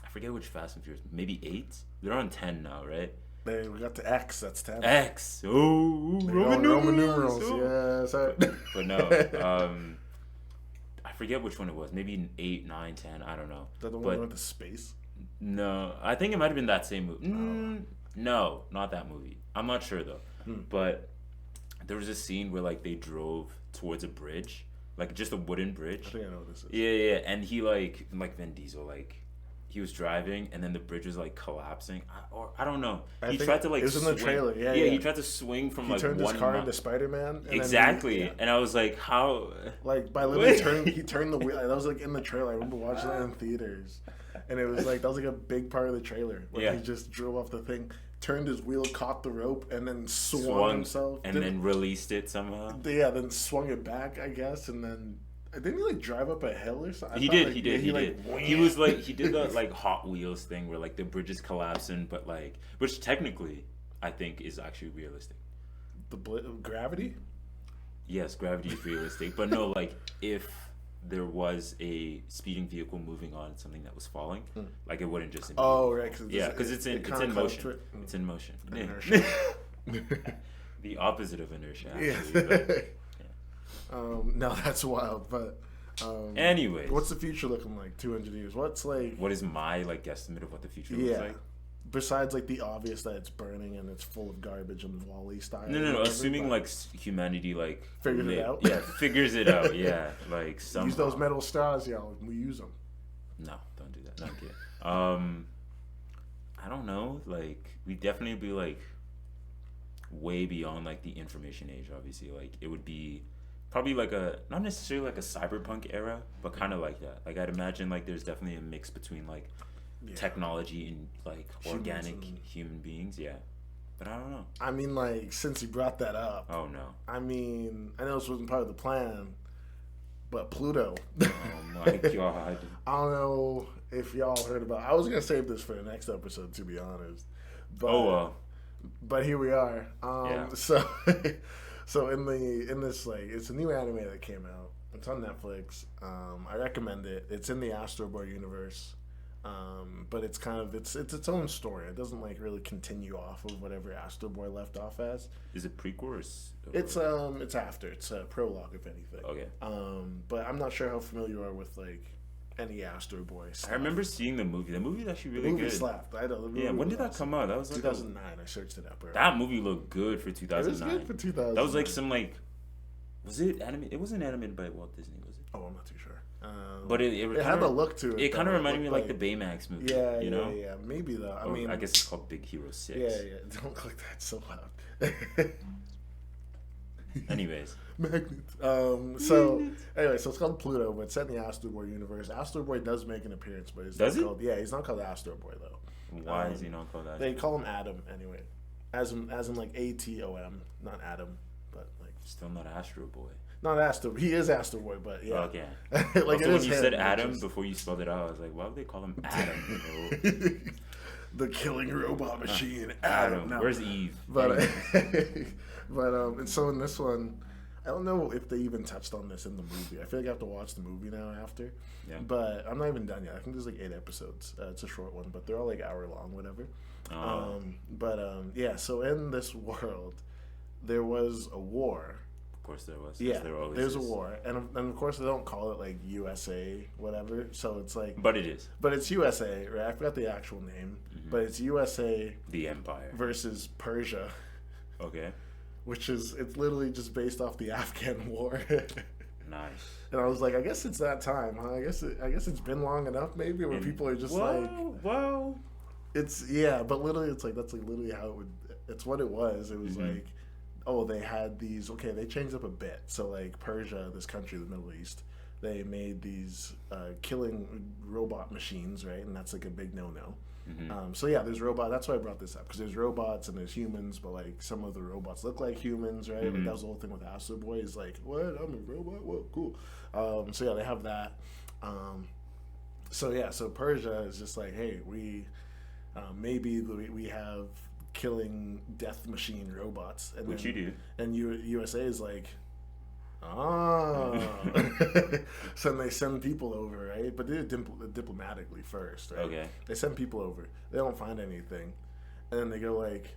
forget which Fast and Furious. Maybe 8. They're on 10 now, right? Hey, we got to X. That's 10. X. Oh, Roman numerals. Yeah, sorry. But no, I forget which one it was. Maybe 8, 9, 10. I don't know. Is that the one that went to space? No, I think it might have been that same movie. No, not that movie. I'm not sure though. But there was a scene where like they drove towards a bridge, like just a wooden bridge. I think I know what this is. Yeah, and he like Vin Diesel, like he was driving and then the bridge was like collapsing. I don't know. He tried to like. It was in the trailer. Yeah. He tried to swing from he turned his car into Spider-Man. Exactly, and I was like, how? Like by literally he turned the wheel. That was like in the trailer. I remember watching that in theaters. And it was like, that was like a big part of the trailer. Where he just drove off the thing, turned his wheel, caught the rope, and then swung himself. And then released it somehow. Yeah, then swung it back, I guess. And then, didn't he like drive up a hill or something? He did. He was like, he did the like Hot Wheels thing where like the bridge is collapsing, but like, which technically I think is actually realistic. The gravity? Yes, gravity is realistic. But no, like if there was a speeding vehicle moving on something that was falling, like it wouldn't just. Right. Because it's in motion. It's in motion. Inertia. The opposite of inertia, actually. No, that's wild. But anyways, what's the future looking like? 200 years. What is my like guesstimate of what the future looks like? Besides like the obvious that it's burning and it's full of garbage and Wall-E style. No. Assuming like humanity like figures it out. Yeah, figures it out. Yeah, like somehow. Use those metal straws, y'all. We use them. No, don't do that. Not yet. I don't know. Like we'd definitely be like way beyond like the information age. Obviously, like it would be probably like not necessarily like a cyberpunk era, but kind of like that. Like I'd imagine like there's definitely a mix between like. Technology and like organic human beings, but I don't know. I mean, like since you brought that up, oh no. I mean, I know this wasn't part of the plan, but Pluto. Oh my god. I don't know if y'all heard about. I was gonna save this for the next episode, to be honest. But but here we are. So so in this like it's a new anime that came out. It's on Netflix. I recommend it. It's in the Astro Boy universe. But it's kind of it's its own story. It doesn't like really continue off of whatever Astro Boy left off as. Is it prequel or it's after. It's a prologue, if anything. Okay. But I'm not sure how familiar you are with like any Astro Boy stuff. I remember seeing the movie. The movie's actually really good. The movie slapped. I know. Yeah, when did that come out? That was like 2009. I searched it up. Earlier. That movie looked good for 2009. It was good for 2009. That was like some like. Was it animated? It wasn't animated by Walt Disney, was it? Oh, I'm not too sure. But it had a look to it. It kind of reminded me of like the Baymax movie. Yeah, you know? Yeah. Maybe though. I mean, I guess it's called Big Hero 6. Yeah. Don't click that so loud. Anyways. Magnet. So it's called Pluto, but it's set in the Astro Boy universe. Astro Boy does make an appearance, but he's not called. Yeah, he's not called Astro Boy though. Why is he not called that? They call him Adam anyway, as in like ATOM, not Adam, but like still not Astro Boy. Not Astro. He is Astro Boy, but yeah. Okay. Like also, when you said Adam before you spelled it out, I was like, why would they call him Adam? The killing robot machine, Adam. No. Where's Eve? But and so in this one, I don't know if they even touched on this in the movie. I feel like I have to watch the movie now after. Yeah. But I'm not even done yet. I think there's like 8 episodes. It's a short one, but they're all like hour long, whatever. Yeah. So in this world, there was a war. Of course there was. Yeah, there's a war, and of course they don't call it like USA whatever. So it's like, but it is. But it's USA, right? I forgot the actual name, but it's USA. The Empire versus Persia. Okay. It's literally just based off the Afghan war. Nice. And I was like, I guess it's that time, huh? I guess it's been long enough, maybe, where people are just it's but literally, it's like that's like literally how it would. It's what it was. It was like. Oh, they had these. Okay, they changed up a bit. So, like Persia, this country, the Middle East, they made these killing robot machines, right? And that's like a big no-no. So yeah, there's robot. That's why I brought this up, because there's robots and there's humans, but like some of the robots look like humans, right? Like, that was the whole thing with Astro Boy. Is like, what? I'm a robot. What? Cool. So yeah, they have that. So Persia is just like, hey, we maybe we have killing death machine robots, and which you do, and USA is like, so then they send people over, right? But they do it diplomatically first, right? Okay. They send people over, they don't find anything, and then they go like,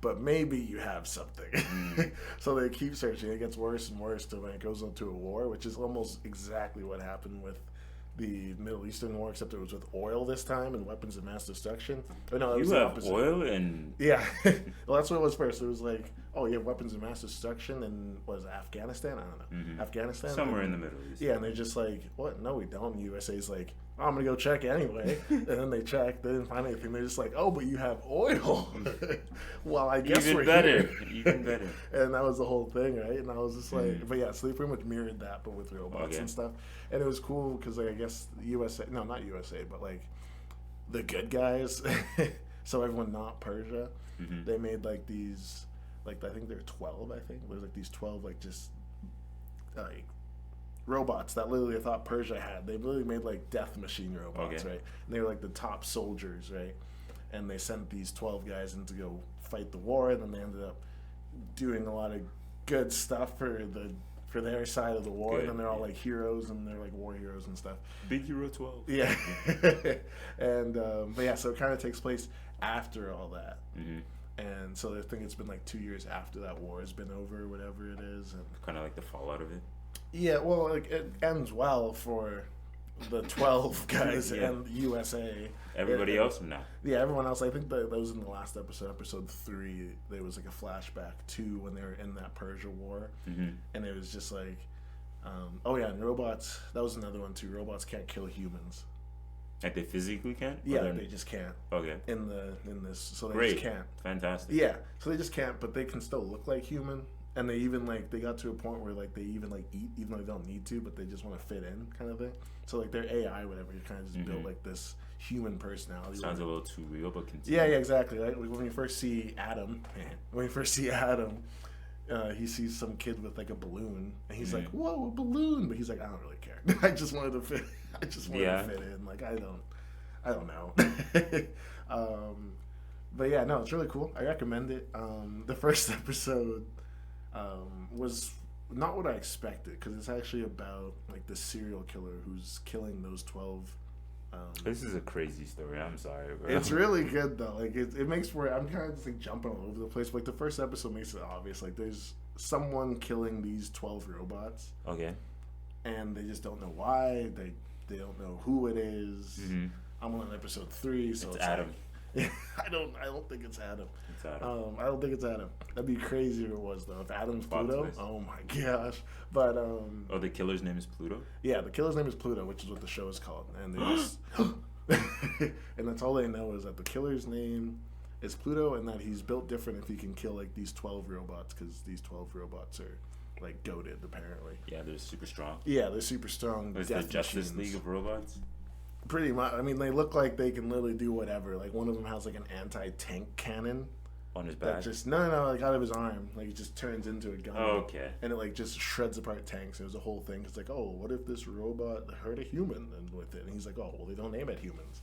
but maybe you have something. So they keep searching. It gets worse and worse till when it goes into a war, which is almost exactly what happened with the Middle Eastern war, except it was with oil this time and weapons of mass destruction. But no, it was the opposite. Oil and well, that's what it was first. It was like, oh, you have weapons of mass destruction in what is it, Afghanistan? I don't know. Afghanistan, somewhere in the Middle East. Yeah, and they're just like, what? No, we don't. And USA's like, oh, I'm gonna go check anyway. And then they check, they didn't find anything. They're just like, oh, but you have oil. Well, I guess even better. Even better. And that was the whole thing, right? And I was just like, but yeah, so they pretty much mirrored that, but with robots and stuff. And it was cool because, like, I guess not USA, but like the good guys. So everyone not Persia, they made like these, like I think they're 12. I think there's like these 12 like just like robots that literally I thought Persia had. They literally made like death machine robots, right? And they were like the top soldiers, right? And they sent these 12 guys in to go fight the war, and then they ended up doing a lot of good stuff for their side of the war. Good. And then they're all like heroes, and they're like war heroes and stuff. Big Hero 12. Yeah. And but yeah, so it kind of takes place after all that. And so I think it's been like 2 years after that war has been over, whatever it is. And kind of like the fallout of it. Yeah, well, like it ends well for the 12 guys and USA. Everybody else, no. Yeah, everyone else. I think that was in the last episode 3. There was like a flashback to when they were in that Persia war, and it was just like, and robots. That was another one too. Robots can't kill humans. Like they physically can't? Yeah, they just can't. Okay. In this, so they just can't. Fantastic. Yeah, so they just can't, but they can still look like human. And they even like they got to a point where like they even like eat, even though they don't need to, but they just want to fit in, kind of thing. So like their AI, whatever, you kind of just build like this human personality. Sounds a little too real, but continue. Yeah, exactly. Like when you first see Adam, he sees some kid with like a balloon, and he's like, "Whoa, a balloon!" But he's like, "I don't really care. I just wanted to fit. To fit in. Like I don't know." But yeah, no, it's really cool. I recommend it. The first episode was not what I expected because it's actually about like the serial killer who's killing those 12. This is a crazy story. I'm sorry, bro. It's really good though. Like it makes for I'm kind of just like jumping all over the place. But, like the first episode makes it obvious. Like there's someone killing these 12 robots. Okay. And they just don't know why. They don't know who it is. Mm-hmm. I'm on episode 3, so it's Adam. Like, I don't think it's Adam. It's Adam. I don't think it's Adam. That'd be crazy if it was though. If Adam's Pluto, oh my gosh. But the killer's name is Pluto. Yeah, the killer's name is Pluto, which is what the show is called, and they just and that's all they know is that the killer's name is Pluto, and that he's built different if he can kill like these 12 robots because these 12 robots are like goated apparently. Yeah, they're super strong. Yeah, they're super strong. It's the Justice League of robots. Pretty much. I mean, they look like they can literally do whatever. Like one of them has like an anti-tank cannon on his back. That just no, like out of his arm. Like it just turns into a gun. Oh, okay. And it like just shreds apart tanks. It was a whole thing. It's like, oh, what if this robot hurt a human and with it? And he's like, oh, well, they don't aim at humans.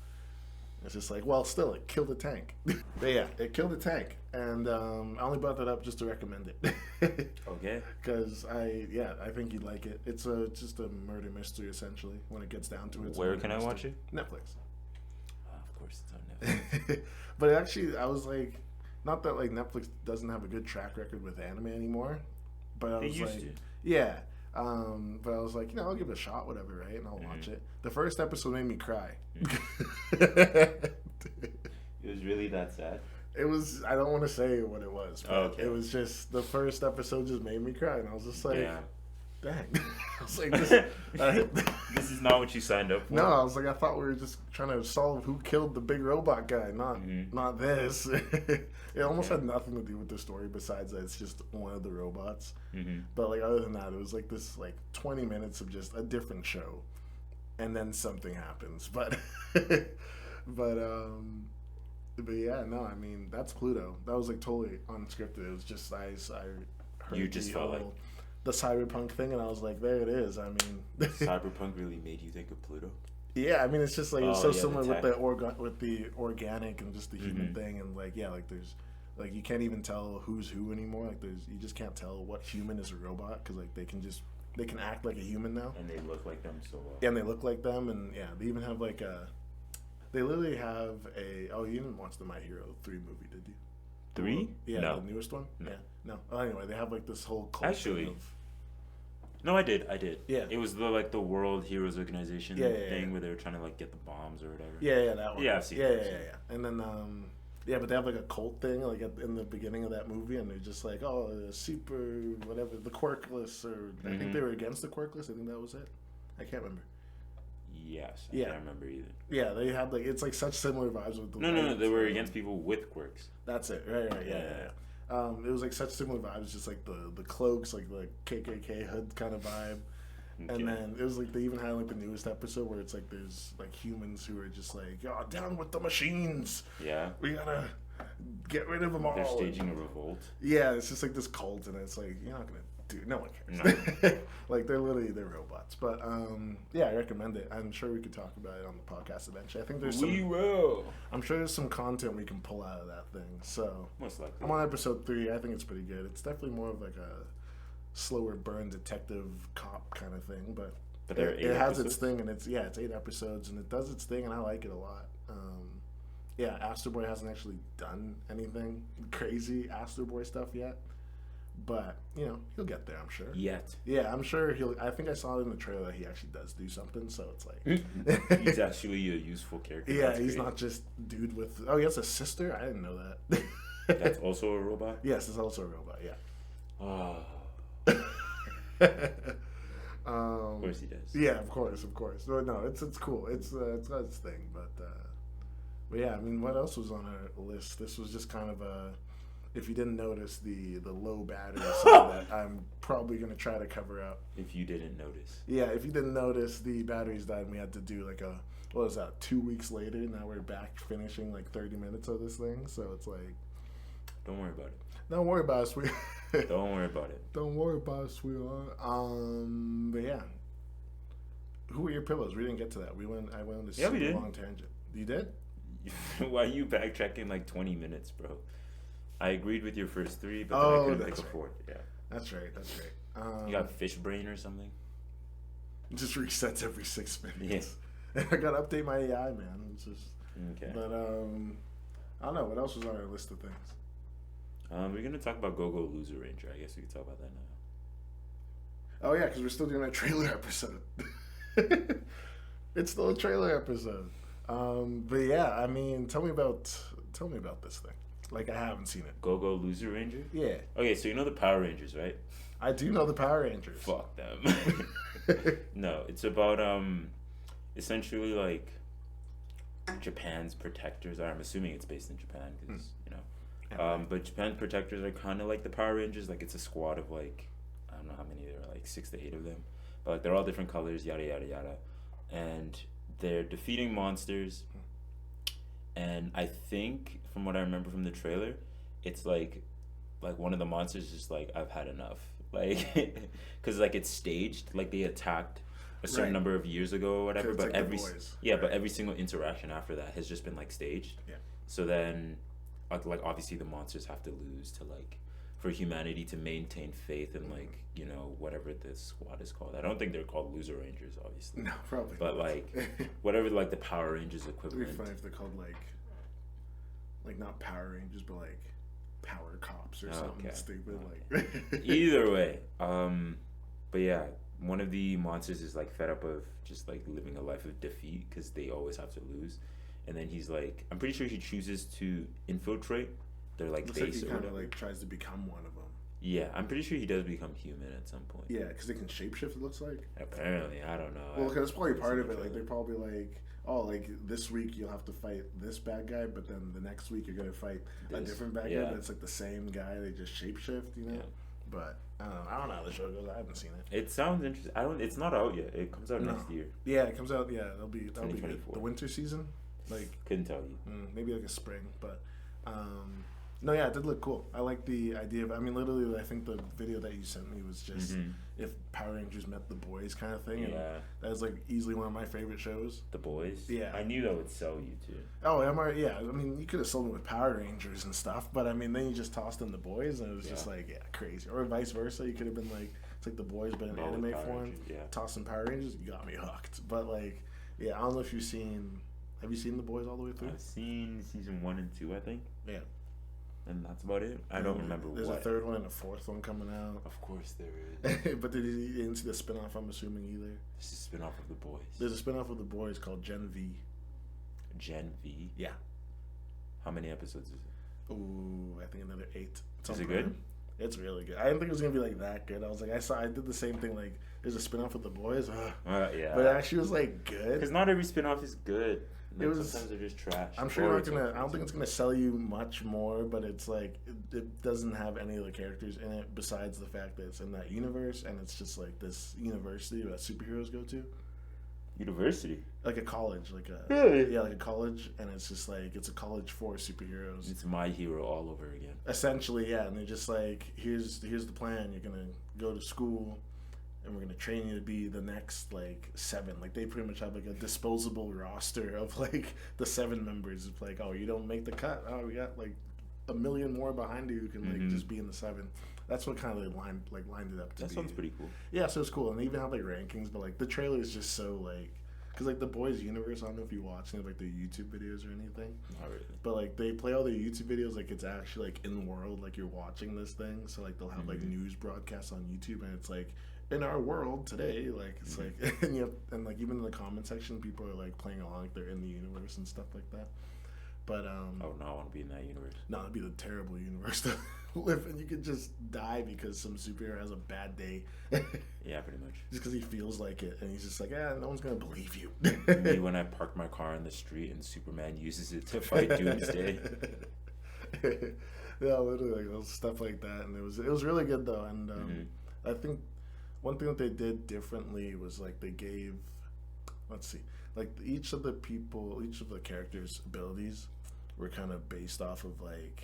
It's just like, well, still, it killed a tank. But yeah, it killed a tank, and I only brought that up just to recommend it. Okay. Because I think you'd like it. It's just a murder mystery essentially. When it gets down to it. Where can I watch it? Netflix. Oh, of course, it's on Netflix. But actually, I was like, not that like Netflix doesn't have a good track record with anime anymore, but I was like, yeah. But I was like, I'll give it a shot, whatever, right? And I'll watch it. The first episode made me cry. It was really that sad? It was, I don't want to say what it was, but okay. It was just, the first episode just made me cry. And I was just like, dang. I was like, this is not what you signed up for. No, I was like, I thought we were just trying to solve who killed the big robot guy, not this. It almost had nothing to do with the story besides that it's just one of the robots. Mm-hmm. But like other than that, it was like this like 20 minutes of just a different show, and then something happens. But yeah, no, I mean that's Pluto. That was like totally unscripted. It was just I heard you just felt like the cyberpunk thing, and I was like, there it is. I mean, cyberpunk really made you think of Pluto. Yeah, I mean it's just like it's so similar with the organic and just the human thing, and like like there's like you can't even tell who's who anymore. Like you just can't tell what human is a robot because like they can act like a human now, and they look like them so well. Yeah, and they look like them, and yeah, they even have like they literally have a you didn't watch the My Hero 3 movie, did you? 3? Yeah, no. The newest one. No. Yeah, no. Oh, anyway, they have like this whole culture of. No, I did. Yeah. It was the World Heroes Organization thing where they were trying to like get the bombs or whatever. Yeah, that one. Yeah, I've seen yeah. And then but they have like a cult thing like in the beginning of that movie, and they're just like, oh, super whatever, the quirkless, or I think they were against the quirkless. I think that was it. I can't remember. Yes, I can't remember either. Yeah, they had like it's like such similar vibes with the. No, they were against people with quirks. That's it. Right. Yeah. It was like such similar vibes, just like the cloaks, like the KKK hood kind of vibe. Okay. And then it was like they even had like the newest episode where it's like there's like humans who are just like, oh, down with the machines. Yeah. We gotta get rid of them all. They're staging a revolt. Yeah, it's just like this cult, and it's like you're not gonna do. No one cares. No. Like they're robots. But I recommend it. I'm sure we could talk about it on the podcast eventually. I think there's we will. I'm sure there's some content we can pull out of that thing. So most likely. I'm on episode 3. I think it's pretty good. It's definitely more of like a slower burn detective cop kind of thing, but it has its thing, and it's 8 episodes, and it does its thing, and I like it a lot. Astro Boy hasn't actually done anything crazy Astro Boy stuff yet, but he'll get there, I'm sure. Yeah, I'm sure I think I saw it in the trailer that he actually does do something, so it's like he's actually a useful character. Yeah, he's not just dude with he has a sister. I didn't know that. That's also a robot? Yes, it's also a robot. Yeah. Oh. Of course he does. Yeah, of course. No, it's cool. It's got its thing, but yeah. I mean, what else was on our list? This was just kind of if you didn't notice the low battery that I'm probably gonna try to cover up. If you didn't notice. Yeah, if you didn't notice, the batteries died, and we had to do like what was that? 2 weeks later. Now we're back finishing like 30 minutes of this thing, so it's like. Don't worry about it. Don't worry about us, sweetheart. Don't worry about it. Don't worry about it, sweetheart. But yeah. Who were your pillows? We didn't get to that. I went on this super long tangent. You did? Why are you backtracking like 20 minutes, bro? I agreed with your first three, but then I couldn't pick a fourth. Yeah. That's right. You got fish brain or something? It just resets every 6 minutes. Yeah. I gotta update my AI, man. It's just, okay. But I don't know. What else was on our list of things? We're gonna talk about Go-Go Loser Ranger. I guess we can talk about that now. Oh yeah, because we're still doing a trailer episode. It's still a trailer episode. But yeah, I mean, tell me about this thing. Like, I haven't seen it. Go-Go Loser Ranger? Yeah. Okay, so you know the Power Rangers, right? I do know the Power Rangers. Fuck them. No, it's about essentially like Japan's protectors. I'm assuming it's based in Japan because you know. But Japan's protectors are kind of like the Power Rangers. Like, it's a squad of like, I don't know how many there are, like 6 to 8 of them, but like they're all different colors, yada yada yada, and they're defeating monsters. And I think, from what I remember from the trailer, it's like one of the monsters is like, I've had enough, like, because like it's staged, like they attacked a certain number of years ago or whatever, but like but every single interaction after that has just been like staged. Yeah. So then, like obviously the monsters have to lose to like, for humanity to maintain faith in like, you know, whatever this squad is called. I don't think they're called Loser Rangers, obviously. No, probably. But like, whatever like the Power Rangers equivalent. It'd be funny if they're called like not Power Rangers, but like Power Cops or something stupid. Okay. Like either way, but yeah, one of the monsters is like fed up of just like living a life of defeat because they always have to lose, and then he's like, I'm pretty sure he chooses to infiltrate their like looks base like he or kind of whatever. like tries to become one of them. Yeah, I'm pretty sure he does become human at some point. Yeah, because they can shapeshift. It looks like. Apparently, I don't know. Well, because it's probably part of it. Like they're probably like, oh, like this week you'll have to fight this bad guy, but then the next week you're gonna fight a different bad guy. But it's like the same guy. They just shapeshift, you know. Yeah. But I don't know how the show goes. I haven't seen it. It sounds interesting. It's not out yet. It comes out next year. Yeah, it comes out. Yeah, that'll be good. The winter season. Like, couldn't tell you. Maybe like a spring, but. No, yeah, it did look cool. I like the idea of. I mean, literally, I think the video that you sent me was just if Power Rangers met the boys kind of thing. Yeah, and that was like easily one of my favorite shows. The Boys. Yeah, I knew that would sell you too. Oh, yeah. I mean, you could have sold them with Power Rangers and stuff, but I mean, then you just tossed in the Boys, and it was just like, crazy. Or vice versa, you could have been like, it's like the Boys, but in anime form. Yeah. Toss in Power Rangers, you got me hooked. But like, yeah, I don't know if you've seen. Have you seen the Boys all the way through? I've seen season 1 and 2, I think. Yeah. And that's about it. I don't remember There's a third one and a fourth one coming out. Of course there is. But you didn't see the spinoff, I'm assuming, either? This is a spinoff of The Boys. There's a spinoff of The Boys called Gen V. Gen V? Yeah. How many episodes is it? Ooh, I think another 8. Is it good? It's really good. I didn't think it was going to be like that good. I was like, I did the same thing, like, there's a spinoff of The Boys. Yeah. But it actually was, like, good. Because not every spinoff is good. Like, it was, sometimes they're just trash. I'm sure you're not gonna. I don't think it's gonna sell you much more, but it's like it doesn't have any of the characters in it besides the fact that it's in that universe, and it's just like this university that superheroes go to. University, like a college, like a like a college, and it's just like it's a college for superheroes. It's My Hero all over again. Essentially, yeah, and they're just like, here's the plan. You're gonna go to school. And we're gonna train you to be the next like 7. Like they pretty much have like a disposable roster of like the 7 members. It's like, oh, you don't make the cut. Oh, we got like a million more behind you who can like just be in the 7. That's what kind of lined it up to be. That sounds pretty cool. Yeah, so it's cool, and they even have like rankings. But like the trailer is just so like, because like the Boys universe. I don't know if you watch any of like their YouTube videos or anything. Not really. But like they play all their YouTube videos like it's actually like in world, like you're watching this thing. So like they'll have like news broadcasts on YouTube, and it's like, in our world today, like it's like, and like even in the comment section, people are like playing along, like they're in the universe and stuff like that. But oh no, I want to be in that universe. No, it'd be the terrible universe to live in. You could just die because some superhero has a bad day. Yeah, pretty much. Just because he feels like it, and he's just like, no one's gonna believe you. Me when I park my car in the street and Superman uses it to fight Doomsday. Yeah, literally like stuff like that, and it was really good though, and I think. One thing that they did differently was like they gave, let's see, like each of the characters' abilities were kind of based off of like,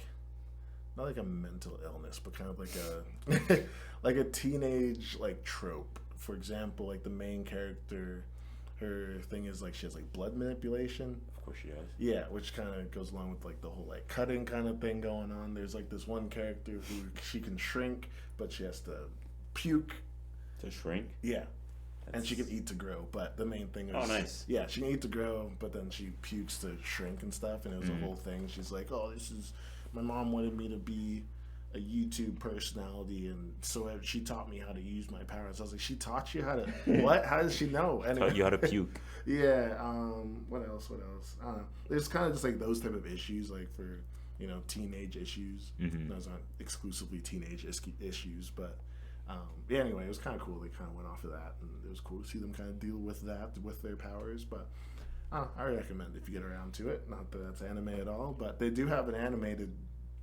not like a mental illness, but kind of like a like a teenage like trope. For example, like the main character, her thing is like she has like blood manipulation. Of course she does. Yeah, which kind of goes along with like the whole like cutting kind of thing going on. There's like this one character who she can shrink, but she has to puke. To shrink? Yeah. And she can eat to grow, but the main thing is... Oh, nice. Yeah, she can eat to grow, but then she pukes to shrink and stuff, and it was a whole thing. She's like, oh, this is... My mom wanted me to be a YouTube personality, and so she taught me how to use my powers. I was like, she taught you how to... What? How does she know? Anyway. Taught you how to puke. Yeah, what else? I don't know. There's kind of just like those type of issues, like for, teenage issues. Those aren't exclusively teenage issues, but... yeah, anyway, it was kind of cool. They kind of went off of that, and it was cool to see them kind of deal with that, with their powers. But I recommend if you get around to it. Not that that's anime at all, but they do have an animated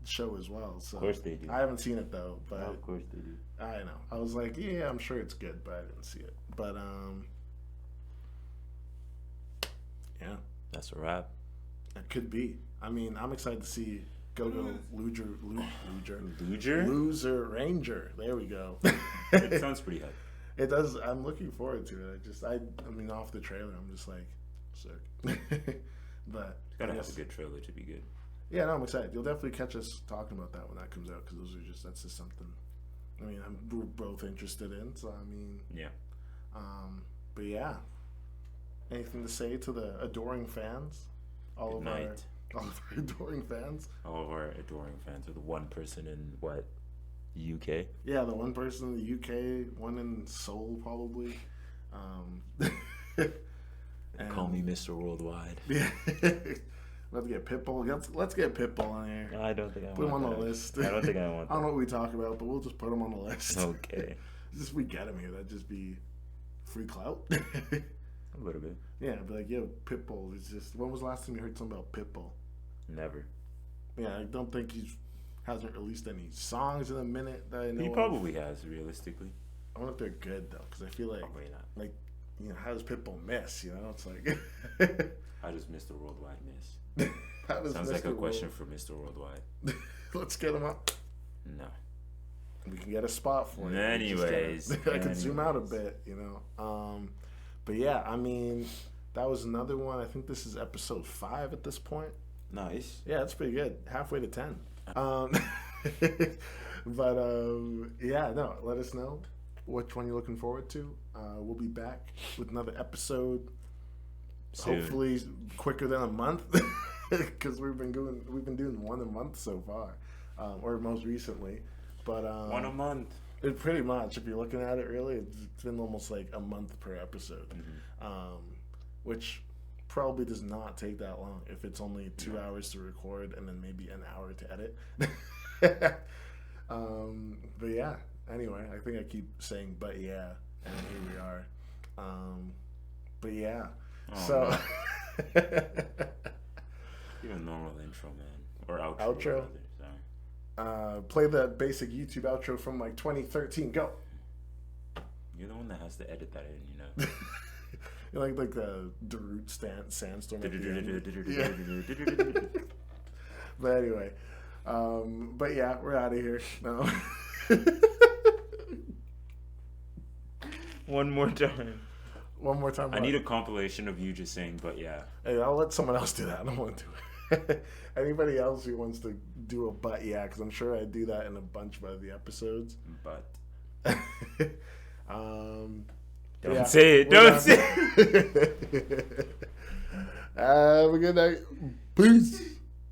show as well. So of course they do. I haven't seen it though, but of course they do. I know. I was like, yeah, I'm sure it's good, but I didn't see it. But yeah, that's a wrap. It could be. I mean, I'm excited to see. Go Loser Ranger. There we go. It sounds pretty hype. It does. I'm looking forward to it. I mean, off the trailer, I'm just like, sick. But gotta have a good trailer to be good. Yeah, no, I'm excited. You'll definitely catch us talking about that when that comes out, because that's just something. I mean, we're both interested in. So I mean, yeah. But yeah, anything to say to the adoring fans? All of our adoring fans. All of our adoring fans, or the one person in what? UK? Yeah, the one person in the UK, one in Seoul probably. Call me Mr. Worldwide. Yeah. Let's get Pitbull. Let's get Pitbull on here. I don't think I put him on the list. I don't think I want that. I don't know what we talk about, but we'll just put him on the list. Okay. Just if we get him here, that'd just be free clout. A little bit. Yeah, but like, yo, Pitbull is just... When was the last time you heard something about Pitbull? Never. Yeah, I don't think hasn't released any songs in a minute that I know He probably has, realistically. I wonder if they're good, though, because I feel like... Probably not. Like, how does Pitbull miss, It's like... How does Mr. Worldwide miss? Sounds like a question for Mr. Worldwide. Let's get him up. No. We can get a spot for you. Anyways. I can zoom out a bit, But yeah, I mean, that was another one. I think this is episode 5 at this point. Nice. Yeah, that's pretty good. Halfway to 10. But yeah, no, let us know which one you're looking forward to. We'll be back with another episode. Soon. Hopefully quicker than a month, because we've been doing one a month so far, or most recently. But one a month. It pretty much, if you're looking at it, really, it's been almost like a month per episode, which probably does not take that long if it's only 2 hours to record and then maybe an hour to edit. But yeah, anyway, I think I keep saying "but yeah," and here we are. But yeah, so even normal intro, man, or outro. Outro. Play the basic YouTube outro from like 2013. Go. You're the one that has to edit that in, You're like the Darude sandstorm. But anyway, but yeah, we're out of here. No. One more time. One more time. I need a compilation of you just saying, but yeah. Hey, I'll let someone else do that. I don't want to do it. Anybody else who wants to do a but yeah, because I'm sure I do that in a bunch of the episodes. But. Don't say it. Don't say it. Have a good night. Peace.